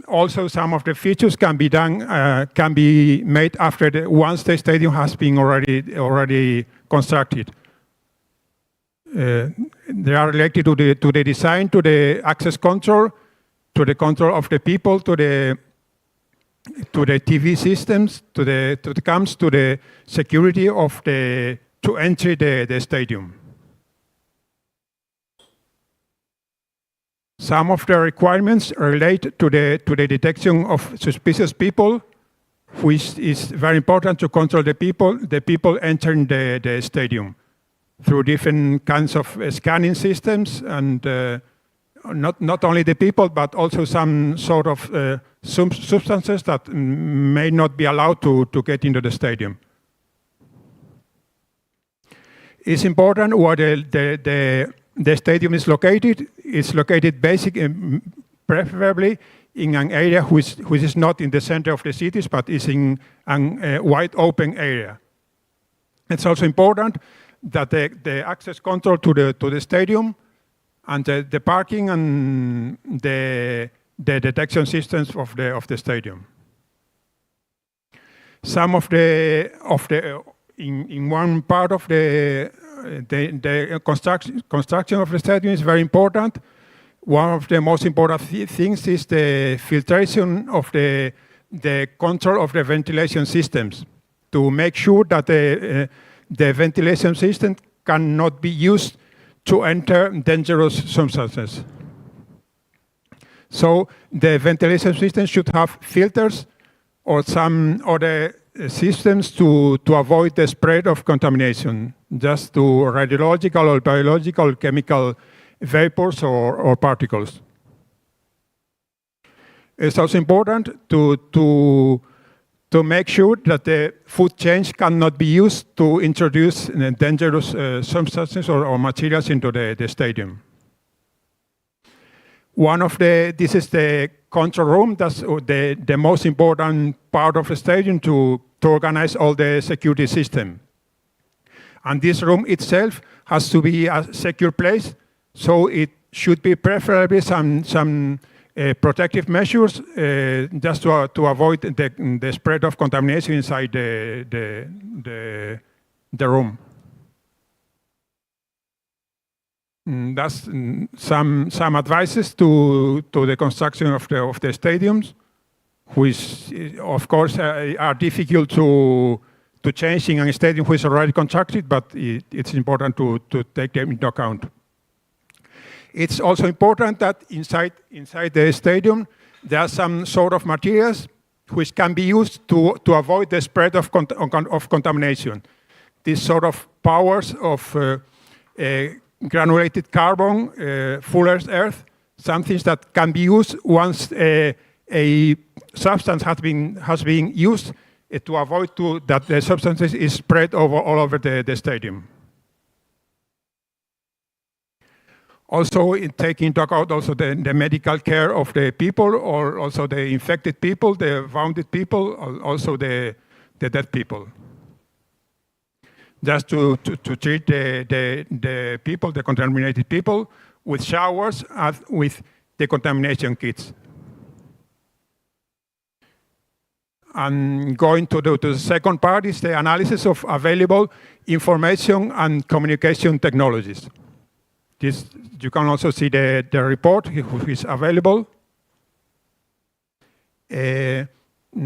Also, some of the features can be done, can be made after once the stadium has been already constructed. They are related to the design, to the access control, to the control of the people, to the TV systems, to the cams, to the security of to enter the stadium. Some of the requirements relate to the detection of suspicious people, which is very important to control the people entering the stadium through different kinds of scanning systems, and not only the people, but also some sort of substances that may not be allowed to get into the stadium. It's important where the stadium is located. It's located preferably in an area which is not in the center of the cities, but is in a wide open area. It's also important that the access control to the stadium and the parking and the detection systems of the stadium. Some of in one part of the construction of the stadium is very important, one of the most important things is the filtration of the control of the ventilation systems to make sure that the ventilation system cannot be used to enter dangerous substances. So the ventilation system should have filters or some other systems to avoid the spread of contamination, just to radiological or biological chemical vapors or particles. It's also important to make sure that the food chain cannot be used to introduce dangerous substances or materials into the stadium. This is the control room. That's the most important part of the stadium to organize all the security system. And this room itself has to be a secure place, so it should be preferably some protective measures just to avoid the spread of contamination inside the room. That's some advices to the construction of the stadiums, which of course are difficult to change in a stadium which is already constructed, but it's important to take them into account. It's also important that inside the stadium there are some sort of materials which can be used to avoid the spread of contamination. These sort of powers of granulated carbon, fuller's earth, some things that can be used once a substance has been used to avoid that the substance is spread all over the stadium. Also, taking into account also the medical care of the people, or also the infected people, the wounded people, also the dead people. Just to treat the people, the contaminated people, with showers and with decontamination kits. And going to the second part is the analysis of available information and communication technologies. This, you can also see the report which is available.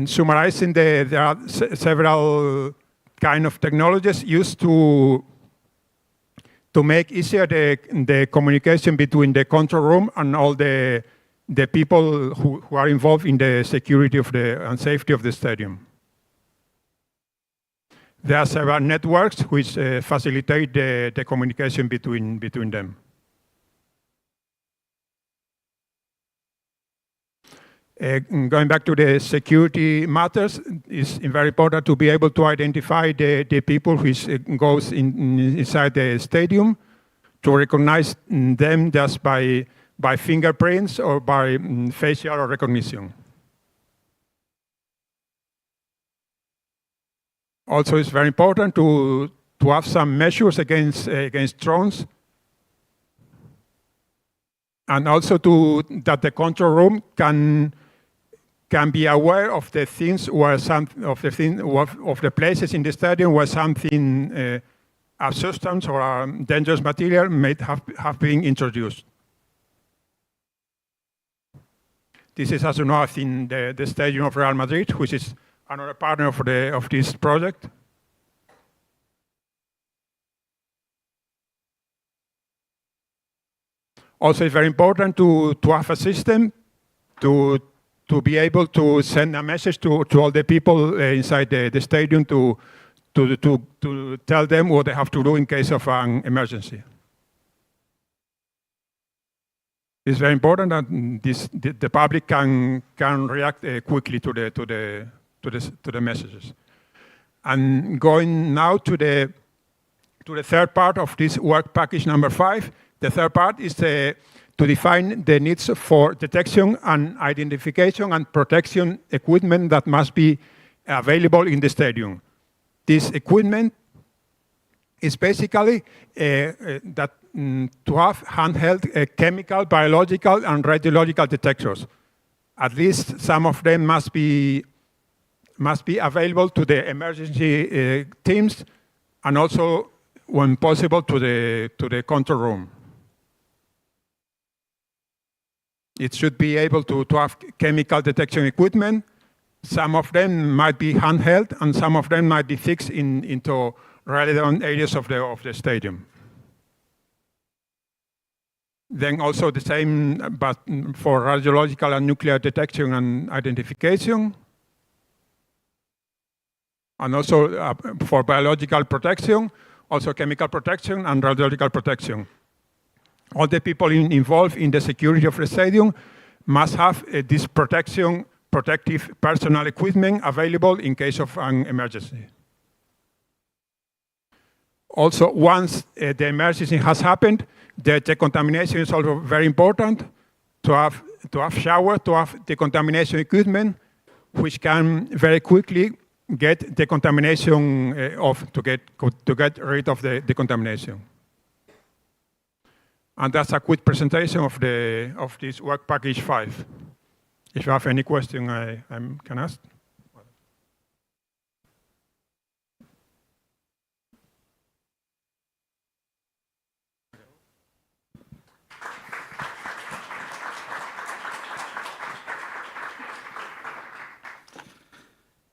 Summarizing, there are several kind of technologies used to make easier the communication between the control room and all the people who are involved in the security of and safety of the stadium. There are several networks which facilitate the communication between them. Going back to the security matters, it's very important to be able to identify the people which goes inside the stadium, to recognize them just by fingerprints or by facial recognition. Also, it's very important to have some measures against drones, and also that the control room can be aware of the things where of the places in the stadium where something a substance or a dangerous material may have been introduced. This is, as you know, in the stadium of Real Madrid, which is another partner of this project. Also, it's very important to have a system to be able to send a message to all the people inside the stadium to tell them what they have to do in case of an emergency. It's very important that the public can react quickly to the messages. And going now to the third part of this work package number 5, the third part is to define the needs for detection and identification and protection equipment that must be available in the stadium. This equipment is basically to have handheld chemical, biological, and radiological detectors. At least some of them must be available to the emergency teams, and also, when possible, to the control room. It should be able to have chemical detection equipment. Some of them might be handheld, and some of them might be fixed into relevant areas of the stadium. Then also the same, but for radiological and nuclear detection and identification. And also for biological protection, also chemical protection and radiological protection. All the people involved in the security of the stadium must have this protective personal equipment available in case of an emergency. Also, once the emergency has happened, the decontamination is also very important to have shower, to have decontamination equipment, which can very quickly get decontamination off, to get rid of the decontamination. And that's a quick presentation of this work package 5. If you have any question, I can ask.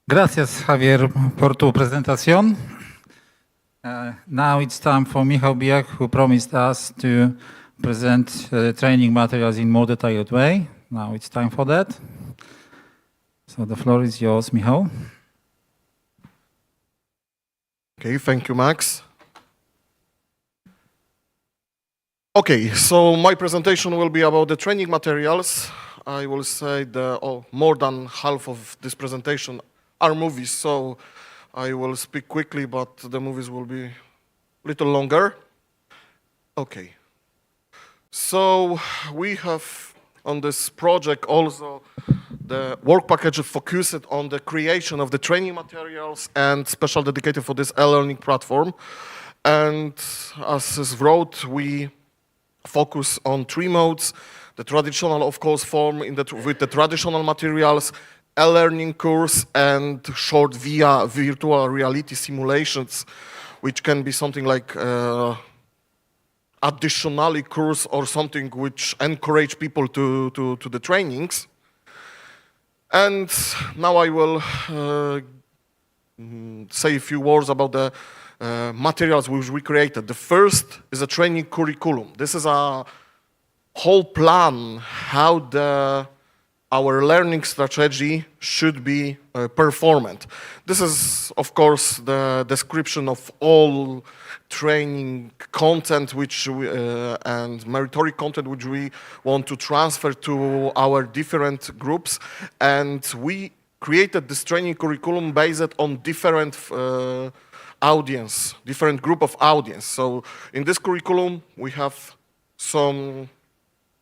Gracias, Javier, por tu presentación. Now it's time for Michał Bijak, who promised us to present training materials in more detailed way. Now it's time for that. So the floor is yours, Michał. Okay, thank you, Max. Okay, so my presentation will be about the training materials. I will say more than half of this presentation are movies, so I will speak quickly, but the movies will be a little longer. Okay. So we have on this project also the work package focused on the creation of the training materials and special dedicated for this e-learning platform. And as is wrote, we focus on 3 modes: the traditional, of course, form with the traditional materials, e-learning course, and short via virtual reality simulations, which can be something like additional course or something which encourage people to the trainings. And now I will say a few words about the materials which we created. The first is a training curriculum. This is a whole plan how our learning strategy should be performed. This is, of course, the description of all training content and meritorious content which we want to transfer to our different groups. And we created this training curriculum based on different audience, different group of audience. So in this curriculum, we have some,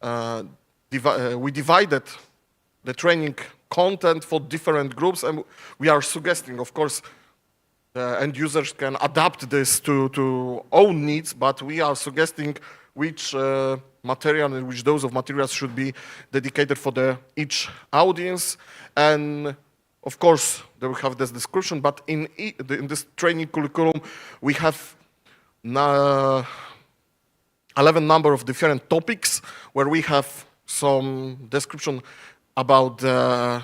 we divided the training content for different groups, and we are suggesting, of course, end users can adapt this to own needs, but we are suggesting which material and which dose of materials should be dedicated for each audience. And of course, they will have this description, but in this training curriculum, we have 11 number of different topics where we have some description about the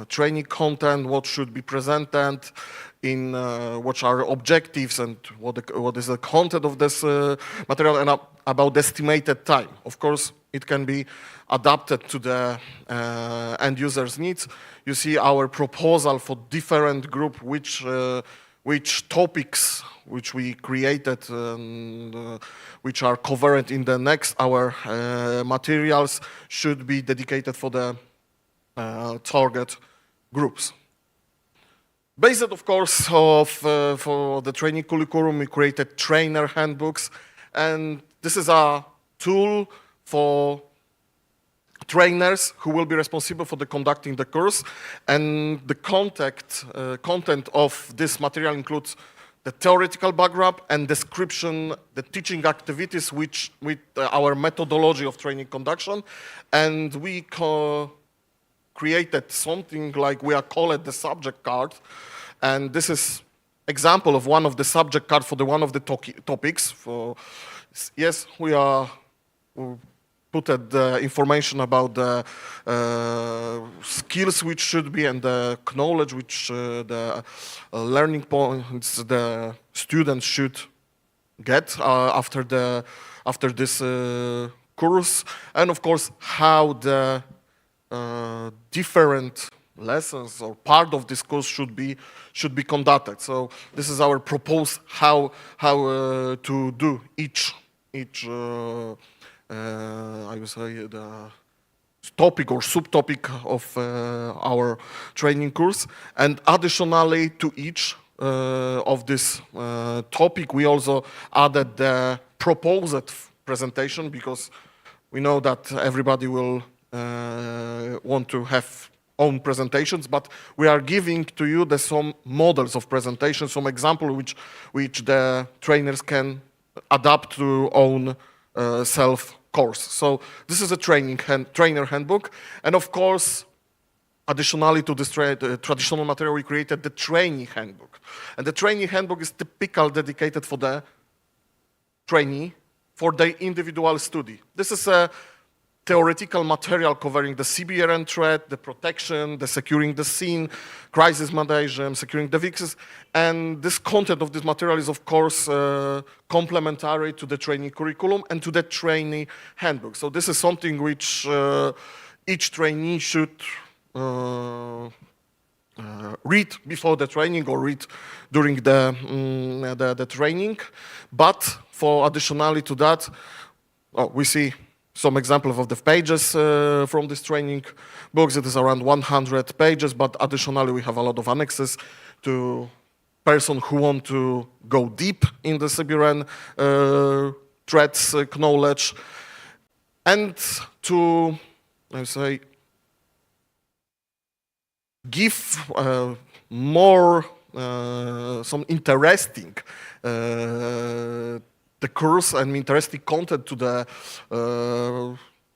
training content, what should be presented, in what are objectives and what is the content of this material, and about the estimated time. Of course, it can be adapted to the end user's needs. You see our proposal for different group, which topics which we created, which are covered in the next our materials should be dedicated for the target groups. Based, of course, for the training curriculum, we created trainer handbooks, and this is a tool for trainers who will be responsible for conducting the course. And the content of this material includes the theoretical background and description, the teaching activities with our methodology of training conduction. And we created something like we are called the subject card. And this is example of one of the subject card for one of the topics. Yes, we are put the information about the skills which should be and the knowledge which the learning points the students should get after this course, and of course how the different lessons or part of this course should be conducted. So this is our proposed how to do each I would say the topic or subtopic of our training course. And additionally to each of this topic, we also added the proposed presentation, because we know that everybody will want to have own presentations, but we are giving to you some models of presentation, some example which the trainers can adapt to own self course. So this is a trainer handbook, and of course, additionally to this traditional material, we created the trainee handbook, and the trainee handbook is typical dedicated for the trainee for their individual study. This is a theoretical material covering the CBRN threat, the protection, the securing the scene, crisis management, securing the fixes, and this content of this material is of course complementary to the training curriculum and to the trainee handbook. So this is something which each trainee should read before the training or read during the training. But for additionally to that, we see some examples of the pages from this training books. It is around 100 pages, but additionally we have a lot of annexes to persons who want to go deep in the CBRN threats knowledge, and to, I say, give more some interesting the course and interesting content to the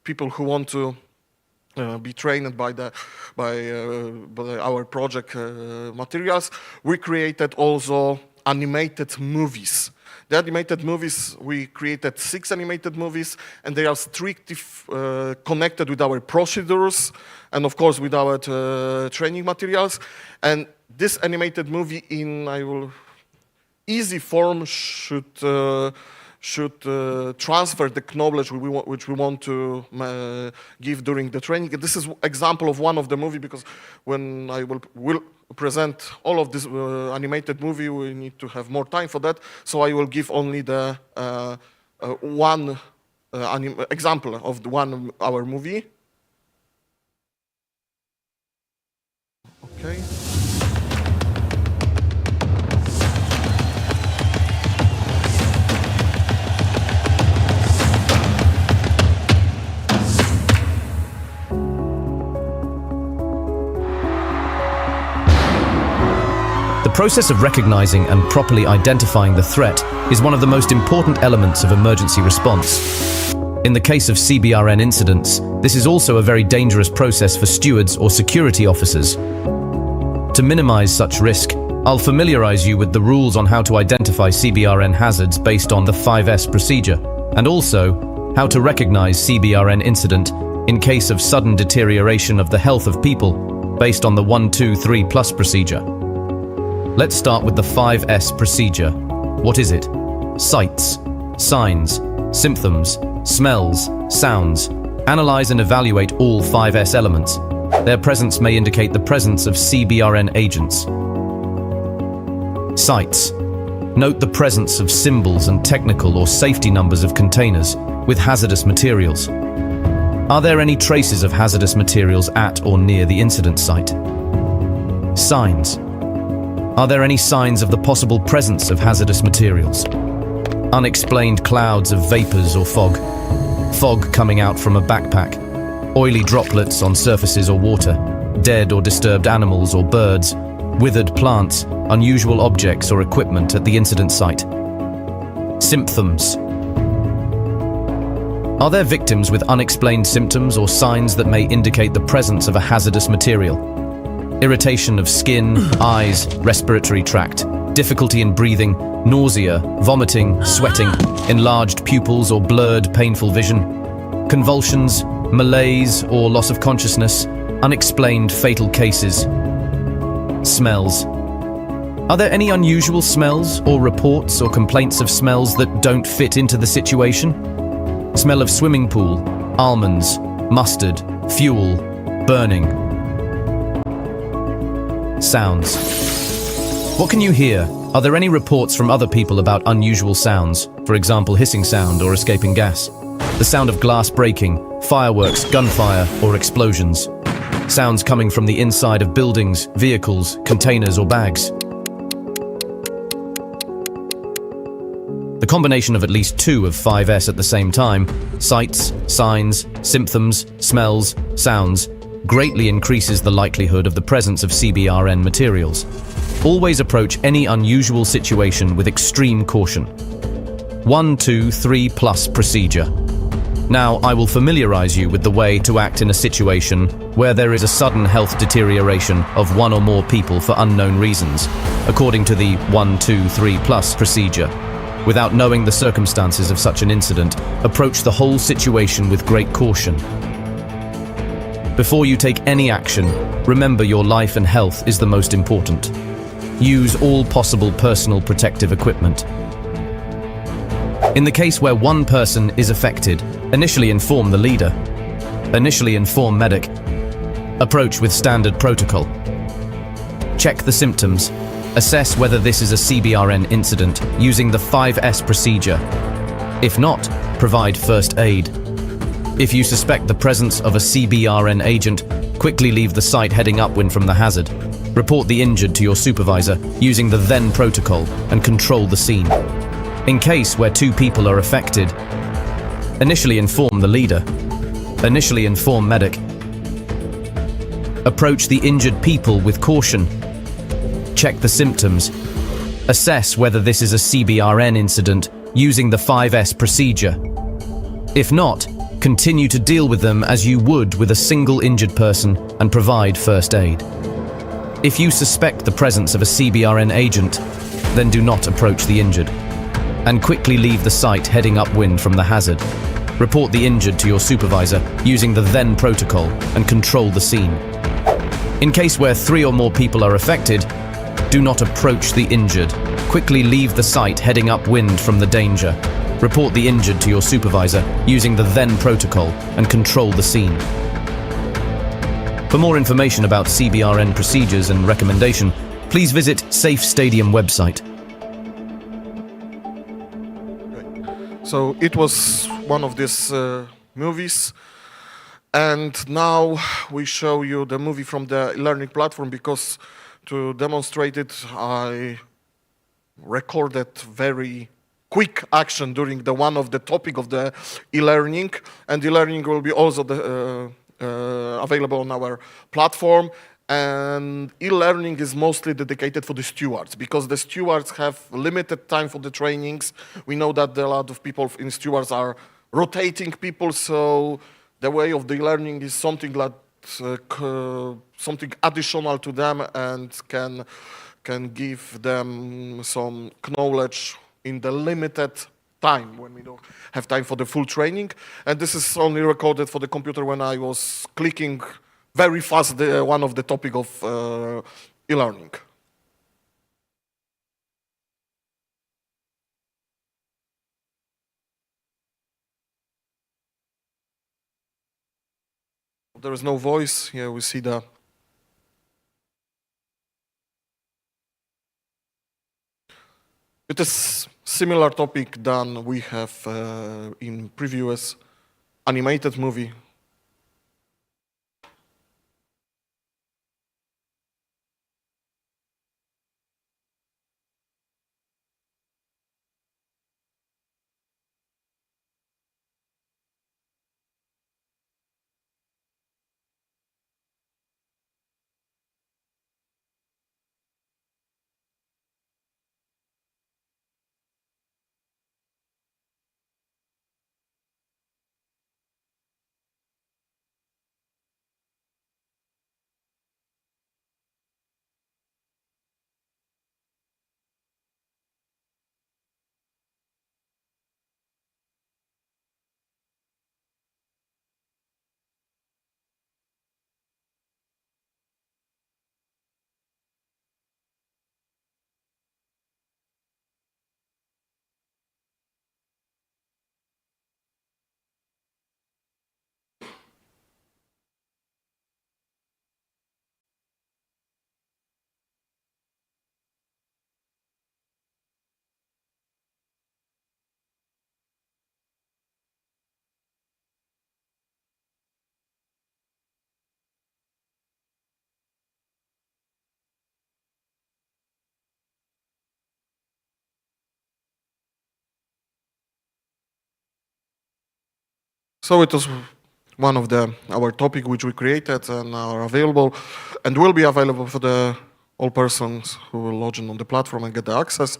people who want to be trained by our project materials. We created also animated movies. The animated movies, we created 6 animated movies, and they are strictly connected with our procedures and of course with our training materials. And this animated movie in easy form should transfer the knowledge which we want to give during the training. And this is example of one of the movie, because when I will present all of this animated movie, we need to have more time for that. So I will give only the one example of the 1 hour movie. Okay. The process of recognizing and properly identifying the threat is one of the most important elements of emergency response. In the case of CBRN incidents, this is also a very dangerous process for stewards or security officers. To minimize such risk, I'll familiarize you with the rules on how to identify CBRN hazards based on the 5S procedure, and also how to recognize CBRN incident in case of sudden deterioration of the health of people based on the 1, 2, 3 plus procedure. Let's start with the 5S procedure. What is it? Sights, signs, symptoms, smells, sounds. Analyze and evaluate all 5S elements. Their presence may indicate the presence of CBRN agents. Sights. Note the presence of symbols and technical or safety numbers of containers with hazardous materials. Are there any traces of hazardous materials at or near the incident site? Signs. Are there any signs of the possible presence of hazardous materials? Unexplained clouds of vapors or fog. Fog coming out from a backpack. Oily droplets on surfaces or water. Dead or disturbed animals or birds. Withered plants. Unusual objects or equipment at the incident site. Symptoms. Are there victims with unexplained symptoms or signs that may indicate the presence of a hazardous material? Irritation of skin, eyes, respiratory tract, difficulty in breathing, nausea, vomiting, sweating, enlarged pupils or blurred, painful vision. Convulsions, malaise or loss of consciousness, unexplained fatal cases. Smells. Are there any unusual smells or reports or complaints of smells that don't fit into the situation? Smell of swimming pool, almonds, mustard, fuel, burning. Sounds. What can you hear? Are there any reports from other people about unusual sounds, for example hissing sound or escaping gas? The sound of glass breaking, fireworks, gunfire or explosions. Sounds coming from the inside of buildings, vehicles, containers or bags. The combination of at least 2 of 5S at the same time, sights, signs, symptoms, smells, sounds, greatly increases the likelihood of the presence of CBRN materials. Always approach any unusual situation with extreme caution. 1, 2, 3 plus procedure. Now, I will familiarize you with the way to act in a situation where there is a sudden health deterioration of 1 or more people for unknown reasons, according to the 1, 2, 3 plus procedure. Without knowing the circumstances of such an incident, approach the whole situation with great caution. Before you take any action, remember your life and health is the most important. Use all possible personal protective equipment. In the case where 1 person is affected, initially inform the leader. Initially inform medic. Approach with standard protocol. Check the symptoms. Assess whether this is a CBRN incident using the 5S procedure. If not, provide first aid. If you suspect the presence of a CBRN agent, quickly leave the site heading upwind from the hazard. Report the injured to your supervisor using the then protocol and control the scene. In case where 2 people are affected, initially inform the leader. Initially inform medic. Approach the injured people with caution. Check the symptoms. Assess whether this is a CBRN incident using the 5S procedure. If not, continue to deal with them as you would with a single injured person and provide first aid. If you suspect the presence of a CBRN agent, then do not approach the injured, and quickly leave the site heading upwind from the hazard. Report the injured to your supervisor using the then protocol and control the scene. In case where 3 or more people are affected, do not approach the injured. Quickly leave the site heading upwind from the danger. Report the injured to your supervisor using the then protocol and control the scene. For more information about CBRN procedures and recommendation, please visit Safe Stadium website. So it was one of these movies, and now we show you the movie from the e-learning platform, because to demonstrate it I recorded very quick action during the one of the topic of the e-learning, and e-learning will be also available on our platform. And e-learning is mostly dedicated for the stewards, because the stewards have limited time for the trainings. We know that a lot of people in stewards are rotating people, so the way of the e-learning is something like something additional to them and can give them some knowledge in the limited time when we don't have time for the full training. And this is only recorded for the computer when I was clicking very fast one of the topic of e-learning. There is no voice. Here we see the it is similar topic than we have in previous animated movie. So it was one of our topic which we created and are available and will be available for all persons who will log in on the platform and get the access.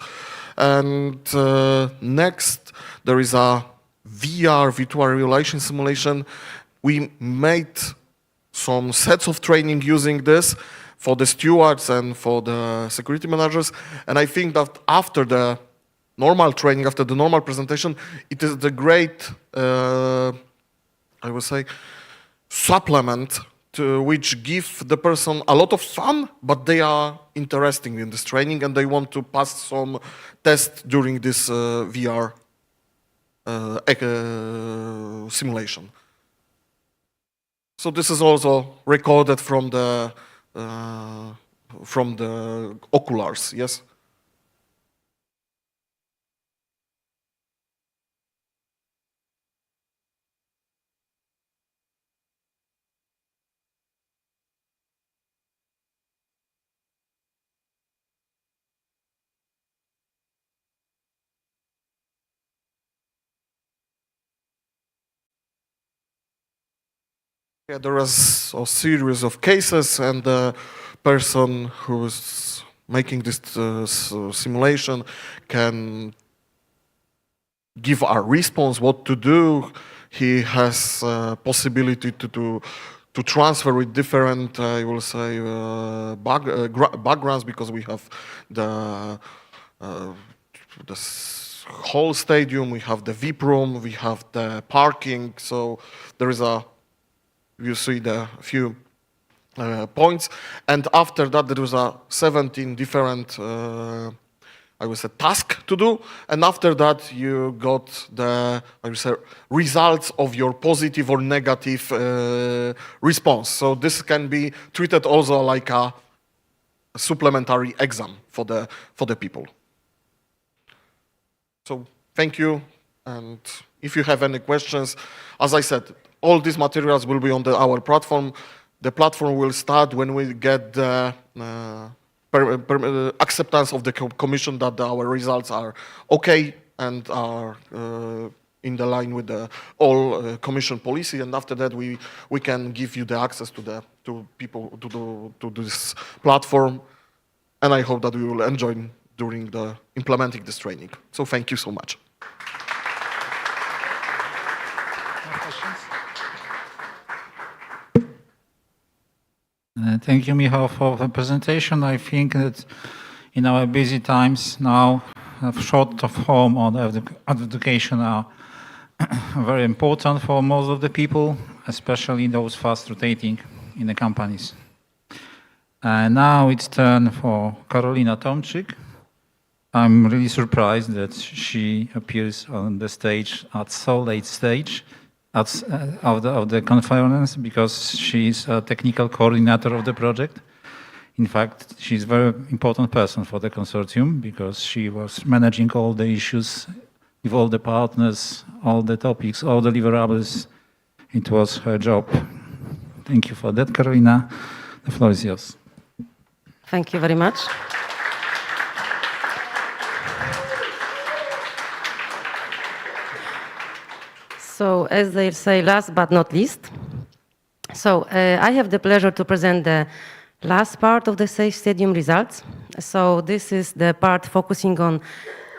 And next, there is a VR, virtual reality simulation. We made some sets of training using this for the stewards and for the security managers. And I think that after the normal training, after the normal presentation, it is the great, I would say, supplement to which give the person a lot of fun, but they are interested in this training and they want to pass some tests during this VR simulation. So this is also recorded from the oculars, yes? Yeah, there was a series of cases, and the person who is making this simulation can give a response what to do. He has possibility to transfer with different, I will say, backgrounds, because we have the whole stadium, we have the VIP room, we have the parking. So there is you see the few points, and after that there was 17 different I would say tasks to do, and after that you got the, I would say, results of your positive or negative response. So this can be treated also like a supplementary exam for the people. So thank you, and if you have any questions, as I said, all these materials will be on our platform. The platform will start when we get the acceptance of the Commission that our results are okay and are in the line with all Commission policy. And after that, we can give you the access to people to this platform. And I hope that we will enjoy during implementing this training. So thank you so much. Thank you, Michał, for the presentation. I think that in our busy times now, short of home or education are very important for most of the people, especially those fast rotating in the companies. Now it's turn for Karolina Tomczyk. I'm really surprised that she appears on the stage at so late stage of the conference, because she's a technical coordinator of the project. In fact, she's a very important person for the consortium, because she was managing all the issues with all the partners, all the topics, all the deliverables. It was her job. Thank you for that, Karolina. The floor is yours. Thank you very much. So, as they say, last but not least. So, I have the pleasure to present the last part of the Safe Stadium results. So, this is the part focusing on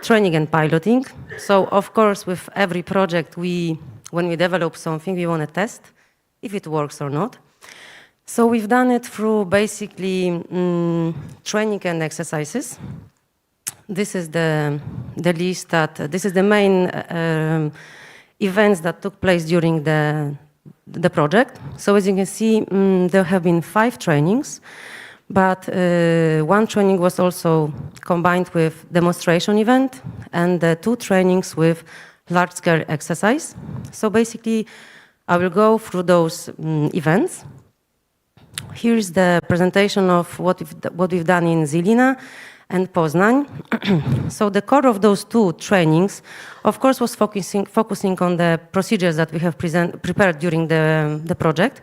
training and piloting. So, of course, with every project, when we develop something, we want to test if it works or not. So, we've done it through basically training and exercises. This is the list this is the main events that took place during the project. So as you can see, there have been 5 trainings, but 1 training was also combined with demonstration event and 2 trainings with large-scale exercise. So basically, I will go through those events. Here's the presentation of what we've done in Žilina and Poznań. So the core of those 2 trainings, of course, was focusing on the procedures that we have prepared during the project.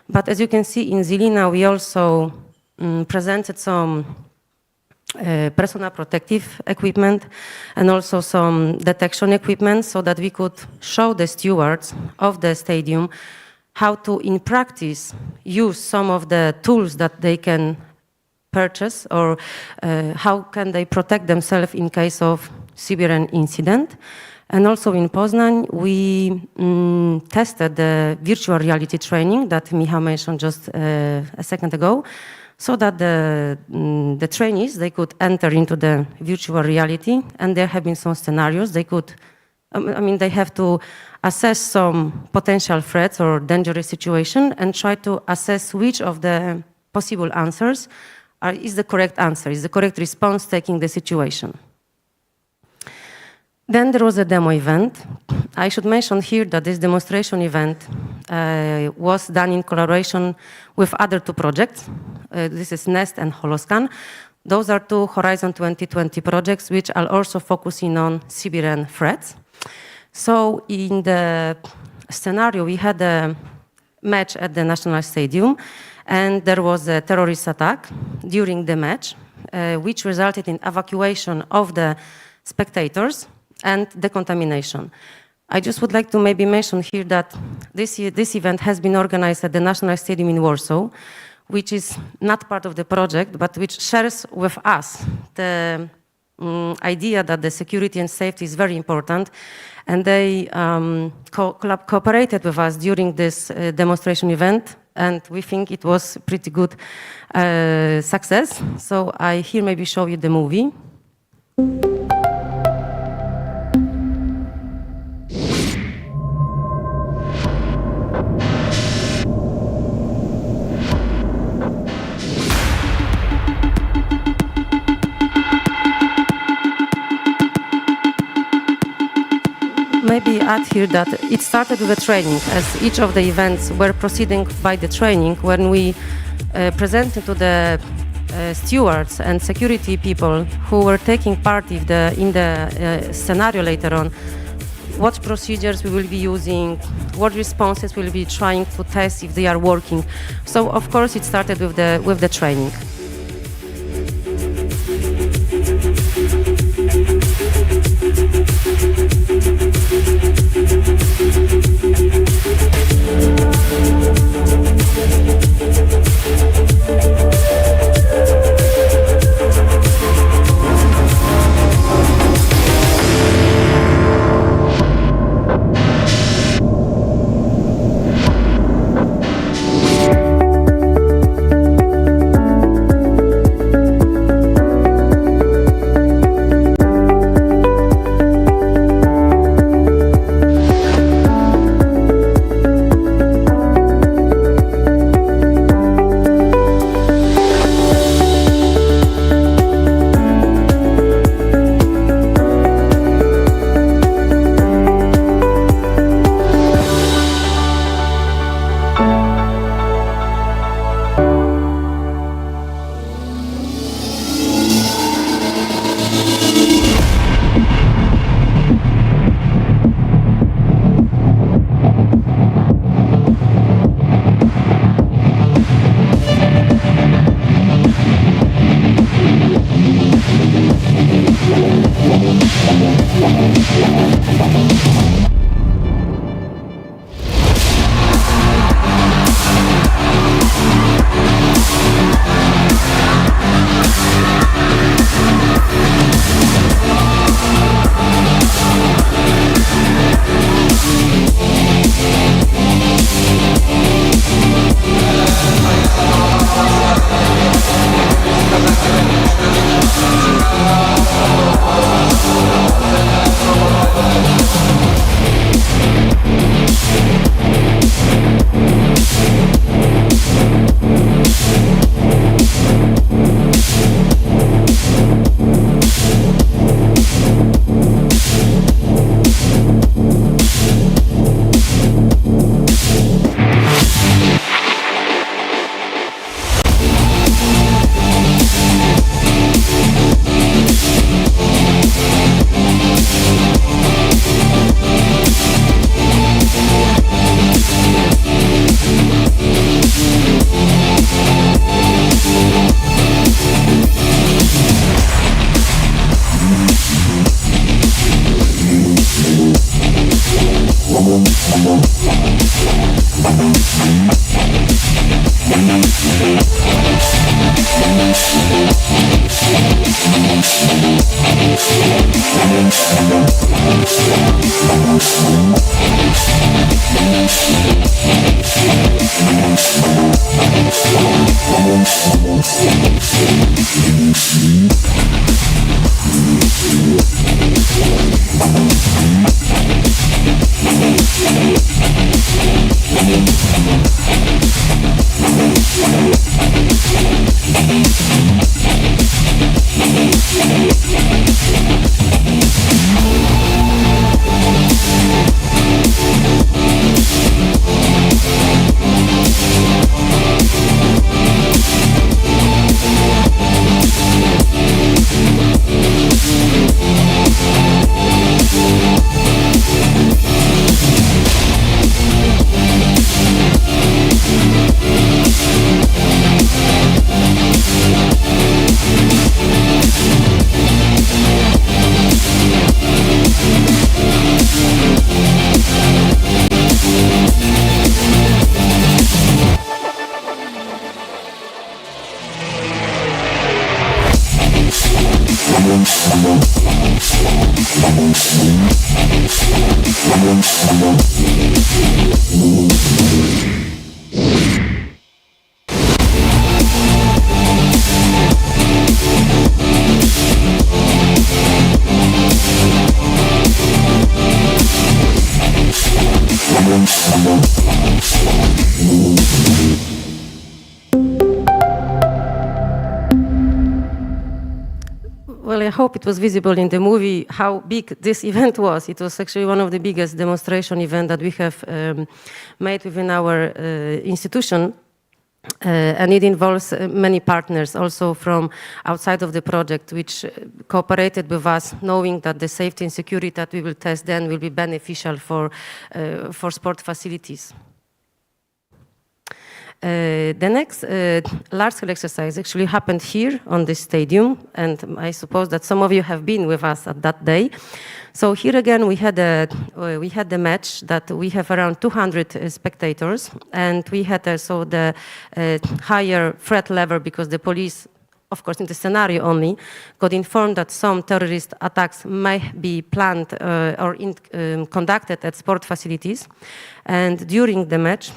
But as you can see in Žilina, we also presented some personal protective equipment and also some detection equipment so that we could show the stewards of the stadium how to, in practice, use some of the tools that they can purchase or how can they protect themselves in case of CBRN incident. And also in Poznań, we tested the virtual reality training that Michał mentioned just a second ago, so that the trainees, they could enter into the virtual reality, and there have been some scenarios they could, they have to assess some potential threats or dangerous situation and try to assess which of the possible answers is the correct answer, is the correct response taking the situation. Then there was a demo event. I should mention here that this demonstration event was done in collaboration with other two projects. This is NEST and Holoscan. Those are two Horizon 2020 projects which are also focusing on CBRN threats. So in the scenario, we had a match at the National Stadium, and there was a terrorist attack during the match, which resulted in evacuation of the spectators and decontamination. I just would like to maybe mention here that this event has been organized at the National Stadium in Warsaw, which is not part of the project, but which shares with us the idea that the security and safety is very important. And they cooperated with us during this demonstration event, and we think it was pretty good success. So I here maybe show you the movie. Maybe add here that it started with a training, as each of the events were proceeding by the training when we presented to the stewards and security people who were taking part in the scenario later on, what procedures we will be using, what responses we'll be trying to test if they are working. So of course it started with the training. Well, I hope it was visible in the movie how big this event was. It was actually one of the biggest demonstration events that we have made within our institution. And it involves many partners also from outside of the project, which cooperated with us, knowing that the safety and security that we will test then will be beneficial for sport facilities. The next large-scale exercise actually happened here on this stadium, and I suppose that some of you have been with us at that day. So here again we had the match that we have around 200 spectators, and we had also the higher threat level because the police, of course in the scenario only, got informed that some terrorist attacks may be planned or conducted at sport facilities. And during the match,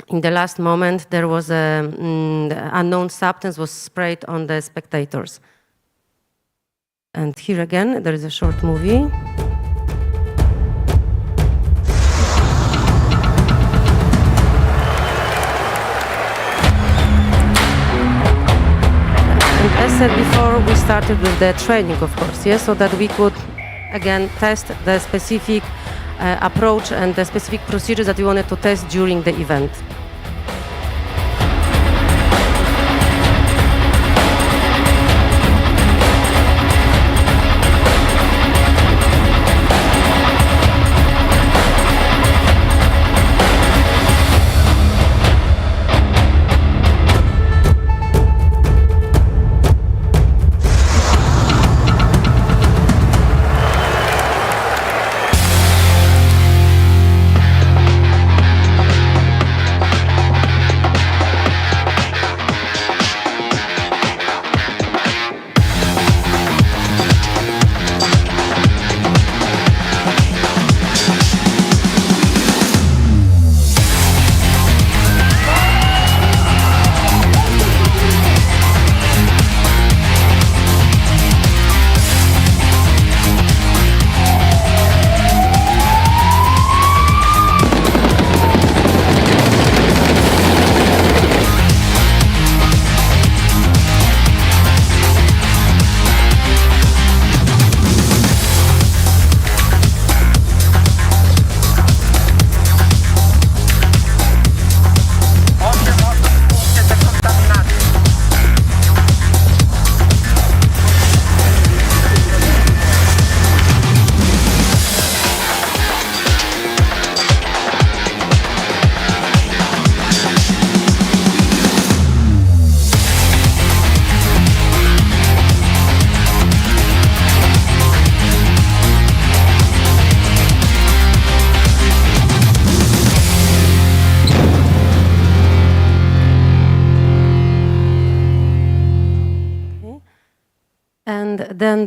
in the last moment, there was an unknown substance was sprayed on the spectators. And here again, there is a short movie. And as said before, we started with the training, of course, yes, so that we could, again, test the specific approach and the specific procedures that we wanted to test during the event.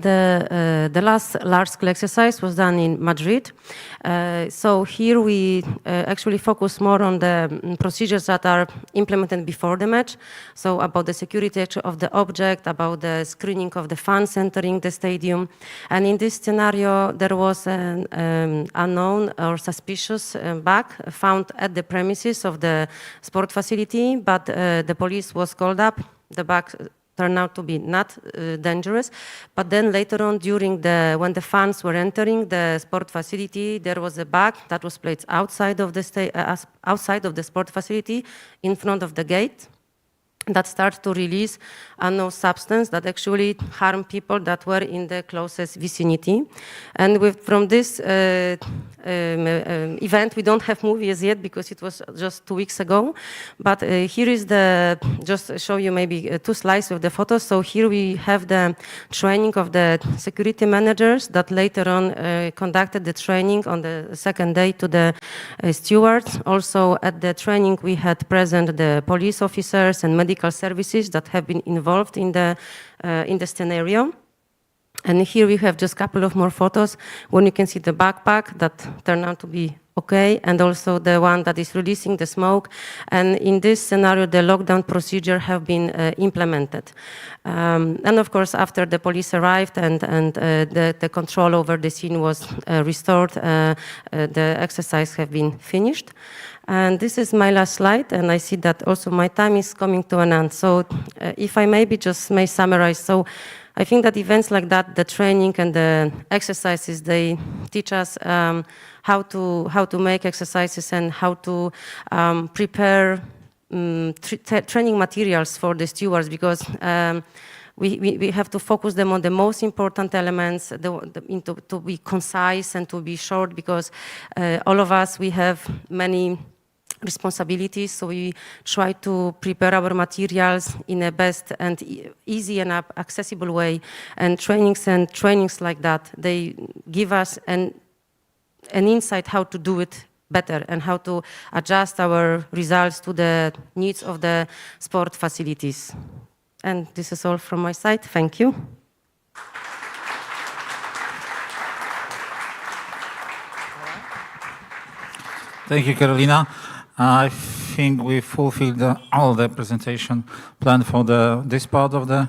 and the last large-scale exercise was done in Madrid. So here we actually focus more on the procedures that are implemented before the match. So about the security of the object, about the screening of the fans entering the stadium. And in this scenario, there was an unknown or suspicious bag found at the premises of the sport facility, but the police was called up. The bag turned out to be not dangerous, but then later on, when the fans were entering the sport facility, there was a bag that was placed outside of the sport facility, in front of the gate, that started to release unknown substance that actually harmed people that were in the closest vicinity. And from this event, we don't have movies yet because it was just 2 weeks ago. But here is just show you maybe 2 slides of the photos. So here we have the training of the security managers that later on conducted the training on the second day to the stewards. Also at the training, we had present the police officers and medical services that have been involved in the scenario. And here we have just a couple of more photos when you can see the backpack that turned out to be okay, and also the one that is releasing the smoke. And in this scenario, the lockdown procedure have been implemented. And of course, after the police arrived and the control over the scene was restored, the exercise have been finished. And this is my last slide, and I see that also my time is coming to an end. So if I maybe just may summarize. So I think that events like that, the training and the exercises, they teach us how to make exercises and how to prepare training materials for the stewards, because we have to focus them on the most important elements, to be concise and to be short, because all of us, we have many responsibilities, so we try to prepare our materials in a best and easy and accessible way. And trainings like that, they give us an insight how to do it better and how to adjust our results to the needs of the sport facilities. And this is all from my side. Thank you. Thank you, Carolina. I think we fulfilled all the presentation planned for this part of the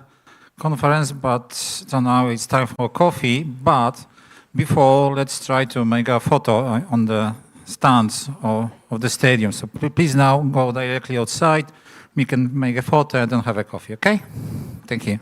conference, but so now it's time for coffee. But before, let's try to make a photo on the stands of the stadium. So please now go directly outside. We can make a photo and then have a coffee, okay? Thank you.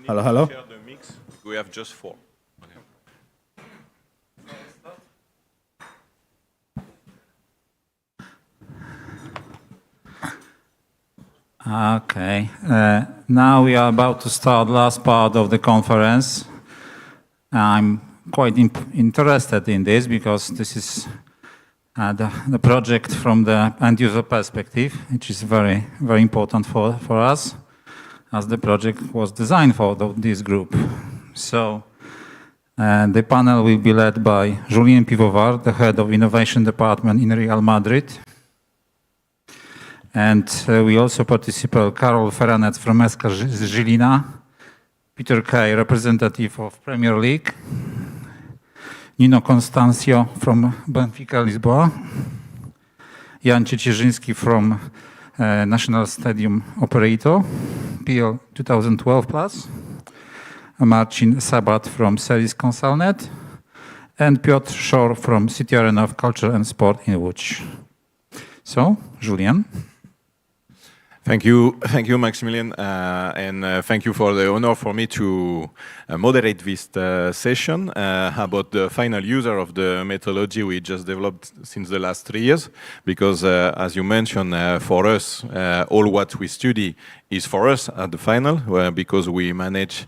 Hello, hello. Share the mix. We have just 4. Okay. Now we are about to start last part of the conference. I'm quite interested in this because this is the project from the end-user perspective, which is very, very important for us, as the project was designed for this group. So the panel will be led by Julien Pivovar, the head of Innovation Department in Real Madrid. And we also participate Karol Feranec from SK Žilina, Peter Kay, representative of Premier League, Nino Constancio from Benfica Lisboa, Jan Ciecierzyński from National Stadium Operator, PL 2012+, Marcin Sabat from Series Consulnet, and Piotr Szor from CBRN of Culture and Sport in Łódź. So, Julien. Thank you, Maximilian, and thank you for the honor for me to moderate this session about the final user of the methodology we just developed since the last 3 years. Because, as you mentioned, for us, all what we study is for us at the final, because we manage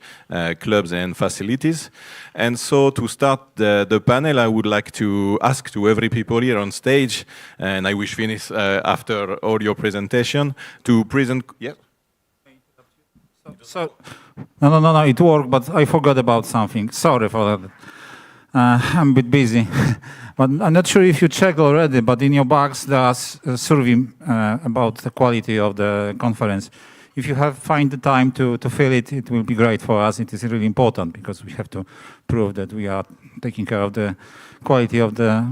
clubs and facilities. And so to start the panel, I would like to ask to every people here on stage, and I wish finish after all your presentation, to present. Yes? So, no, it worked, but I forgot about something. Sorry for that. I'm a bit busy. But I'm not sure if you checked already, but in your box there's a survey about the quality of the conference. If you find the time to fill it, it will be great for us. It is really important because we have to prove that we are taking care of the quality of the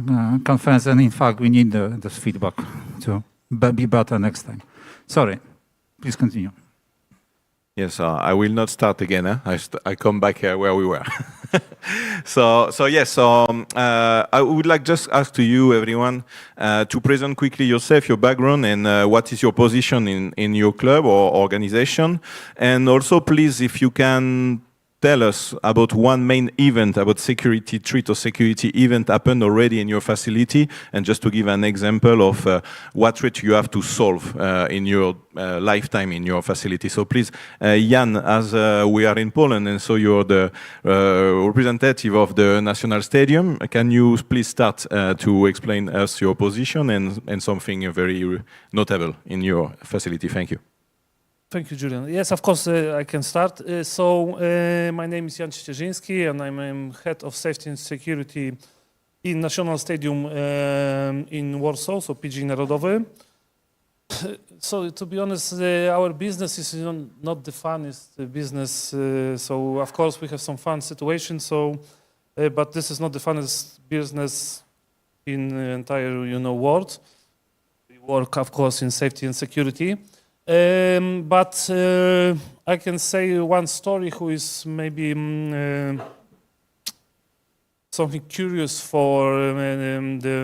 conference. And in fact, we need the feedback to be better next time. Sorry, please continue. Yes, I will not start again. I come back where we were. I would like just ask to you, everyone, to present quickly yourself, your background, and what is your position in your club or organization. And also, please, if you can tell us about one main event, about security threat or security event happened already in your facility, and just to give an example of what threat you have to solve in your lifetime in your facility. So please, Jan, as we are in Poland, and so you're the representative of the National Stadium, can you please start to explain us your position and something very notable in your facility? Thank you. Thank you, Julian. Yes, of course, I can start. My name is Jan Ciecierzyński, and I'm head of safety and security in National Stadium in Warsaw, so PG Narodowy. So to be honest, our business is not the funnest business. So of course we have some fun situations. But this is not the funnest business in the entire world. We work, of course, in safety and security. But I can say one story who is maybe something curious for the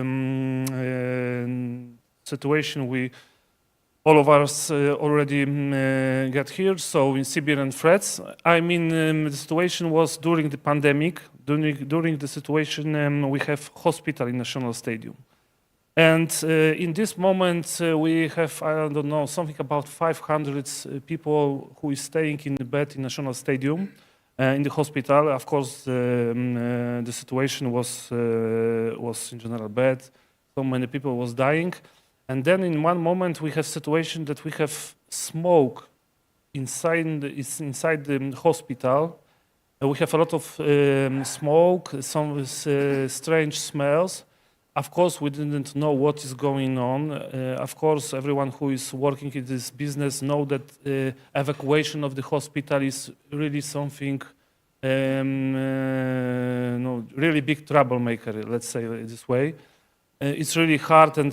situation all of us already get here. So in CBRN threats, I mean, the situation was during the pandemic. During the situation, we have hospital in National Stadium. And in this moment, we have, I don't know, something about 500 people who is staying in the bed in National Stadium, in the hospital. Of course, the situation was in general bad. So many people was dying. And then in one moment, we have situation that we have smoke inside the hospital. We have a lot of smoke, some strange smells. Of course, we didn't know what is going on. Of course, everyone who is working in this business know that evacuation of the hospital is really something, really big troublemaker, let's say it this way. It's really hard, and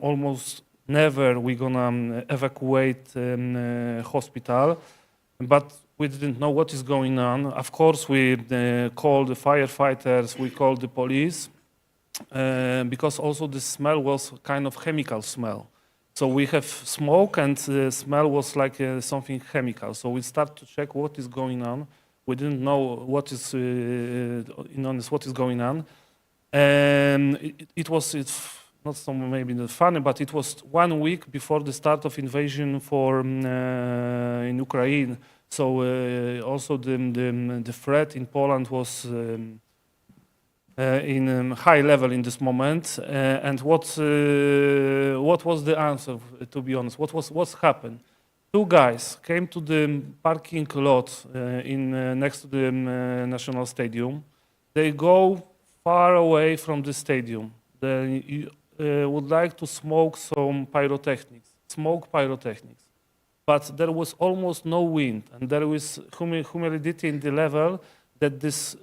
almost never we're gonna evacuate hospital. But we didn't know what is going on. Of course, we called the firefighters, we called the police. Because also the smell was kind of chemical smell. So we have smoke, and the smell was like something chemical. So we start to check what is going on. We didn't know what is, what is going on. And it's not so maybe not funny, but it was 1 week before the start of invasion in Ukraine. So also the threat in Poland was in high level in this moment. And what was the answer? To be honest, what's happened? Two guys came to the parking lot next to the National Stadium. They go far away from the stadium. They would like to smoke some pyrotechnics, but there was almost no wind, and there was humidity in the level that this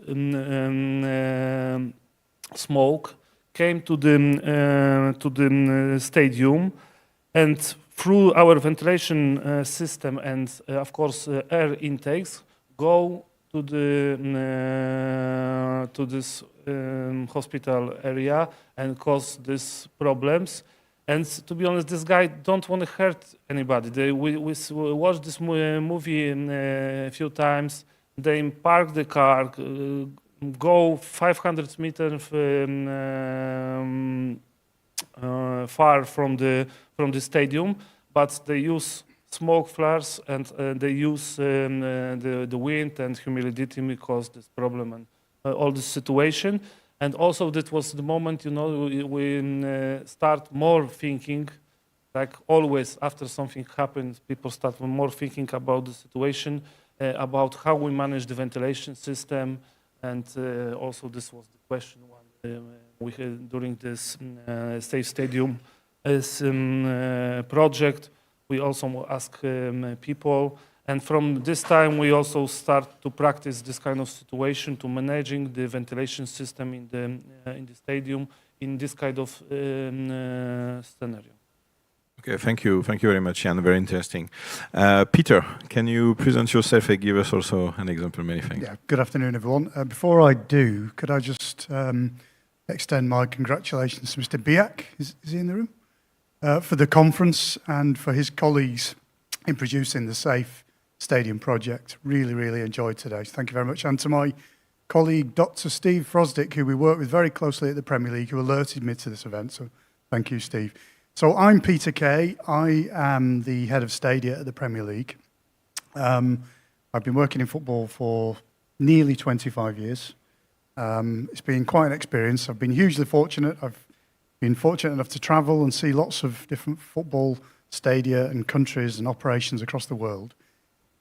smoke came to the stadium, and through our ventilation system and of course air intakes go to this hospital area and cause these problems. And to be honest, this guy don't want to hurt anybody. We watched this movie a few times. They park the car, go 500 meters far from the stadium, but they use smoke flares and they use the wind and humidity because this problem and all this situation. And also that was the moment, we start more thinking, like always after something happens, people start more thinking about the situation, about how we manage the ventilation system. And also this was the question we had during this Safe Stadium project. We also ask people, and from this time we also start to practice this kind of situation to managing the ventilation system in the stadium in this kind of scenario. Okay, thank you very much, Jan. Very interesting. Peter, can you present yourself and give us also an example? Many thanks. Yeah, good afternoon, everyone. Before I do, could I just extend my congratulations to Mr. Biak, is he in the room? For the conference and for his colleagues in producing the Safe Stadium project. Really, really enjoyed today. Thank you very much. And to my colleague, Dr. Steve Frosdick, who we work with very closely at the Premier League, who alerted me to this event. So thank you, Steve. So I'm Peter Kay. I am the head of Stadia at the Premier League. I've been working in football for nearly 25 years. It's been quite an experience. I've been hugely fortunate. I've been fortunate enough to travel and see lots of different football stadia and countries and operations across the world.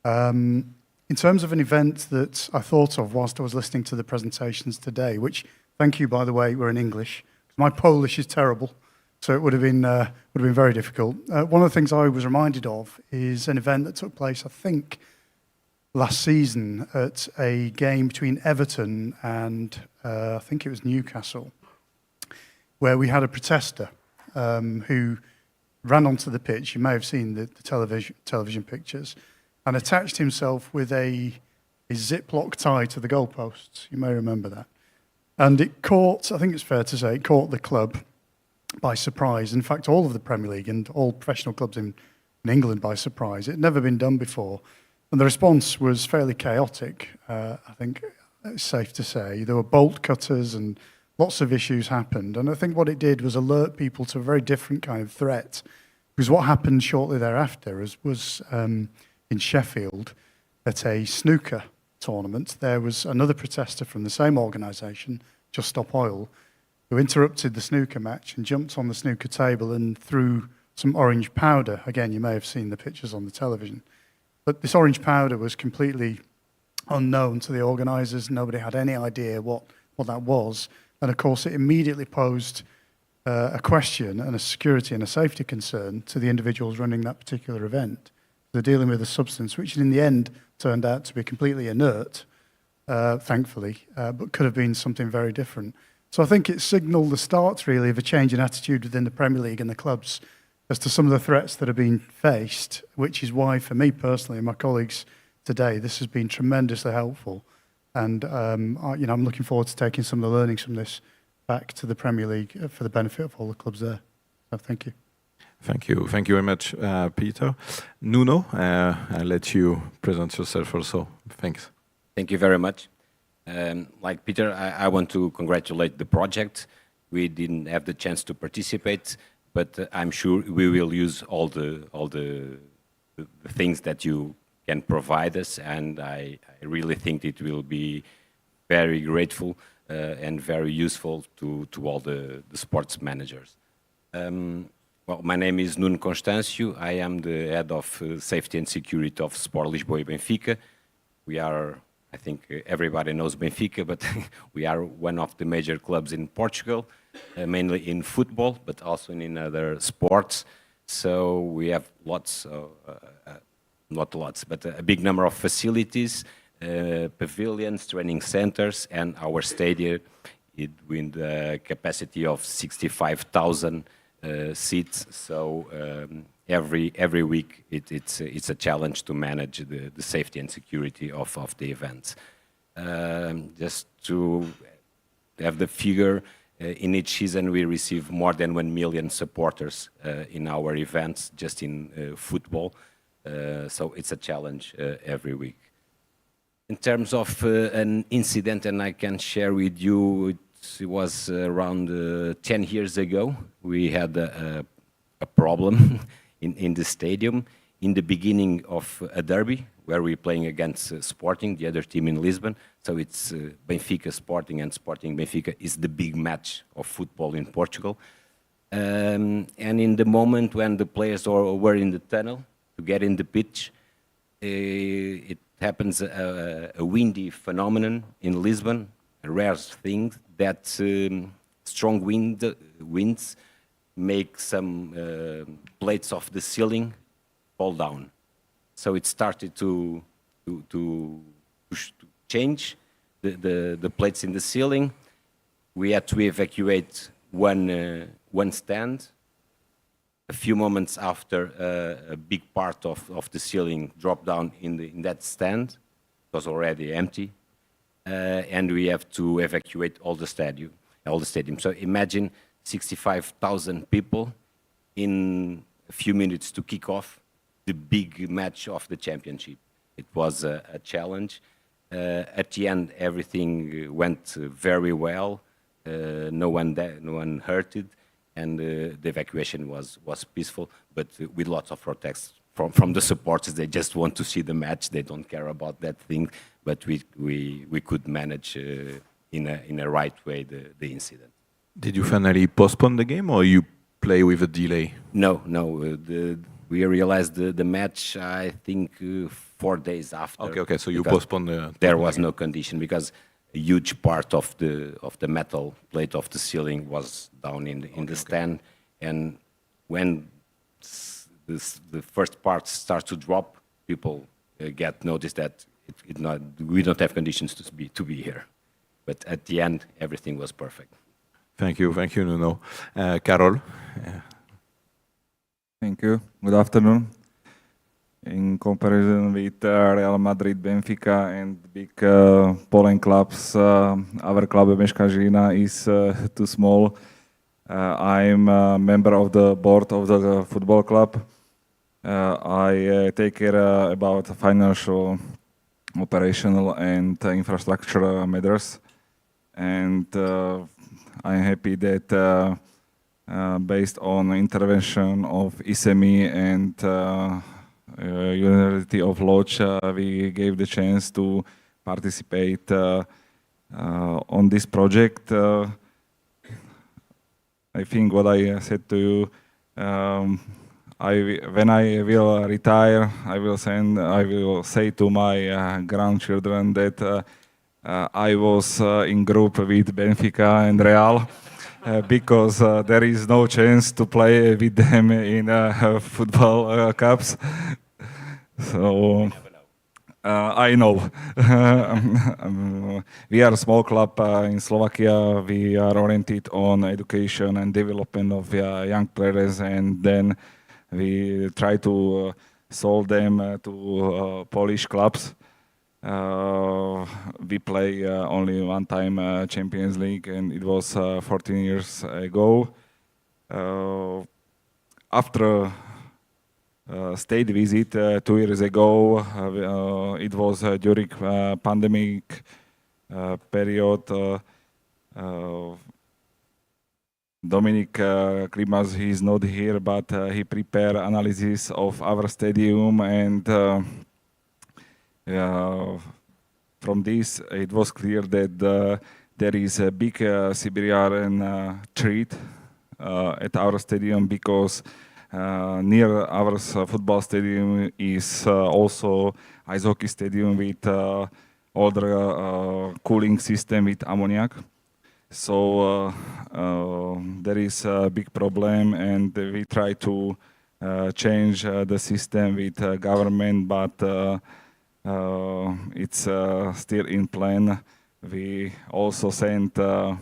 In terms of an event that I thought of whilst I was listening to the presentations today, which, thank you, by the way, were in English. My Polish is terrible, so it would have been very difficult. One of the things I was reminded of is an event that took place, I think, last season at a game between Everton and I think it was Newcastle, where we had a protester who ran onto the pitch. You may have seen the television pictures, and attached himself with a Ziploc tie to the goalposts. You may remember that. And it caught, I think it's fair to say, it caught the club by surprise. In fact, all of the Premier League and all professional clubs in England by surprise. It had never been done before. And the response was fairly chaotic, I think it's safe to say. There were bolt cutters and lots of issues happened. And I think what it did was alert people to a very different kind of threat. Because what happened shortly thereafter was in Sheffield at a snooker tournament. There was another protester from the same organisation, Just Stop Oil, who interrupted the snooker match and jumped on the snooker table and threw some orange powder. Again, you may have seen the pictures on the television. But this orange powder was completely unknown to the organisers. Nobody had any idea what that was. And of course, it immediately posed a question and a security and a safety concern to the individuals running that particular event. They're dealing with a substance which in the end turned out to be completely inert, thankfully, but could have been something very different. So I think it signalled the start, really, of a change in attitude within the Premier League and the clubs as to some of the threats that are being faced, which is why, for me personally and my colleagues today, this has been tremendously helpful. And I'm looking forward to taking some of the learnings from this back to the Premier League for the benefit of all the clubs there. So thank you. Thank you very much, Peter. Nuno, I'll let you present yourself also. Thanks. Thank you very much. Like Peter, I want to congratulate the project. We didn't have the chance to participate, but I'm sure we will use all the things that you can provide us, and I really think it will be very grateful and very useful to all the sports managers. Well, my name is Nuno Constâncio. I am the head of safety and security of Sport Lisboa e Benfica. We are, I think everybody knows Benfica, but we are one of the major clubs in Portugal, mainly in football, but also in other sports. So we have lots, not lots, but a big number of facilities, pavilions, training centers, and our stadium with the capacity of 65,000 seats. So every week it's a challenge to manage the safety and security of the events. Just to have the figure, in each season we receive more than 1 million supporters in our events, just in football. So it's a challenge every week. In terms of an incident, and I can share with you, it was around 10 years ago. We had a problem in the stadium in the beginning of a derby where we're playing against Sporting, the other team in Lisbon. So it's Benfica Sporting, and Sporting Benfica is the big match of football in Portugal. And in the moment when the players were in the tunnel to get in the pitch, it happens a windy phenomenon in Lisbon, a rare thing, that strong winds make some plates of the ceiling fall down. So it started to change the plates in the ceiling. We had to evacuate one stand. A few moments after, a big part of the ceiling dropped down in that stand. It was already empty. And we have to evacuate all the stadium. So imagine 65,000 people in a few minutes to kick off the big match of the championship. It was a challenge. At the end, everything went very well. No one hurted, and the evacuation was peaceful, but with lots of protests from the supporters. They just want to see the match. They don't care about that thing. But we could manage in a right way the incident. Did you finally postpone the game, or you play with a delay? No. We realized the match, I think, 4 days after. Okay. So you postponed there was no condition, because a huge part of the metal plate of the ceiling was down in the stand, and when the first part starts to drop, people get notice that we don't have conditions to be here. But at the end, everything was perfect. Thank you, Nuno. Karol. Thank you. Good afternoon. In comparison with Real Madrid, Benfica, and big Poland clubs, our club Meška Žilina is too small. I'm a member of the board of the football club. I take care about financial, operational, and infrastructure matters. And I'm happy that based on intervention of ISEMI and University of Lodz, we gave the chance to participate on this project. I think what I said to you, when I will retire, I will say to my grandchildren that I was in group with Benfica and Real. Because there is no chance to play with them in football cups. So I know. We are a small club in Slovakia. We are oriented on education and development of young players, and then we try to sold them to Polish clubs. We play only one time Champions League, and it was 14 years ago. after state visit 2 years ago, it was during pandemic period. Dominic Klimas, he is not here, but he prepared analysis of our stadium, and from this it was clear that there is a big CBRN threat at our stadium, because near our football stadium is also ice hockey stadium with older cooling system with ammoniac. So there is a big problem, and we try to change the system with government, but it's still in plan. We also sent a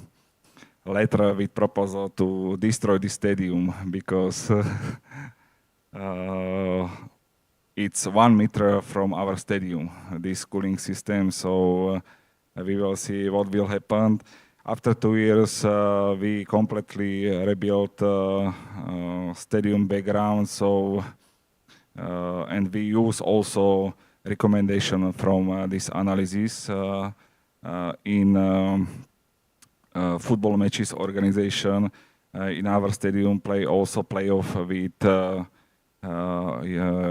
letter with proposal to destroy the stadium, because it's 1 meter from our stadium, this cooling system. So we will see what will happen. After 2 years, we completely rebuilt stadium background. So and we use also recommendation from this analysis in football matches organization. In our stadium, play also playoff with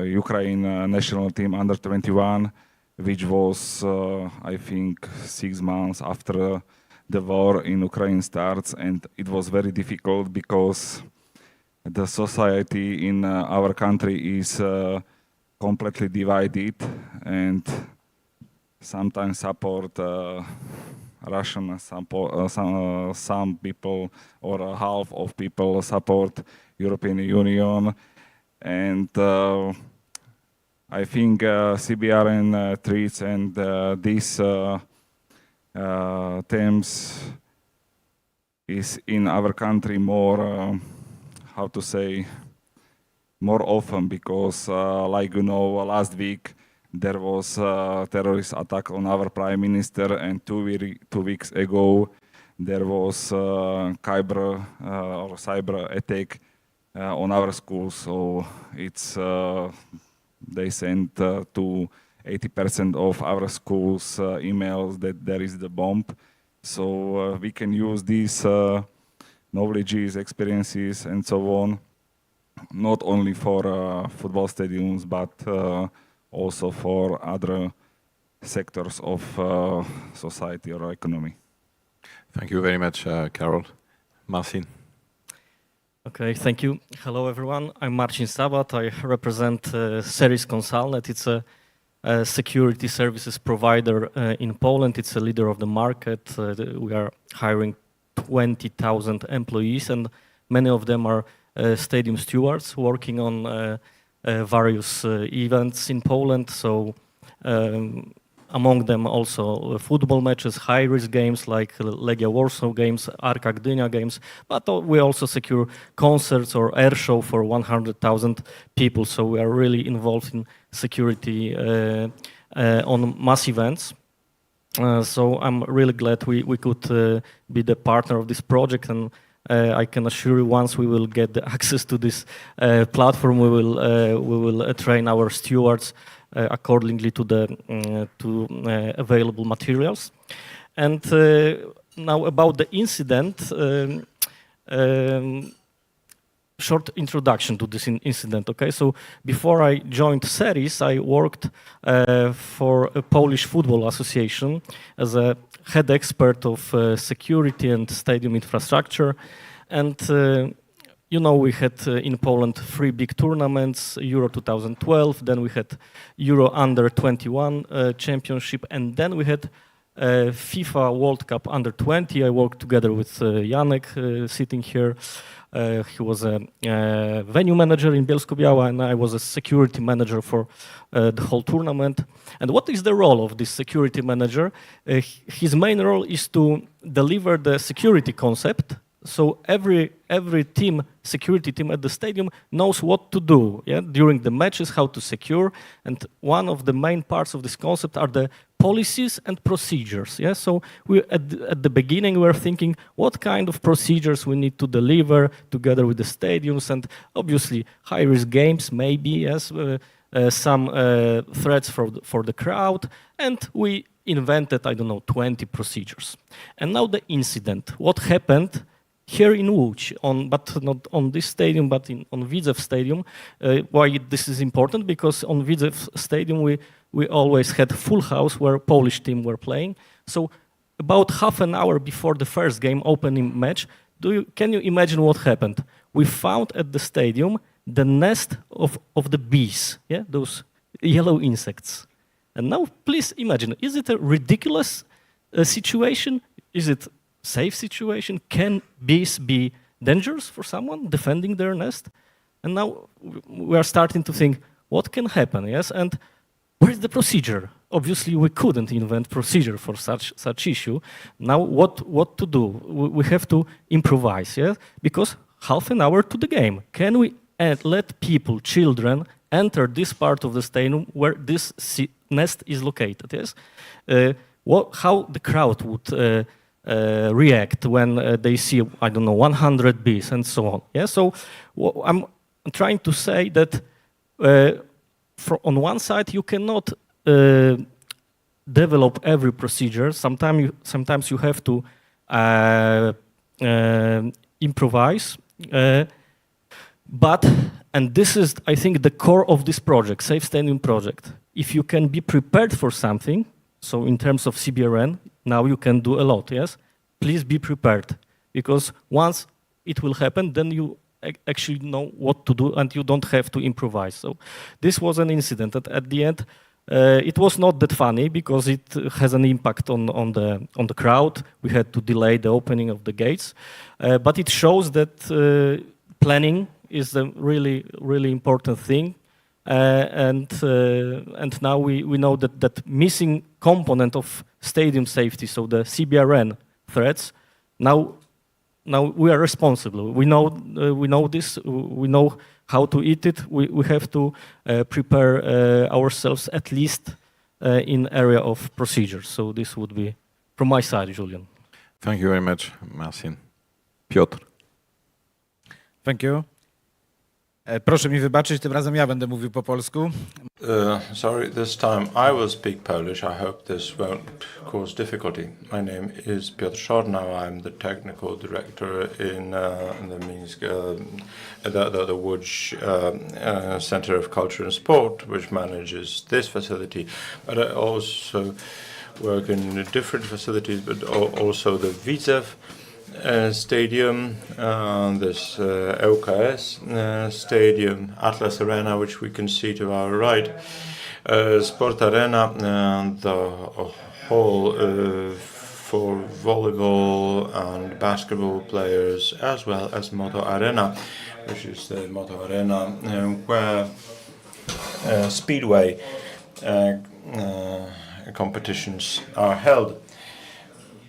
Ukraine national team under 21, which was I think 6 months after the war in Ukraine starts, and it was very difficult because the society in our country is completely divided, and sometimes support Russian, some people or half of people support European Union, and I think CBRN treats and these themes is in our country more, how to say, more often, because like you know, last week there was a terrorist attack on our prime minister, and 2 weeks ago there was cyber attack on our school. So it's they sent to 80% of our schools emails that there is the bomb. So we can use these knowledges, experiences, and so on, not only for football stadiums, but also for other sectors of society or economy. Thank you very much, Karol. Marcin. Okay, thank you. Hello, everyone. I'm Marcin Sabat. I represent Seris Consulnet. It's a security services provider in Poland. It's a leader of the market. We are hiring 20,000 employees, and many of them are stadium stewards working on various events in Poland. So among them also football matches, high-risk games like Legia Warsaw games, Arka Gdynia games, but we also secure concerts or air show for 100,000 people. So we are really involved in security on mass events. So I'm really glad we could be the partner of this project, and I can assure you, once we will get the access to this platform, we will train our stewards accordingly to the available materials. And now about the incident, short introduction to this incident. Okay, so before I joined Seris, I worked for a Polish Football Association as a head expert of security and stadium infrastructure. And you know, we had in Poland 3 big tournaments: Euro 2012, then we had Euro Under 21 championship, and then we had FIFA World Cup Under 20. I worked together with Janek sitting here. He was a venue manager in Bielsko-Biała, and I was a security manager for the whole tournament. And what is the role of this security manager? His main role is to deliver the security concept So every team, security team at the stadium knows what to do, yeah, during the matches, how to secure. And one of the main parts of this concept are the policies and procedures. Yeah, so we at the beginning we were thinking what kind of procedures we need to deliver together with the stadiums, and obviously high-risk games, maybe, yes, some threats for the crowd, and we invented, I don't know, 20 procedures. And now the incident, what happened here in Łódź, but not on this stadium, but on Widzew Stadium. Why this is important? Because on Widzew Stadium we always had full house where Polish team were playing. So about half an hour before the first game opening match, can you imagine what happened? We found at the stadium the nest of the bees, yeah, those yellow insects. And now please imagine, is it a ridiculous situation? Is it safe situation? Can bees be dangerous for someone defending their nest? And now we are starting to think, what can happen, yes? And where is the procedure? Obviously, we couldn't invent procedure for such issue. Now, what to do? We have to improvise, yeah? Because half an hour to the game. Can we let people, children, enter this part of the stadium where this nest is located, yes? How the crowd would react when they see, I don't know, 100 bees and so on. Yeah, so I'm trying to say that on one side you cannot develop every procedure. Sometimes you have to improvise. And this is, I think, the core of this project, Safe Stadium project. If you can be prepared for something, so in terms of CBRN, now you can do a lot, yes? Please be prepared, because once it will happen, then you actually know what to do and you don't have to improvise. So this was an incident that at the end, it was not that funny because it has an impact on the crowd. We had to delay the opening of the gates, but it shows that planning is a really important thing. And now we know that missing component of stadium safety, so the CBRN threats, now we are responsible. We know this. We know how to eat it. We have to prepare ourselves at least in area of procedures. So this would be from my side, Julian. Thank you very much, Marcin. Piotr. Thank you. Proszę mi wybaczyć, tym razem ja będę mówił po polsku. Sorry, this time I will speak Polish. I hope this won't cause difficulty. My name is Piotr Szornau. I'm the technical director in the Minsk, the Łódź Center of Culture and Sport, which manages this facility. But I also work in different facilities, but also the Widzew Stadium, this LKS Stadium, Atlas Arena, which we can see to our right, Sport Arena, and the hall for volleyball and basketball players, as well as Moto Arena, which is the Moto Arena where speedway competitions are held.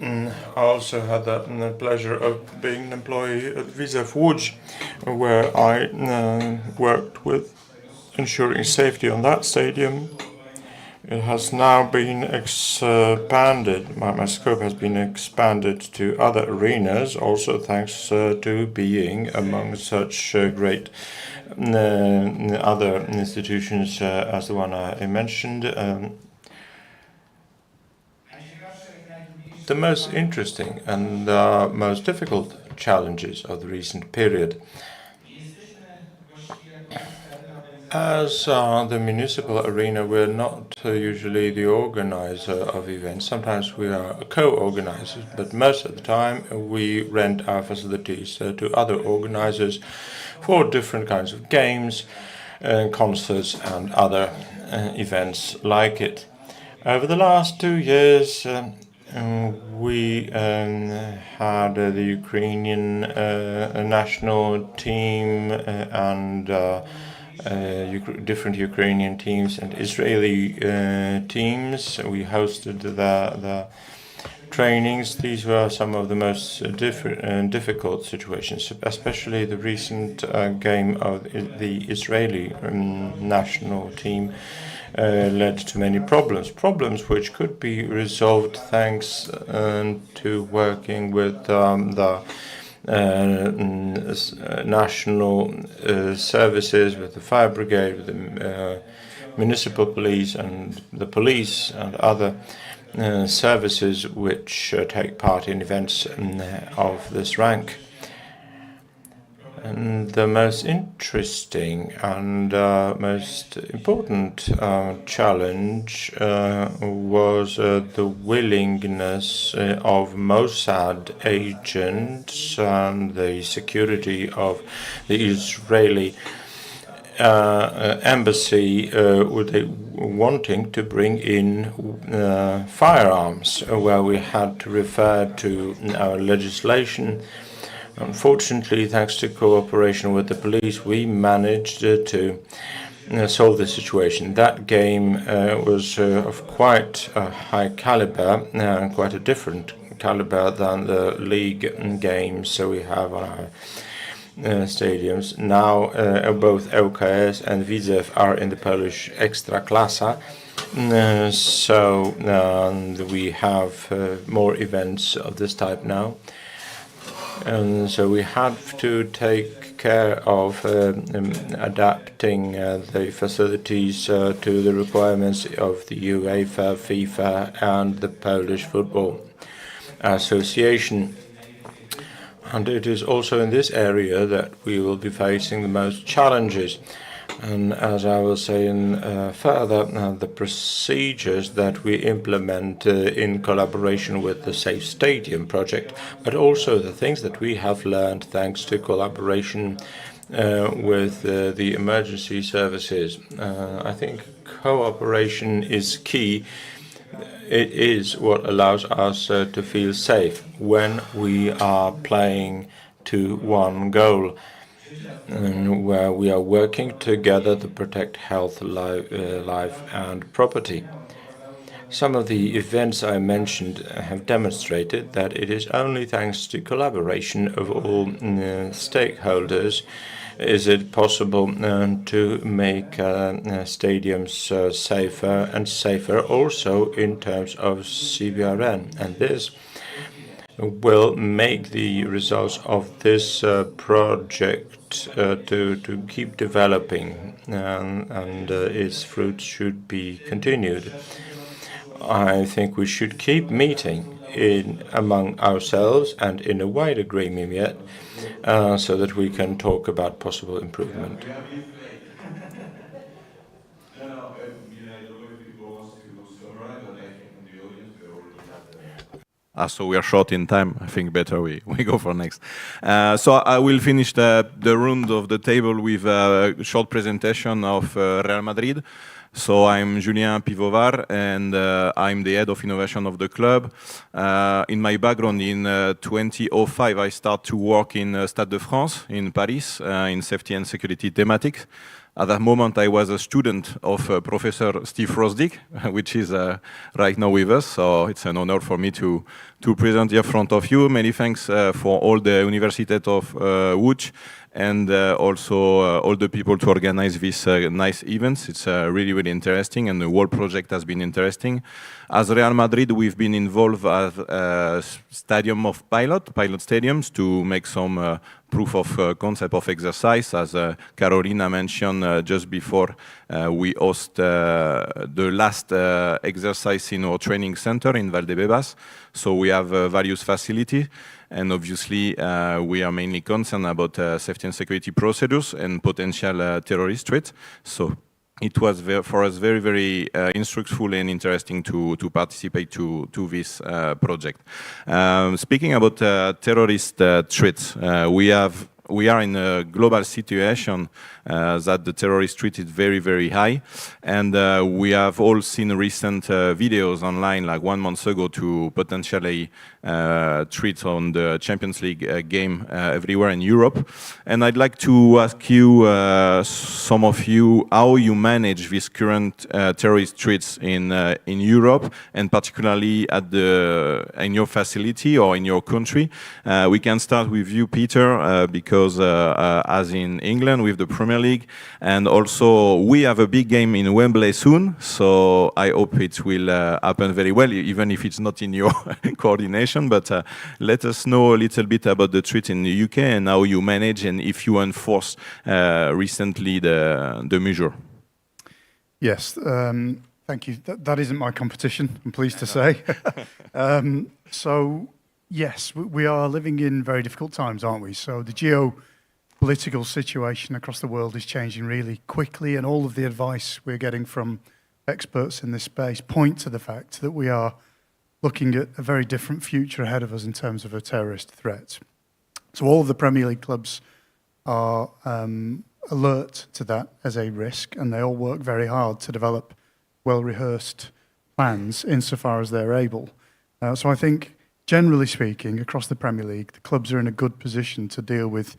I also had the pleasure of being an employee at Widzew Łódź, where I worked with ensuring safety on that stadium. It has now been expanded, my scope has been expanded to other arenas, also thanks to being among such great other institutions as the one I mentioned. The most interesting and most difficult challenges of the recent period. As the municipal arena, we're not usually the organizer of events. Sometimes we are co-organizers, but most of the time we rent our facilities to other organizers for different kinds of games, concerts and other events like it. Over the last 2 years, we had the Ukrainian national team and different Ukrainian teams and Israeli teams. We hosted the trainings. These were some of the most difficult situations, especially the recent game of the Israeli national team led to many problems which could be resolved thanks to working with the national services, with the fire brigade, with the municipal police and the police and other services which take part in events of this rank. And the most interesting and most important challenge was the willingness of Mossad agents and the security of the Israeli embassy wanting to bring in firearms, where we had to refer to our legislation. Unfortunately, thanks to cooperation with the police, we managed to solve the situation. That game was of quite a high caliber, quite a different caliber than the league games we have on our stadiums. Now both ŁKS and Widzew are in the Polish Ekstraklasa, so we have more events of this type now. And so we have to take care of adapting the facilities to the requirements of the UEFA, FIFA, and the Polish Football Association. And it is also in this area that we will be facing the most challenges. And as I will say further, the procedures that we implement in collaboration with the Safe Stadium project, but also the things that we have learned thanks to collaboration with the emergency services. I think cooperation is key. It is what allows us to feel safe when we are playing to one goal, where we are working together to protect health, life and property. Some of the events I mentioned have demonstrated that it is only thanks to collaboration of all stakeholders is it possible to make stadiums safer and safer, also in terms of CBRN. And this will make the results of this project to keep developing, and its fruits should be continued. I think we should keep meeting among ourselves and in a wide agreement yet, so that we can talk about possible improvement. So we are short in time. I think better we go for next. So I will finish the round of the table with a short presentation of Real Madrid. So I'm Julien Pivovar, and I'm the head of innovation of the club. In my background, in 2005, I started to work in Stade de France in Paris in safety and security thematics. At that moment, I was a student of Professor Steve Rosdick, which is right now with us. So it's an honor for me to present here in front of you. Many thanks for all the Universitat of Łódź and also all the people to organize these nice events. It's really, really interesting, and the whole project has been interesting. As Real Madrid, we've been involved as a stadium of pilot stadiums to make some proof of concept of exercise. As Carolina mentioned just before, we host the last exercise in our training center in Valdebebas. So we have various facilities. And obviously, we are mainly concerned about safety and security procedures and potential terrorist threats. So it was for us very, very instructive and interesting to participate to this project. Speaking about terrorist threats, we have we are in a global situation that the terrorist threat is very, very high. And we have all seen recent videos online, like 1 month ago, to potentially threats on the Champions League game everywhere in Europe. And I'd like to ask you, some of you, how you manage these current terrorist threats in Europe, and particularly in your facility or in your country. We can start with you, Peter, because as in England with the Premier League, and also we have a big game in Wembley soon, so I hope it will happen very well, even if it's not in your coordination. But let us know a little bit about the threat in the UK and how you manage, and if you enforce recently the measure. Yes, thank you. That isn't my competition, I'm pleased to say. So, yes, we are living in very difficult times, aren't we? So the geopolitical situation across the world is changing really quickly, and all of the advice we're getting from experts in this space point to the fact that we are looking at a very different future ahead of us in terms of a terrorist threat. So all of the Premier League clubs are alert to that as a risk, and they all work very hard to develop well-rehearsed plans insofar as they're able. So I think, generally speaking, across the Premier League, the clubs are in a good position to deal with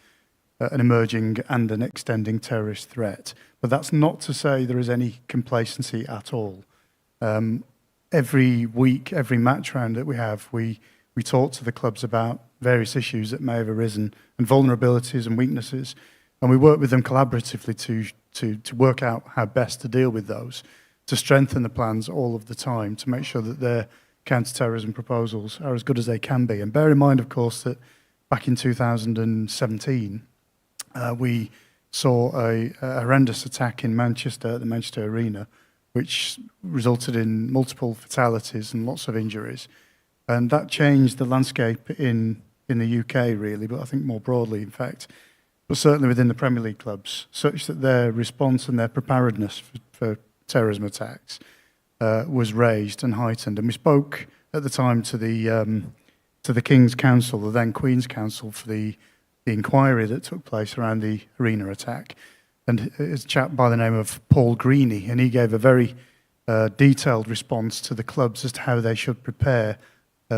an emerging and an extending terrorist threat. But that's not to say there is any complacency at all. Every week, every match round that we have, we talk to the clubs about various issues that may have arisen, and vulnerabilities and weaknesses, and we work with them collaboratively to work out how best to deal with those, to strengthen the plans all of the time, to make sure that their counter-terrorism proposals are as good as they can be. And bear in mind, of course, that back in 2017, we saw a horrendous attack in Manchester, at the Manchester Arena, which resulted in multiple fatalities and lots of injuries. And that changed the landscape in the UK, really, but I think more broadly, in fact, but certainly within the Premier League clubs, such that their response and their preparedness for terrorism attacks was raised and heightened. And we spoke at the time to the King's Council, the then Queen's Council, for the inquiry that took place around the Arena attack. And it's a chap by the name of Paul Greeny, and he gave a very detailed response to the clubs as to how they should prepare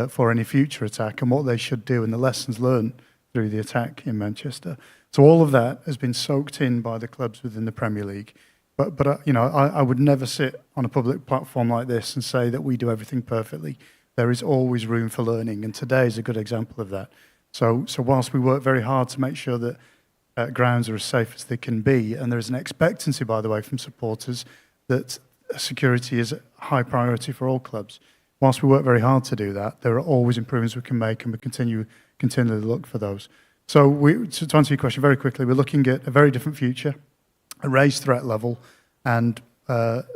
for any future attack and what they should do, and the lessons learned through the attack in Manchester. So all of that has been soaked in by the clubs within the Premier League. But you know, I would never sit on a public platform like this and say that we do everything perfectly. There is always room for learning, and today is a good example of that. So whilst we work very hard to make sure that grounds are as safe as they can be, and there is an expectancy, by the way, from supporters that security is a high priority for all clubs. Whilst we work very hard to do that, there are always improvements we can make, and we continually look for those. So to answer your question very quickly, we're looking at a very different future, a raised threat level, and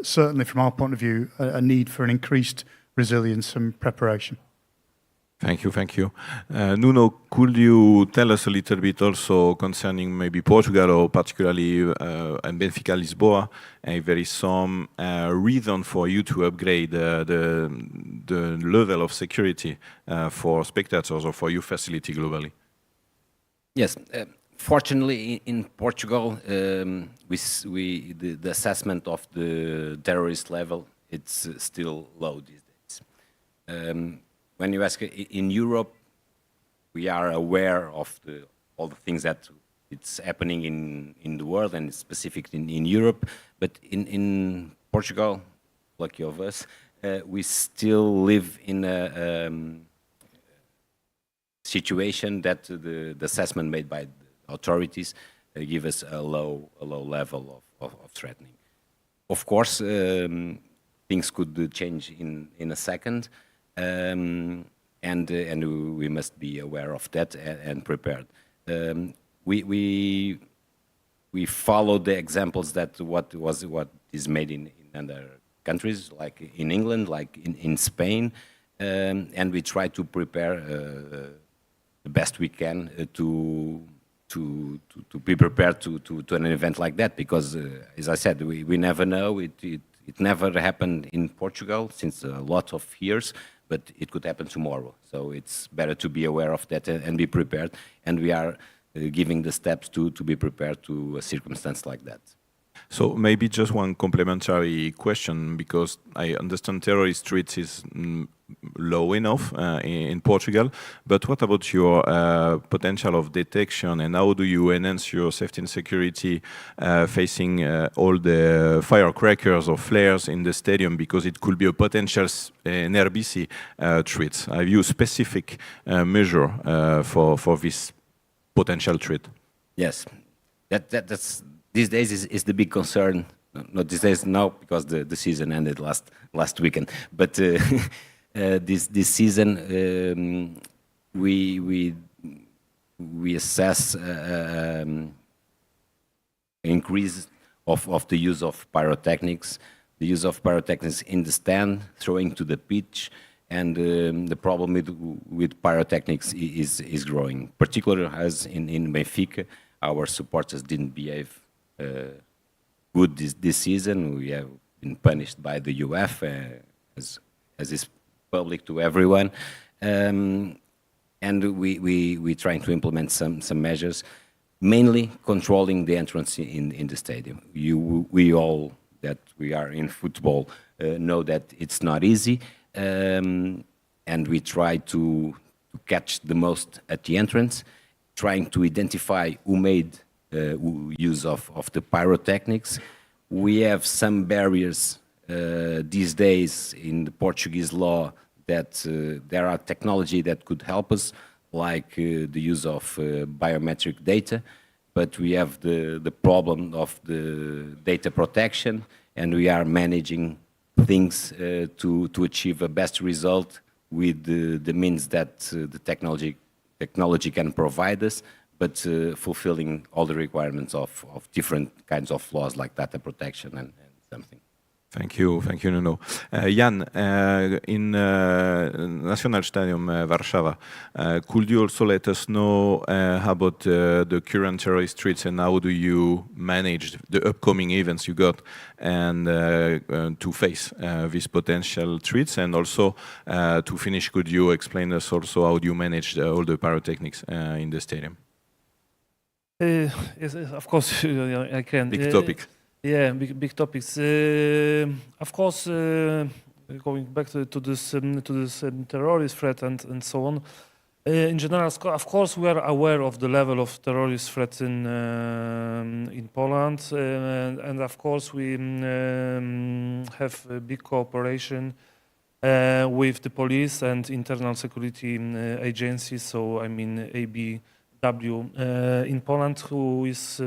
certainly from our point of view, a need for an increased resilience and preparation. Thank you, thank you. Nuno, could you tell us a little bit also concerning maybe Portugal, or particularly and Benfica Lisboa, if there is some reason for you to upgrade the level of security for spectators or for your facility globally? Yes, fortunately in Portugal, the assessment of the terrorist level, it's still low these days. When you ask in Europe, we are aware of all the things that it's happening in the world, and specific in Europe. But in Portugal, lucky of us, we still live in a situation that the assessment made by the authorities give us a low level of threatening. Of course, things could change in a second. And we must be aware of that and prepared. We follow the examples that what is made in other countries, like in England, like in Spain, and we try to prepare the best we can to be prepared to an event like that, because as I said, we never know. It never happened in Portugal since a lot of years, but it could happen tomorrow. So it's better to be aware of that and be prepared. And we are giving the steps to be prepared to a circumstance like that. So maybe just one complementary question, because I understand terrorist threats is low enough in Portugal, but what about your potential of detection, and how do you enhance your safety and security facing all the firecrackers or flares in the stadium, because it could be a potential an RBC threat? Have you a specific measure for this potential threat? Yes, that's these days is the big concern. Not these days now, because the season ended last weekend. But this season we assess increase of the use of pyrotechnics, in the stand, throwing to the pitch, and the problem with pyrotechnics is growing. Particularly as in Benfica, our supporters didn't behave good this season. We have been punished by the UEFA, as is public to everyone, and we trying to implement some measures, mainly controlling the entrance in the stadium. We all that we are in football know that it's not easy, and we try to catch the most at the entrance, trying to identify who made use of the pyrotechnics. We have some barriers these days in the Portuguese law that there are technology that could help us, like the use of biometric data, but we have the problem of the data protection, and we are managing things to achieve a best result with the means that the technology can provide us, but fulfilling all the requirements of different kinds of laws like data protection and something. Thank you, Nuno. Jan, in National Stadium, Warszawa, could you also let us know about the current terrorist threats, and how do you manage the upcoming events you got, and to face these potential threats? And also, to finish, could you explain us also how do you manage all the pyrotechnics in the stadium? Yes, of course, I can. Big topic. Yeah, big topics. Of course, going back to this terrorist threat and so on. In general, of course, we are aware of the level of terrorist threats in Poland, and of course, we have a big cooperation with the police and internal security agencies. So, I mean, ABW in Poland, who is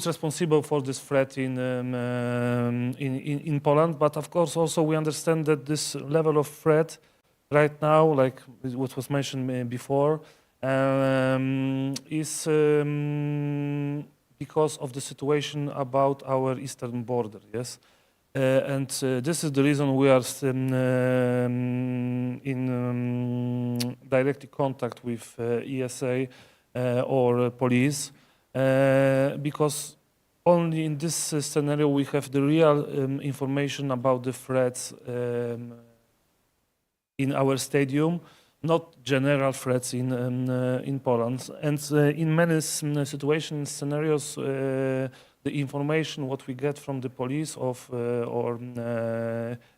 responsible for this threat in Poland. But of course, also we understand that this level of threat right now, like what was mentioned before, is because of the situation about our eastern border. Yes. And this is the reason we are in direct contact with ESA or police, because only in this scenario we have the real information about the threats in our stadium, not general threats in Poland. And in many situations, scenarios, the information what we get from the police or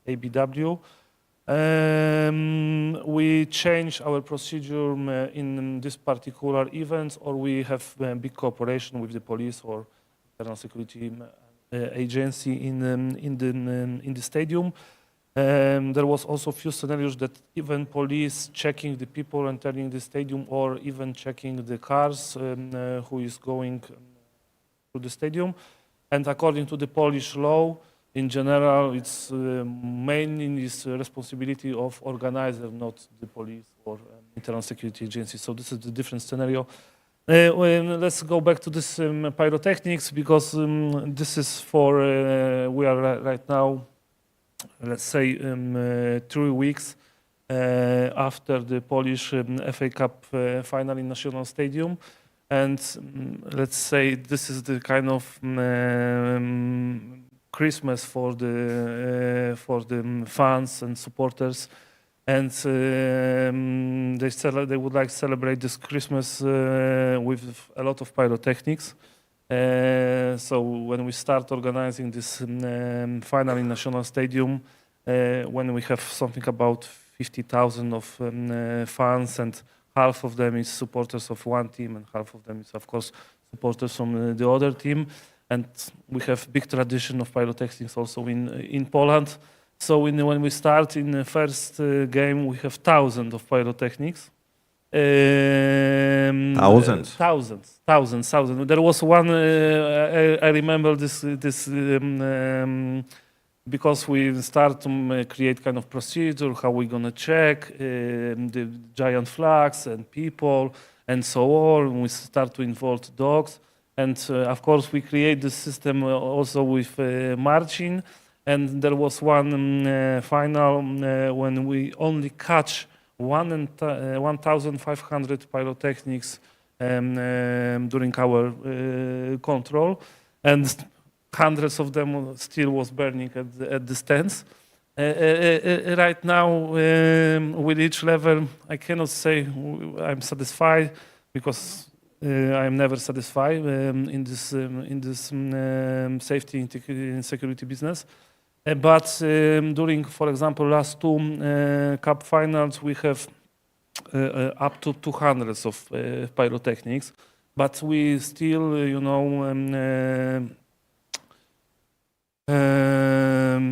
ABW, we change our procedure in this particular event, or we have big cooperation with the police or internal security agency in the stadium. There was also a few scenarios that even police checking the people entering the stadium, or even checking the cars who is going to the stadium. And according to the Polish law, in general, it's mainly this responsibility of organizer, not the police or internal security agency. So this is the different scenario. Let's go back to this pyrotechnics, because this is for, we are right now, let's say, 3 weeks after the Polish FA Cup final in National Stadium. And let's say this is the kind of Christmas for the fans and supporters, and they would like to celebrate this Christmas with a lot of pyrotechnics. So when we start organizing this final in National Stadium, when we have something about 50,000 of fans, and half of them is supporters of one team and half of them is, of course, supporters from the other team. And we have big tradition of pyrotechnics also in Poland. So when we start in the first game, we have thousands of pyrotechnics. Thousands. Thousands. There was one. I remember this because we start to create kind of procedure how we're gonna check the giant flags and people and so on. We start to involve dogs, and of course we create the system also with marching. And there was one final when we only catch 1,500 pyrotechnics during our control, and hundreds of them still was burning at the stands. Right now, with each level, I cannot say I'm satisfied, because I'm never satisfied in this safety and security business. But during, for example, last two cup finals, we have up to 200 of pyrotechnics, but we still,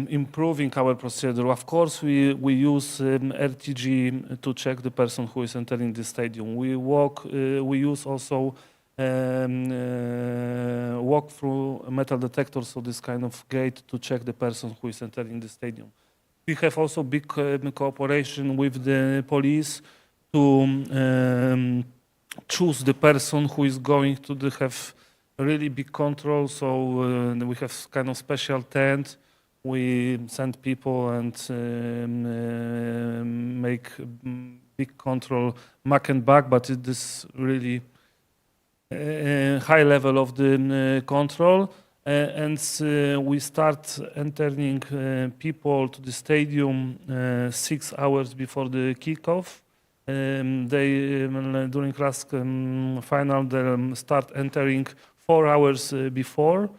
improving our procedure. Of course, we use RTG to check the person who is entering the stadium. We use also walk through metal detectors, so this kind of gate to check the person who is entering the stadium. We have also big cooperation with the police to choose the person who is going to have really big control. So we have kind of special tent. We send people and make big control back and back, but it is really high level of the control, and we start entering people to the stadium 6 hours before the kickoff. They during last final they start entering 4 hours before,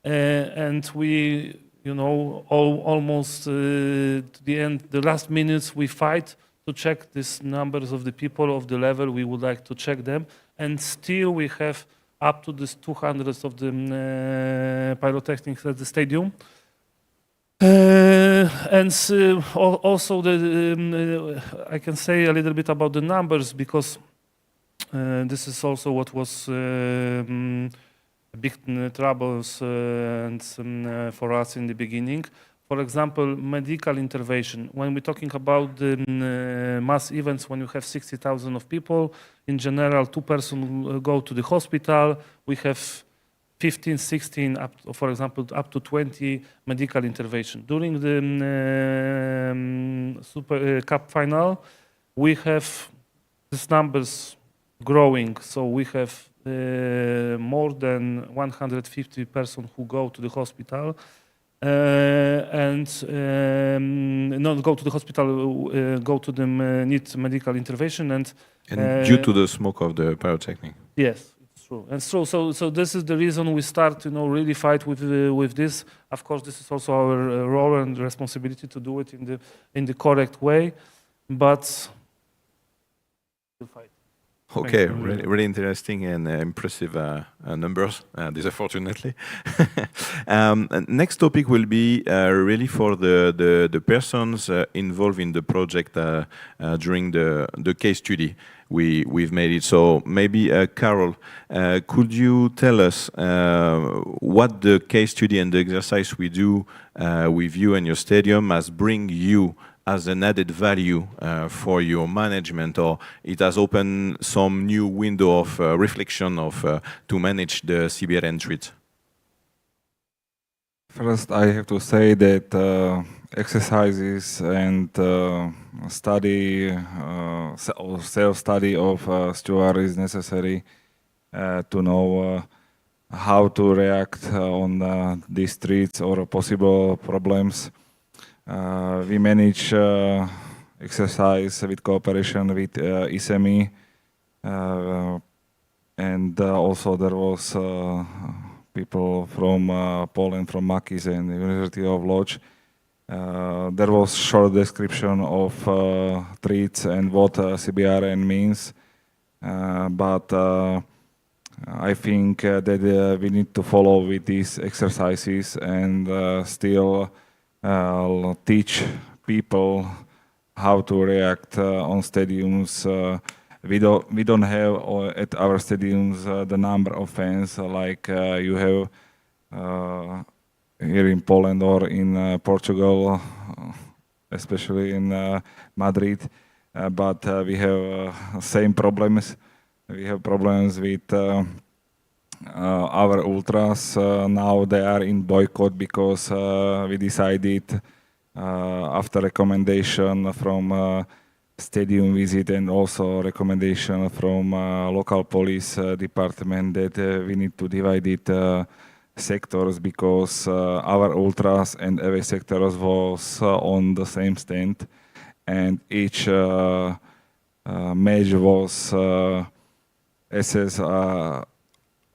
and we almost to the end, the last minutes, we fight to check these numbers of the people of the level we would like to check them. And still we have up to this 200 of the pyrotechnics at the stadium. And also I can say a little bit about the numbers, because this is also what was big troubles and for us in the beginning. For example, medical intervention. When we're talking about the mass events, when you have 60,000 of people, in general, 2 persons go to the hospital. We have 15, 16, for example, up to 20 medical intervention. During the Super Cup final, we have these numbers growing. So we have more than 150 persons who go to the hospital. And not go to the hospital, go to the need medical intervention, and due to the smoke of the pyrotechnic. Yes, it's true. And so this is the reason we start, really fight with this. Of course, this is also our role and responsibility to do it in the correct way, but we'll fight. Okay, really interesting and impressive numbers, disfortunately. Next topic will be really for the persons involved in the project during the case study we've made it. So maybe, Carol, could you tell us what the case study and the exercise we do with you and your stadium has bring you as an added value for your management, or it has opened some new window of reflection to manage the CBRN threat? First, I have to say that exercises and self-study of steward is necessary to know how to react on these threats or possible problems. We manage exercise with cooperation with ISEMI, and also there was people from Poland, from Makiz and University of Lodz. There was short description of threats and what CBRN means, but I think that we need to follow with these exercises and still teach people how to react on stadiums. We don't have at our stadiums the number of fans like you have here in Poland or in Portugal, especially in Madrid. But we have same problems. We have problems with our ultras. Now they are in boycott because we decided after recommendation from stadium visit and also recommendation from local police department that we need to divide it sectors because our ultras and away sectors was on the same stand, and each match was assessed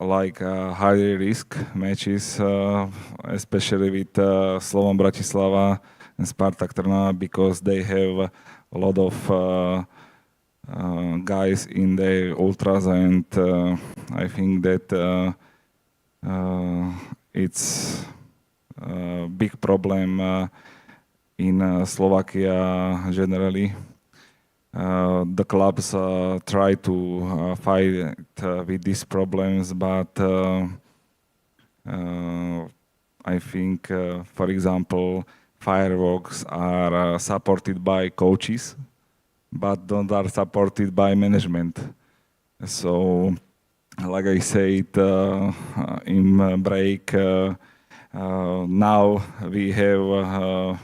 like high risk matches, especially with Slovan Bratislava and Spartak Trnava, because they have a lot of guys in the ultras, and I think that it's a big problem in Slovakia generally. The clubs try to fight with these problems, but I think, for example, fireworks are supported by coaches, but don't are supported by management. So, like I said in break, now we have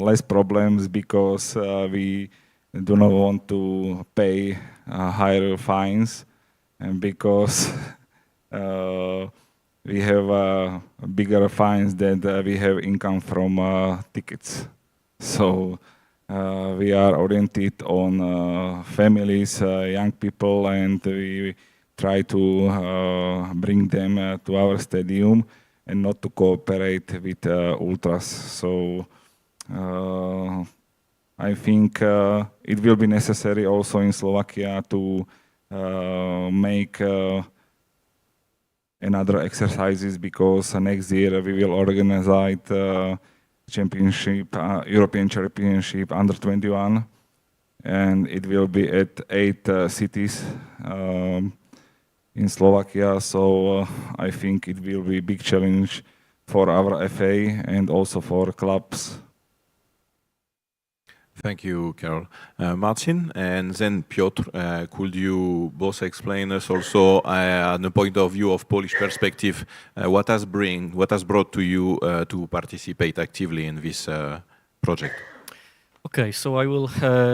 less problems because we do not want to pay higher fines, and because we have bigger fines than we have income from tickets. So we are oriented on families, young people, and we try to bring them to our stadium and not to cooperate with ultras. So I think it will be necessary also in Slovakia to make another exercises, because next year we will organize championship, European Championship under 21, and it will be at 8 cities in Slovakia. So I think it will be a big challenge for our FA and also for clubs. Thank you, Karol. Marcin and then Piotr, could you both explain us also, on the point of view of Polish perspective, what has brought to you to participate actively in this project? Okay, so I will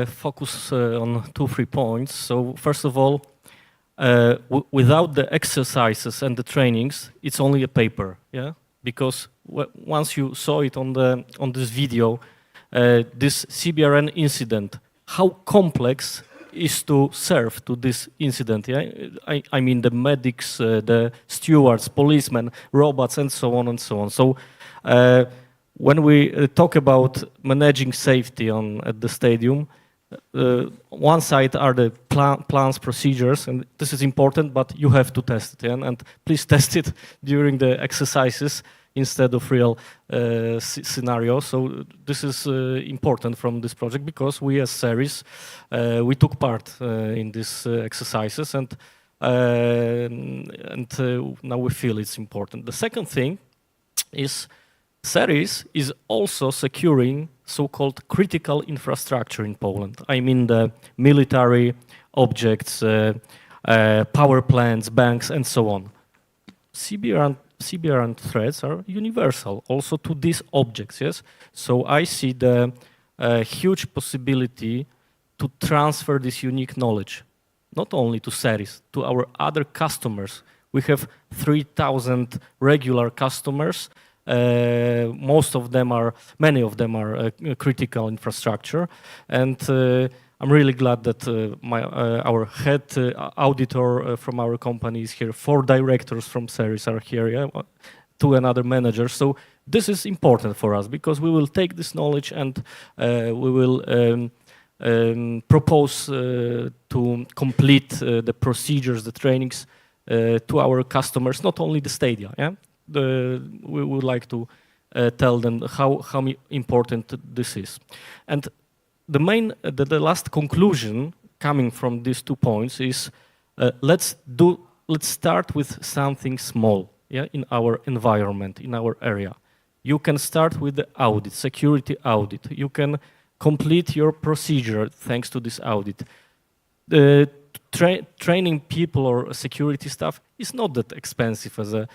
focus on 2-3 points. So first of all, without the exercises and the trainings, it's only a paper, yeah? Because once you saw it on this video, this CBRN incident, how complex is to serve to this incident, yeah? I mean the medics, the stewards, policemen, robots, and so on and so on. So when we talk about managing safety at the stadium, one side are the plans, procedures, and this is important, but you have to test it, yeah? And please test it during the exercises instead of real scenario. So this is important from this project, because we as series, we took part in these exercises, and now we feel it's important. The second thing is series is also securing so-called critical infrastructure in Poland. I mean the military objects, power plants, banks, and so on. CBRN threats are universal also to these objects, yes? So I see the huge possibility to transfer this unique knowledge, not only to series, to our other customers. We have 3,000 regular customers, many of them are critical infrastructure, and I'm really glad that our head auditor from our company is here. 4 directors from CERIS are here, yeah? 2 another managers. So this is important for us because we will take this knowledge and we will propose to complete the procedures, the trainings to our customers, not only the Stadia. Yeah? We would like to tell them how important this is. And the last conclusion coming from these 2 points is let's start with something small, yeah, in our environment, in our area. You can start with the audit, security audit. You can complete your procedure thanks to this audit. Training people or security staff is not that expensive as a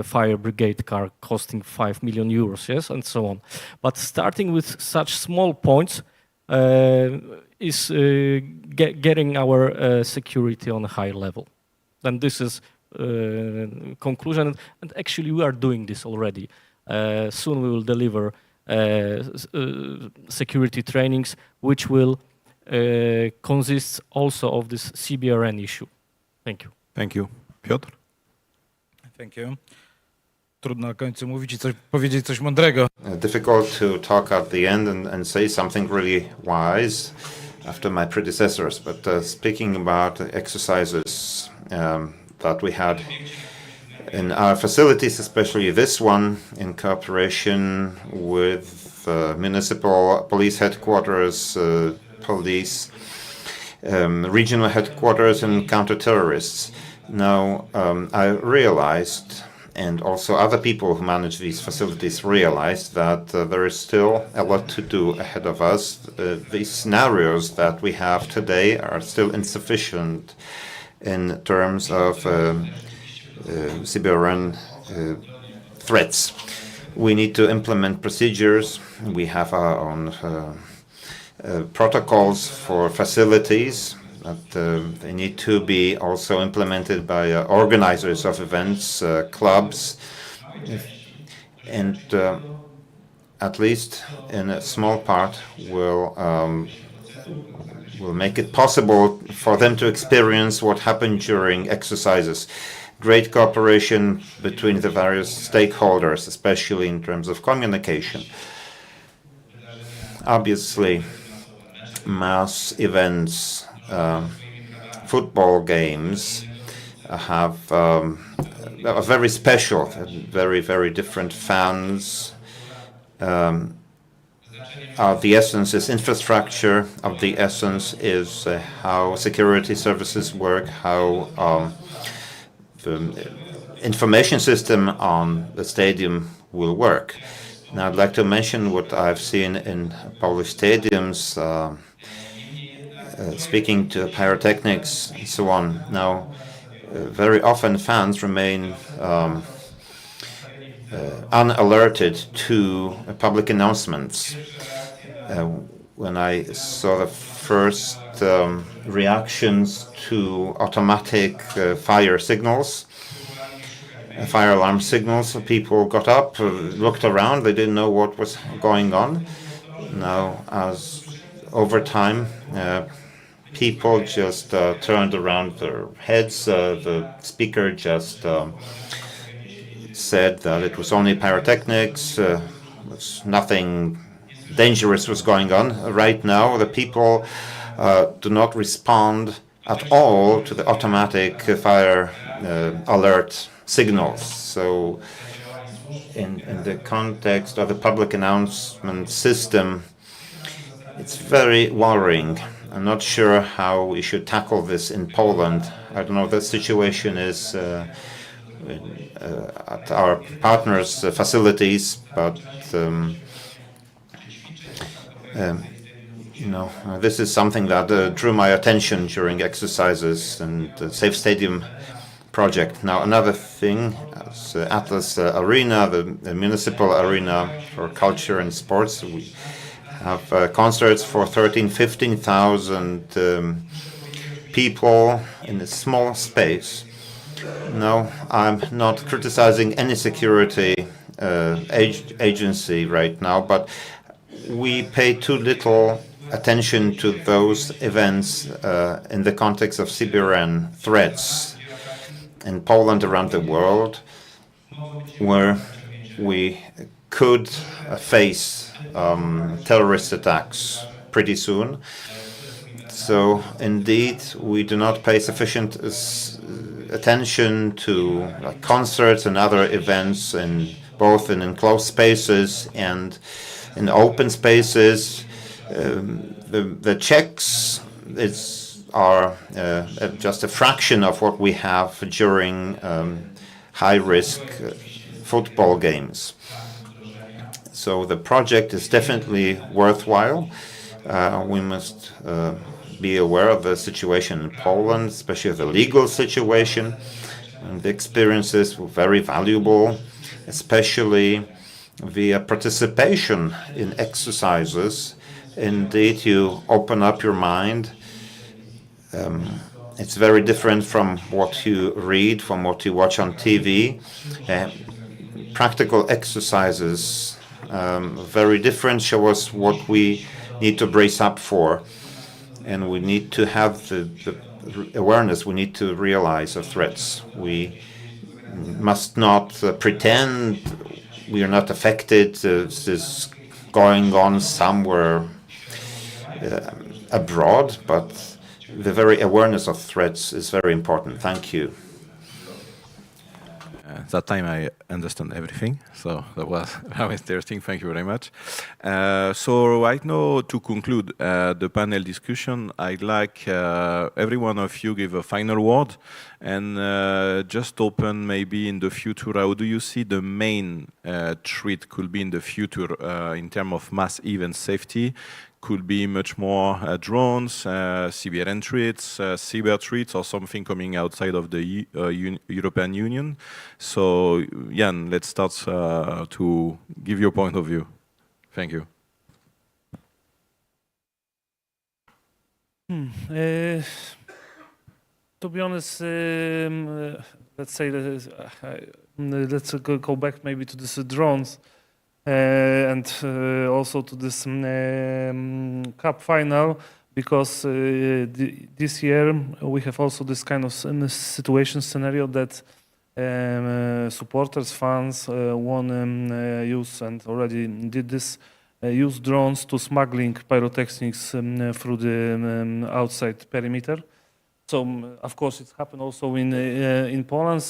fire brigade car costing 5 million euros, yes, and so on. But starting with such small points is getting our security on a high level. And this is conclusion, and actually we are doing this already. Soon we will deliver security trainings, which will consist also of this CBRN issue. Thank you. Thank you. Piotr? Thank you. Trudno na końcu mówić i powiedzieć coś mądrego. Difficult to talk at the end and say something really wise after my predecessors, but speaking about the exercises that we had in our facilities, especially this one, in cooperation with municipal police headquarters, police, regional headquarters, and counter-terrorists. Now, I realized, and also other people who manage these facilities realized, that there is still a lot to do ahead of us. These scenarios that we have today are still insufficient in terms of CBRN threats. We need to implement procedures. We have our own protocols for facilities, but they need to be also implemented by organizers of events, clubs, and at least in a small part will make it possible for them to experience what happened during exercises. Great cooperation between the various stakeholders, especially in terms of communication. Obviously, mass events, football games are very special, very, very different fans. Of the essence is infrastructure, of the essence is how security services work, how the information system on the stadium will work. Now, I'd like to mention what I've seen in Polish stadiums, speaking to pyrotechnics and so on. Now, very often fans remain unalerted to public announcements. When I saw the first reactions to automatic fire signals, fire alarm signals, people got up, looked around, they didn't know what was going on. Now, as over time, people just turned around their heads. The speaker just said that it was only pyrotechnics, nothing dangerous was going on. Right now, the people do not respond at all to the automatic fire alert signals. So in the context of the public announcement system, it's very worrying. I'm not sure how we should tackle this in Poland. I don't know what the situation is at our partners' facilities, but this is something that drew my attention during exercises and the Safe Stadium project. Now, another thing, Atlas Arena, the municipal arena for culture and sports, we have concerts for 15,000 people in a small space. No, I'm not criticizing any security agency right now, but we pay too little attention to those events in the context of CBRN threats in Poland, around the world, where we could face terrorist attacks pretty soon. So indeed, we do not pay sufficient attention to concerts and other events, both in enclosed spaces and in open spaces. The checks are just a fraction of what we have during high-risk football games. So the project is definitely worthwhile. We must be aware of the situation in Poland, especially the legal situation. And the experiences were very valuable, especially via participation in exercises. Indeed, you open up your mind. It's very different from what you read, from what you watch on TV. Practical exercises, very different, show us what we need to brace up for. And we need to have the awareness, we need to realize the threats. We must not pretend we are not affected. This is going on somewhere abroad, but the very awareness of threats is very important. Thank you. That time I understand everything, so that was very interesting. Thank you very much. So right now, to conclude the panel discussion, I'd like every one of you give a final word and just open maybe in the future, how do you see the main threat could be in the future in terms of mass event safety? Could be much more drones, CBRN threats, cyber threats, or something coming outside of the European Union. So, Jan, let's start to give your point of view. Thank you. To be honest, let's say that let's go back maybe to this drones. And also to this cup final, because this year we have also this kind of situation scenario that supporters, fans want to use and already did this, use drones to smuggling pyrotechnics through the outside perimeter. So, of course, it's happened also in Poland.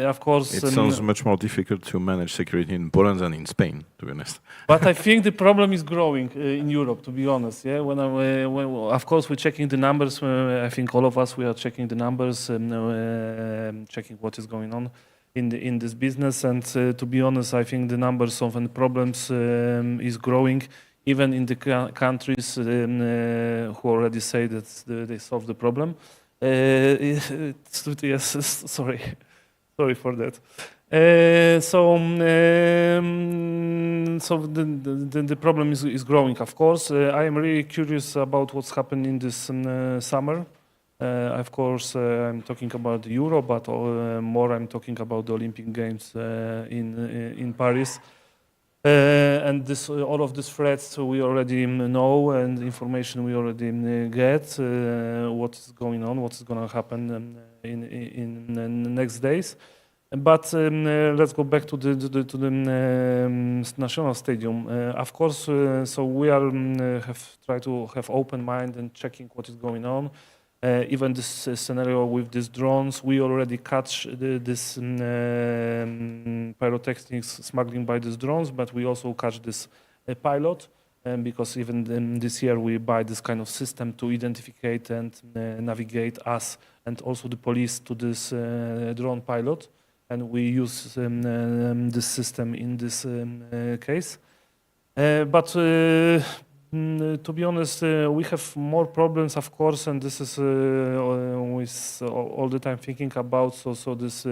Of course, it sounds much more difficult to manage security in Poland than in Spain, to be honest. But I think the problem is growing in Europe, to be honest. Yeah, when of course we're checking the numbers. I think all of us we are checking the numbers and checking what is going on in this business. And to be honest, I think the numbers of problems is growing. Even in the countries who already say that they solved the problem. Yes, sorry for that. So the problem is growing, of course. I am really curious about what's happening in this summer. Of course, I'm talking about Euro, but more I'm talking about the Olympic Games in Paris. And all of these threats we already know, and information we already get, what is going on, what is going to happen in the next days. But let's go back to the national stadium. Of course, so we are have tried to have open mind and checking what is going on. Even this scenario with these drones, we already catch this pyrotechnics smuggling by these drones, but we also catch this pilot, because even this year we buy this kind of system to identify and navigate us and also the police to this drone pilot, and we use this system in this case. But to be honest, we have more problems, of course, and this is with all the time thinking about so this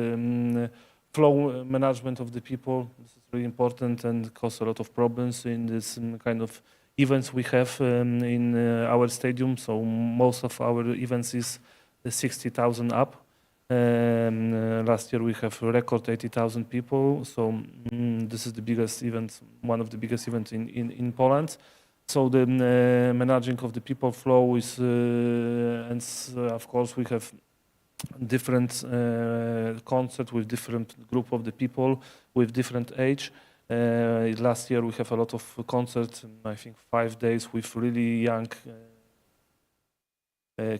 flow management of the people. This is really important and cause a lot of problems in this kind of events we have in our stadium. So most of our events is 60,000 up. Last year we have a record 80,000 people, so this is the biggest event, one of the biggest events in Poland. So the managing of the people flow is, of course we have different concert with different group of the people with different age. Last year we have a lot of concerts, I think 5 days with really young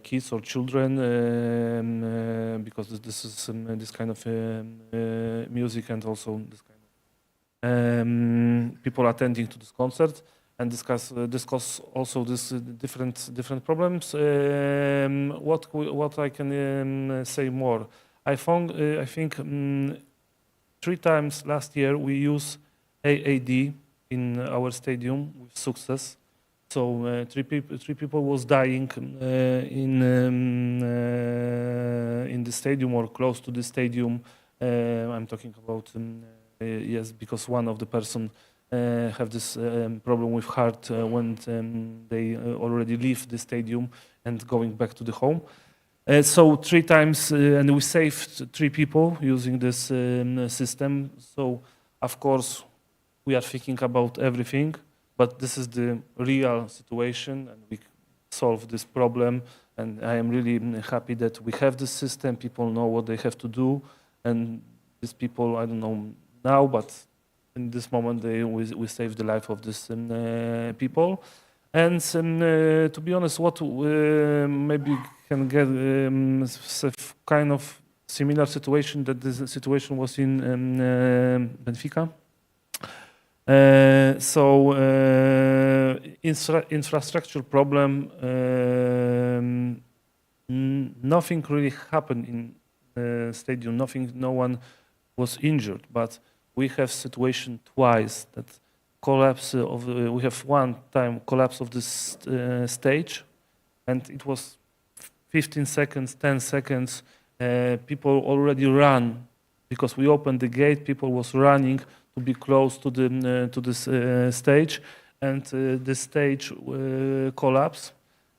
kids or children, because this is this kind of music, and also this kind of people attending to this concert, and discuss also this different problems. What I can say more? I think 3 times last year we use AAD in our stadium with success. So 3 people was dying in the stadium or close to the stadium. I'm talking about yes, because one of the person have this problem with heart when they already leave the stadium and going back to the home. So 3 times, and we saved 3 people using this system. So of course we are thinking about everything, but this is the real situation, and we solve this problem. And I am really happy that we have this system. People know what they have to do, and these people, I don't know now, but in this moment we save the life of these people. And to be honest, what maybe can get kind of similar situation that this situation was in Benfica. So infrastructure problem, nothing really happened in stadium, no one was injured, but we have situation twice that collapse of we have one time collapse of this stage, and it was 15 seconds, 10 seconds, people already ran because we opened the gate, people was running to be close to this stage, and the stage collapsed,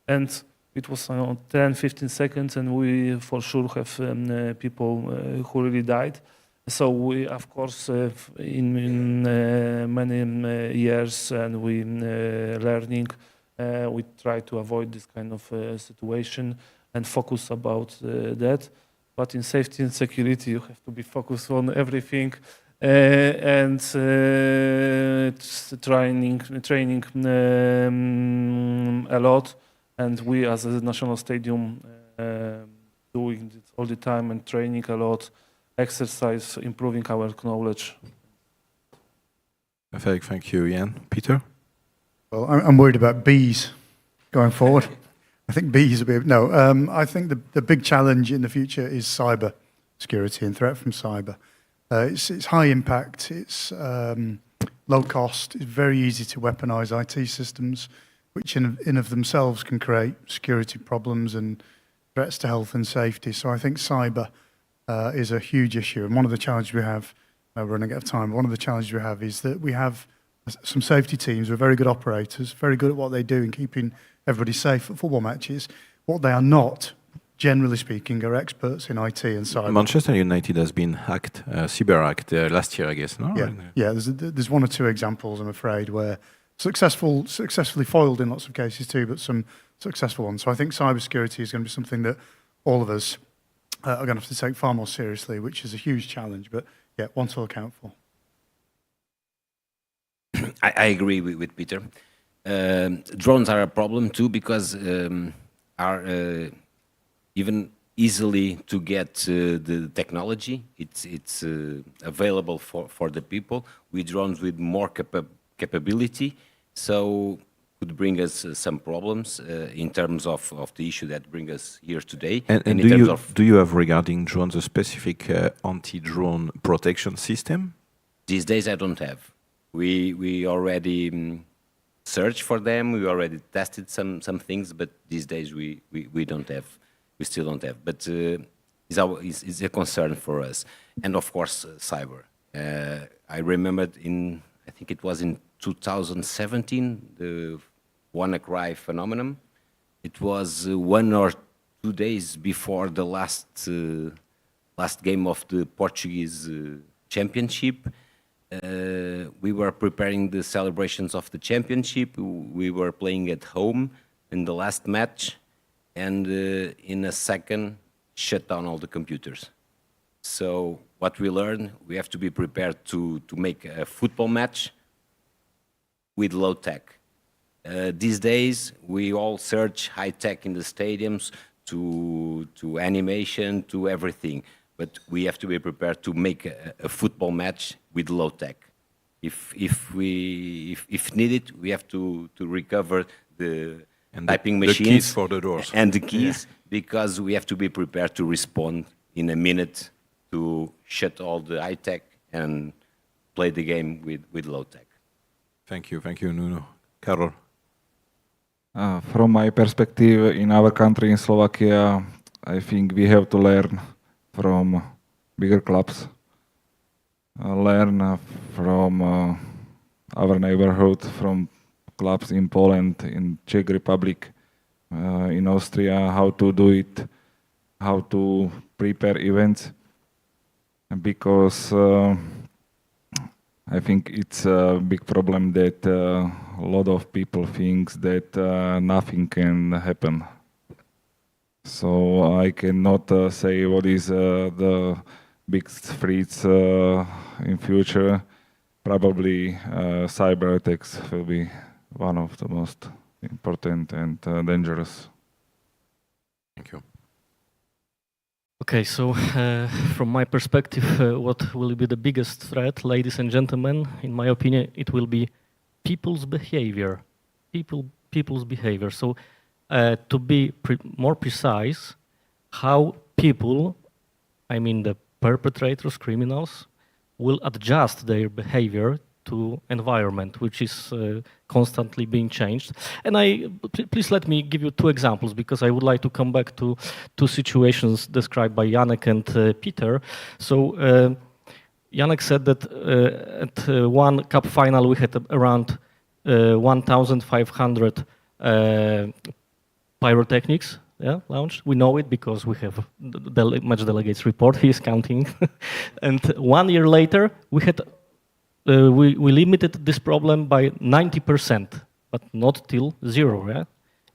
and it was 10-15 seconds, and we for sure have people who really died. So we, of course, in many years, and we learning, we try to avoid this kind of situation and focus about that. But in safety and security, you have to be focused on everything. And training a lot, and we as a national stadium doing it all the time and training a lot, exercise, improving our knowledge. Perfect, thank you, Ian. Peter? Well, I'm worried about bees going forward. I think bees will be, no, I think the big challenge in the future is cyber security and threat from cyber. It's high impact, it's low cost, it's very easy to weaponize IT systems, which in of themselves can create security problems and threats to health and safety. So I think cyber is a huge issue. And one of the challenges we have, we're running out of time, one of the challenges we have is that we have some safety teams who are very good operators, very good at what they do in keeping everybody safe at football matches. What they are not, generally speaking, are experts in IT and cyber. Manchester United has been hacked, cyber-hacked last year, I guess, no? Yeah, yeah. There's 1 or 2 examples, I'm afraid, where successfully foiled in lots of cases too, but some successful ones. So I think cybersecurity is going to be something that all of us are going to have to take far more seriously, which is a huge challenge, but yeah, one to account for. I agree with Peter. Drones are a problem too, because are even easily to get the technology. It's available for the people with drones with more capability, so could bring us some problems in terms of the issue that bring us here today. And do you have regarding drones a specific anti-drone protection system? These days I don't have. We already searched for them, we already tested some things, but these days we don't have. We still don't have, but it's a concern for us. And of course, cyber. I remembered I think it was in 2017, the WannaCry phenomenon. It was 1 or 2 days before the last last game of the Portuguese championship. We were preparing the celebrations of the championship. We were playing at home in the last match, and in a second, shut down all the computers. So what we learned, we have to be prepared to make a football match with low tech. These days, we all search high tech in the stadiums to animation, to everything. But we have to be prepared to make a football match with low tech. If needed, we have to recover the typing machines. The keys for the doors. And the keys, because we have to be prepared to respond in a minute to shut all the high tech and play the game with low tech. Thank you, Nuno. Karol. From my perspective, in our country, in Slovakia, I think we have to learn from bigger clubs, learn from our neighborhood, from clubs in Poland, in Czech Republic, in Austria, how to do it, how to prepare events, because I think it's a big problem that a lot of people think that nothing can happen. So I cannot say what is the big threats in future. Probably cyber attacks will be one of the most important and dangerous. Thank you. Okay, so from my perspective, what will be the biggest threat, ladies and gentlemen? In my opinion, it will be people's behavior. People's behavior. So to be more precise, how people, I mean the perpetrators, criminals, will adjust their behavior to environment, which is constantly being changed. And please let me give you two examples, because I would like to come back to two situations described by Janek and Peter. So Janek said that at one cup final we had around 1,500 pyrotechnics launched. We know it because we have the match delegates report. He is counting. And 1 year later, we had we limited this problem by 90%, but not till 0. Yeah?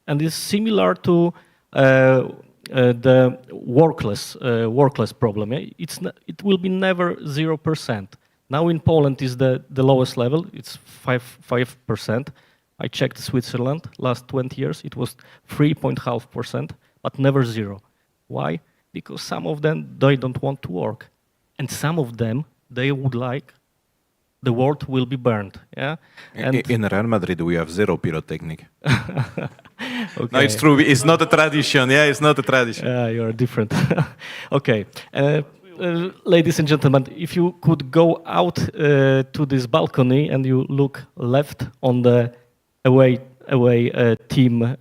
And it's similar to the workless problem. Yeah? It will be never 0%. Now in Poland is the lowest level. It's 5%. I checked Switzerland last 20 years. It was 3.5%, but never 0. Why? Because some of them, they don't want to work. And some of them, they would like the world will be burned. Yeah? And in Real Madrid, we have 0 pyrotechnic. Okay. No, it's true. It's not a tradition. Yeah, it's not a tradition. Yeah, you're different. Okay. Ladies and gentlemen, if you could go out to this balcony and you look left on the away team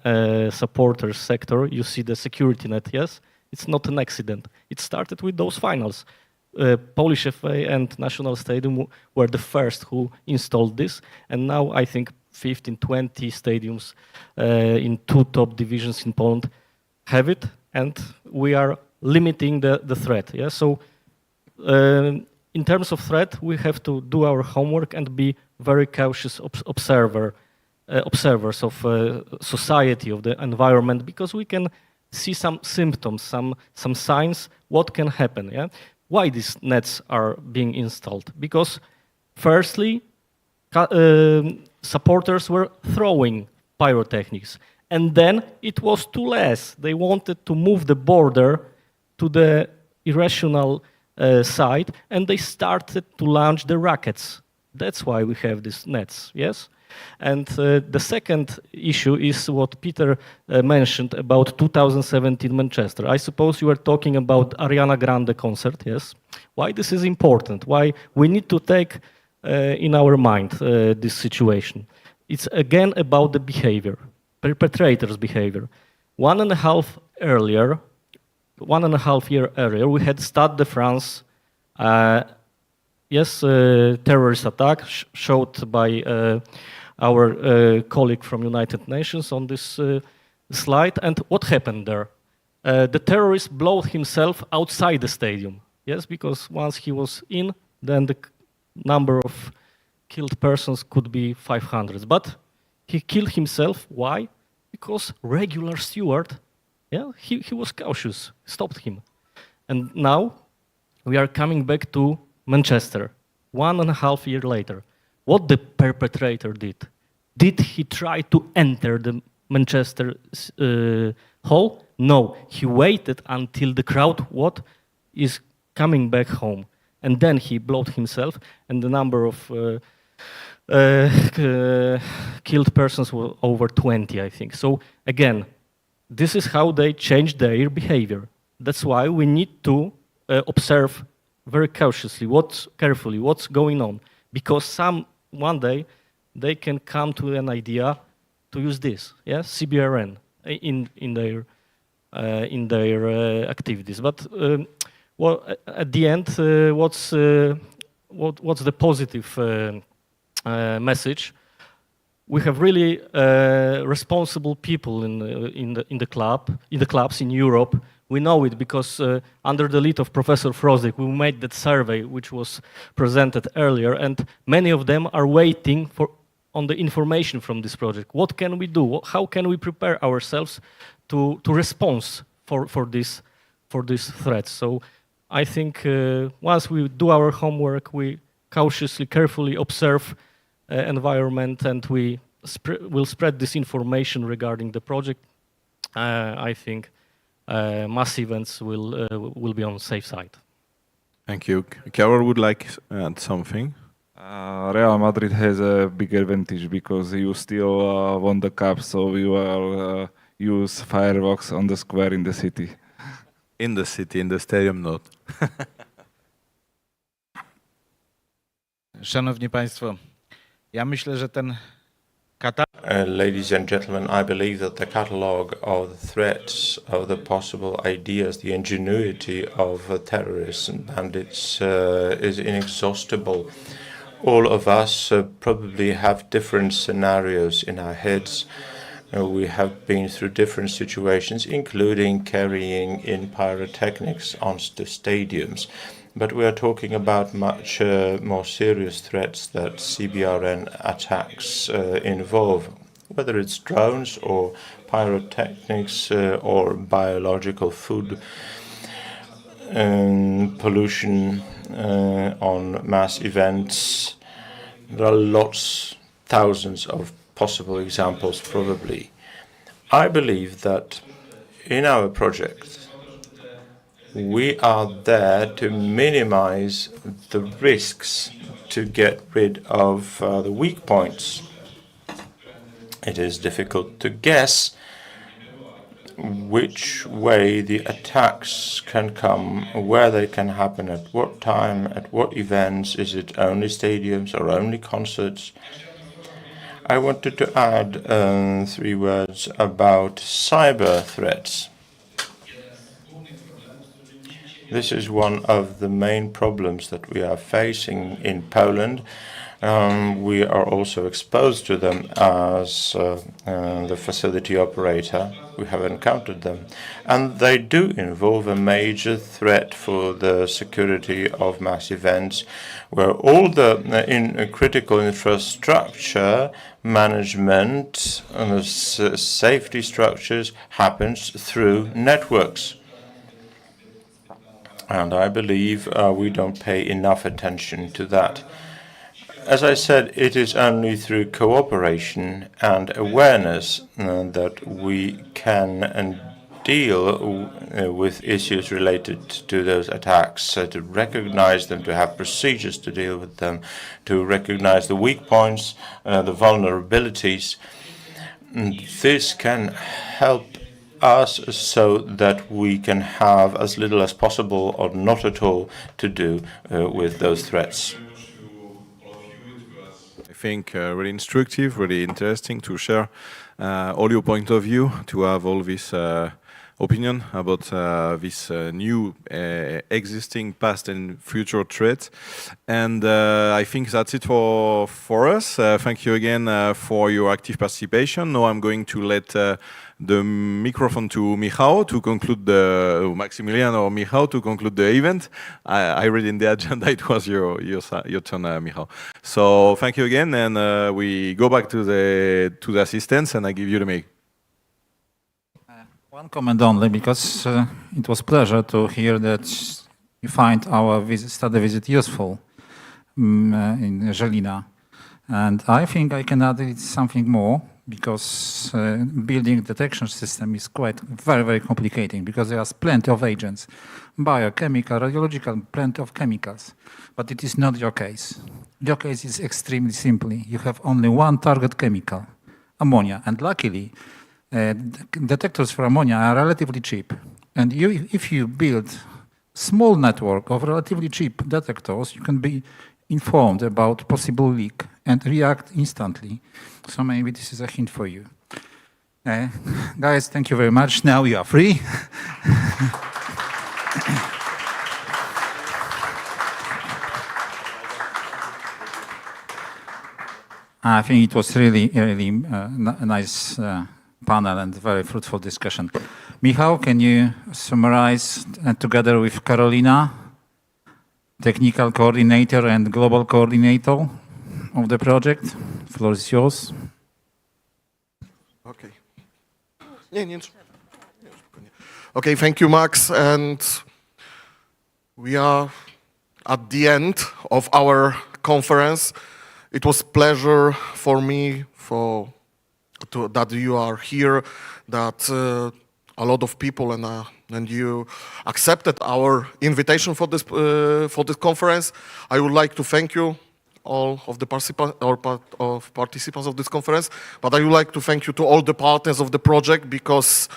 supporters sector, you see the security net, yes? It's not an accident. It started with those finals. Polish FA and National Stadium were the first who installed this, and now I think 15, 20 stadiums in 2 top divisions in Poland have it, and we are limiting the threat. Yeah? So in terms of threat, we have to do our homework and be very cautious observers of society, of the environment, because we can see some symptoms, some signs, what can happen. Yeah? Why these nets are being installed? Because firstly, supporters were throwing pyrotechnics, and then it was too less. They wanted to move the border to the irrational side, and they started to launch the rockets. That's why we have these nets, yes? And the second issue is what Peter mentioned about 2017 Manchester. I suppose you are talking about Ariana Grande concert, yes? Why this is important? Why we need to take in our mind this situation? It's again about the behavior, perpetrators' behavior. 1.5 year earlier, we had Stade de France, terrorist attack showed by our colleague from United Nations on this slide. And what happened there? The terrorist blew himself outside the stadium. Yes, because once he was in, then the number of killed persons could be 500. But he killed himself. Why? Because regular steward, yeah, he was cautious, stopped him. And now we are coming back to Manchester, 1.5 years later. What the perpetrator did? Did he try to enter the Manchester hall? No, he waited until the crowd is coming back home. And then he blowed himself, and the number of killed persons were over 20, I think. So again, this is how they changed their behavior. That's why we need to observe very cautiously, carefully what's going on, because one day they can come to an idea to use this, yeah, CBRN in their activities. But well, at the end, what's the positive message? We have really responsible people in the clubs in Europe. We know it because under the lead of Professor Frozik, we made that survey which was presented earlier, and many of them are waiting on the information from this project. What can we do? How can we prepare ourselves to respond for these threats? So I think once we do our homework, we cautiously, carefully observe environment, and we will spread this information regarding the project. I think mass events will be on the safe side. Thank you. Carol would like to add something. Real Madrid has a big advantage because you still won the cup, so you will use fireworks on the square in the city. In the city, in the stadium, not. Szanowni Państwo, ja myślę, że ten Ladies and gentlemen, I believe that the catalogue of the threats, of the possible ideas, the ingenuity of terrorists and bandits is inexhaustible. All of us probably have different scenarios in our heads. We have been through different situations, including carrying in pyrotechnics onto stadiums. But we are talking about much more serious threats that CBRN attacks involve, whether it's drones or pyrotechnics or biological food pollution on mass events. There are lots, thousands of possible examples probably. I believe that in our project, we are there to minimize the risks, to get rid of the weak points. It is difficult to guess which way the attacks can come, where they can happen, at what time, at what events. Is it only stadiums or only concerts? I wanted to add 3 words about cyber threats. This is one of the main problems that we are facing in Poland. We are also exposed to them as the facility operator. We have encountered them. And they do involve a major threat for the security of mass events, where all the critical infrastructure management and the safety structures happens through networks. And I believe we don't pay enough attention to that. As I said, it is only through cooperation and awareness that we can deal with issues related to those attacks, to recognize them, to have procedures to deal with them, to recognize the weak points, the vulnerabilities. This can help us so that we can have as little as possible or not at all to do with those threats. I think really instructive, really interesting to share all your point of view, to have all this opinion about this new existing past and future threat. And I think that's it for us. Thank you again for your active participation. Now I'm going to let the microphone to Michał to conclude Maximilian or Michał to conclude the event. I read in the agenda it was your turn, Michał. So thank you again, and we go back to the assistants, and I give you the mic. One comment only, because it was pleasure to hear that you find our study visit useful in Żelina. And I think I can add something more, because building detection system is very, very complicated, because there are plenty of agents, biochemical, radiological, plenty of chemicals. But it is not your case. Your case is extremely simple. You have only one target chemical, ammonia, and luckily, detectors for ammonia are relatively cheap. And if you build small network of relatively cheap detectors, you can be informed about possible leak and react instantly. So maybe this is a hint for you. Guys, thank you very much. Now you are free. I think it was really a nice panel and very fruitful discussion. Michał, can you summarize together with Karolina, technical coordinator and global coordinator of the project? Floor is yours. Okay. Okay, thank you, Max. And we are at the end of our conference. It was pleasure for me that you are here, that a lot of people and you accepted our invitation for this conference. I would like to thank you, all of the participants of this conference, but I would like to thank you to all the partners of the project, because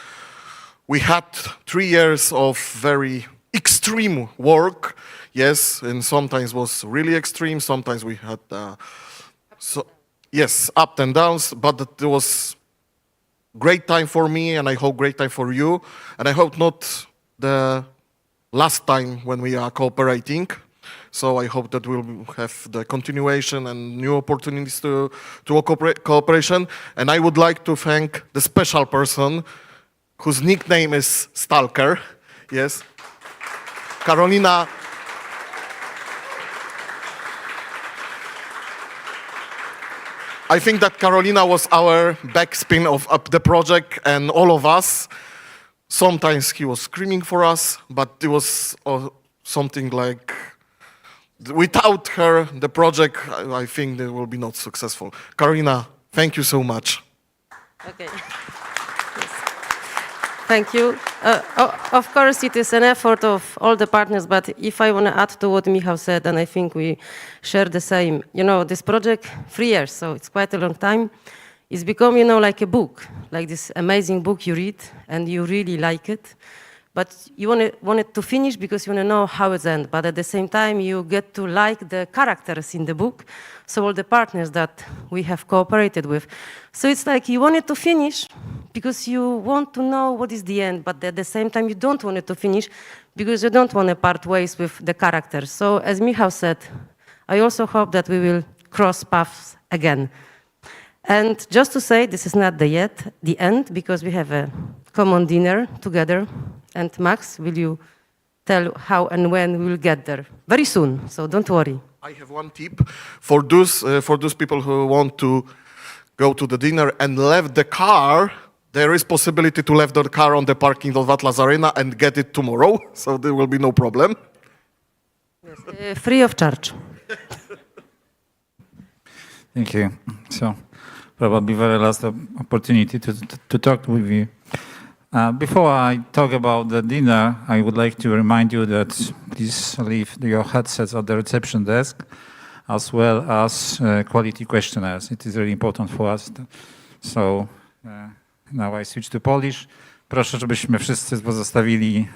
we had 3 years of very extreme work, yes, and sometimes was really extreme, sometimes we had yes, ups and downs, but it was great time for me, and I hope great time for you, and I hope not the last time when we are cooperating. So I hope that we'll have the continuation and new opportunities to cooperation. And I would like to thank the special person whose nickname is Stalker. Yes, Karolina. I think that Karolina was our backspin of the project, and all of us. Sometimes he was screaming for us, but it was something like, without her, the project, I think, it will be not successful. Karolina, thank you so much. Okay. Thank you. Of course, it is an effort of all the partners, but if I want to add to what Michał said, and I think we share the same, this project, 3 years, so it's quite a long time, it's become, like a book, like this amazing book you read, and you really like it. But you want it to finish because you want to know how it ends. But at the same time, you get to like the characters in the book, so all the partners that we have cooperated with. So it's like you want it to finish because you want to know what is the end, but at the same time, you don't want it to finish because you don't want to part ways with the characters. So as Michał said, I also hope that we will cross paths again. And just to say, this is not the end, because we have a common dinner together. And Max, will you tell how and when we will get there? Very soon, so don't worry. I have one tip for those people who want to go to the dinner and leave the car. There is possibility to leave the car on the parking of Atlas Arena and get it tomorrow, so there will be no problem. Yes, free of charge. Thank you. So, probably very last opportunity to talk with you. Before I talk about the dinner, I would like to remind you that please leave your headsets at the reception desk, as well as quality questionnaires. It is really important for us. So now I switch to Polish. Proszę, żebyśmy wszyscy pozostawili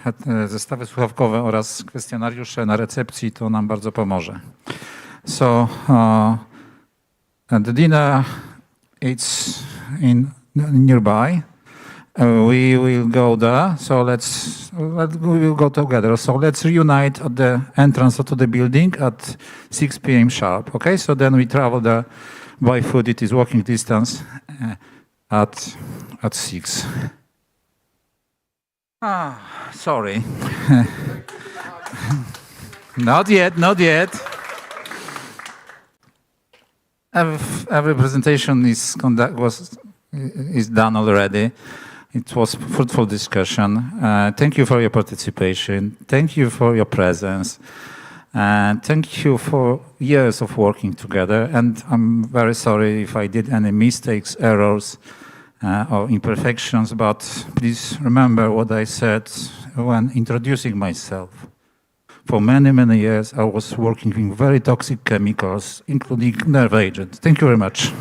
zestawy słuchawkowe oraz kwestionariusze na recepcji, to nam bardzo pomoże. So the dinner, it's nearby. We will go there, so we will go together. So let's reunite at the entrance to the building at 6 p.m. sharp, okay? So then we travel there by foot, it is walking distance at 6. Sorry. Not yet, not yet. Every presentation is done already. It was fruitful discussion. Thank you for your participation. Thank you for your presence. And thank you for years of working together. And I'm very sorry if I did any mistakes, errors, or imperfections, but please remember what I said when introducing myself. For many, many years, I was working with very toxic chemicals, including nerve agents. Thank you very much.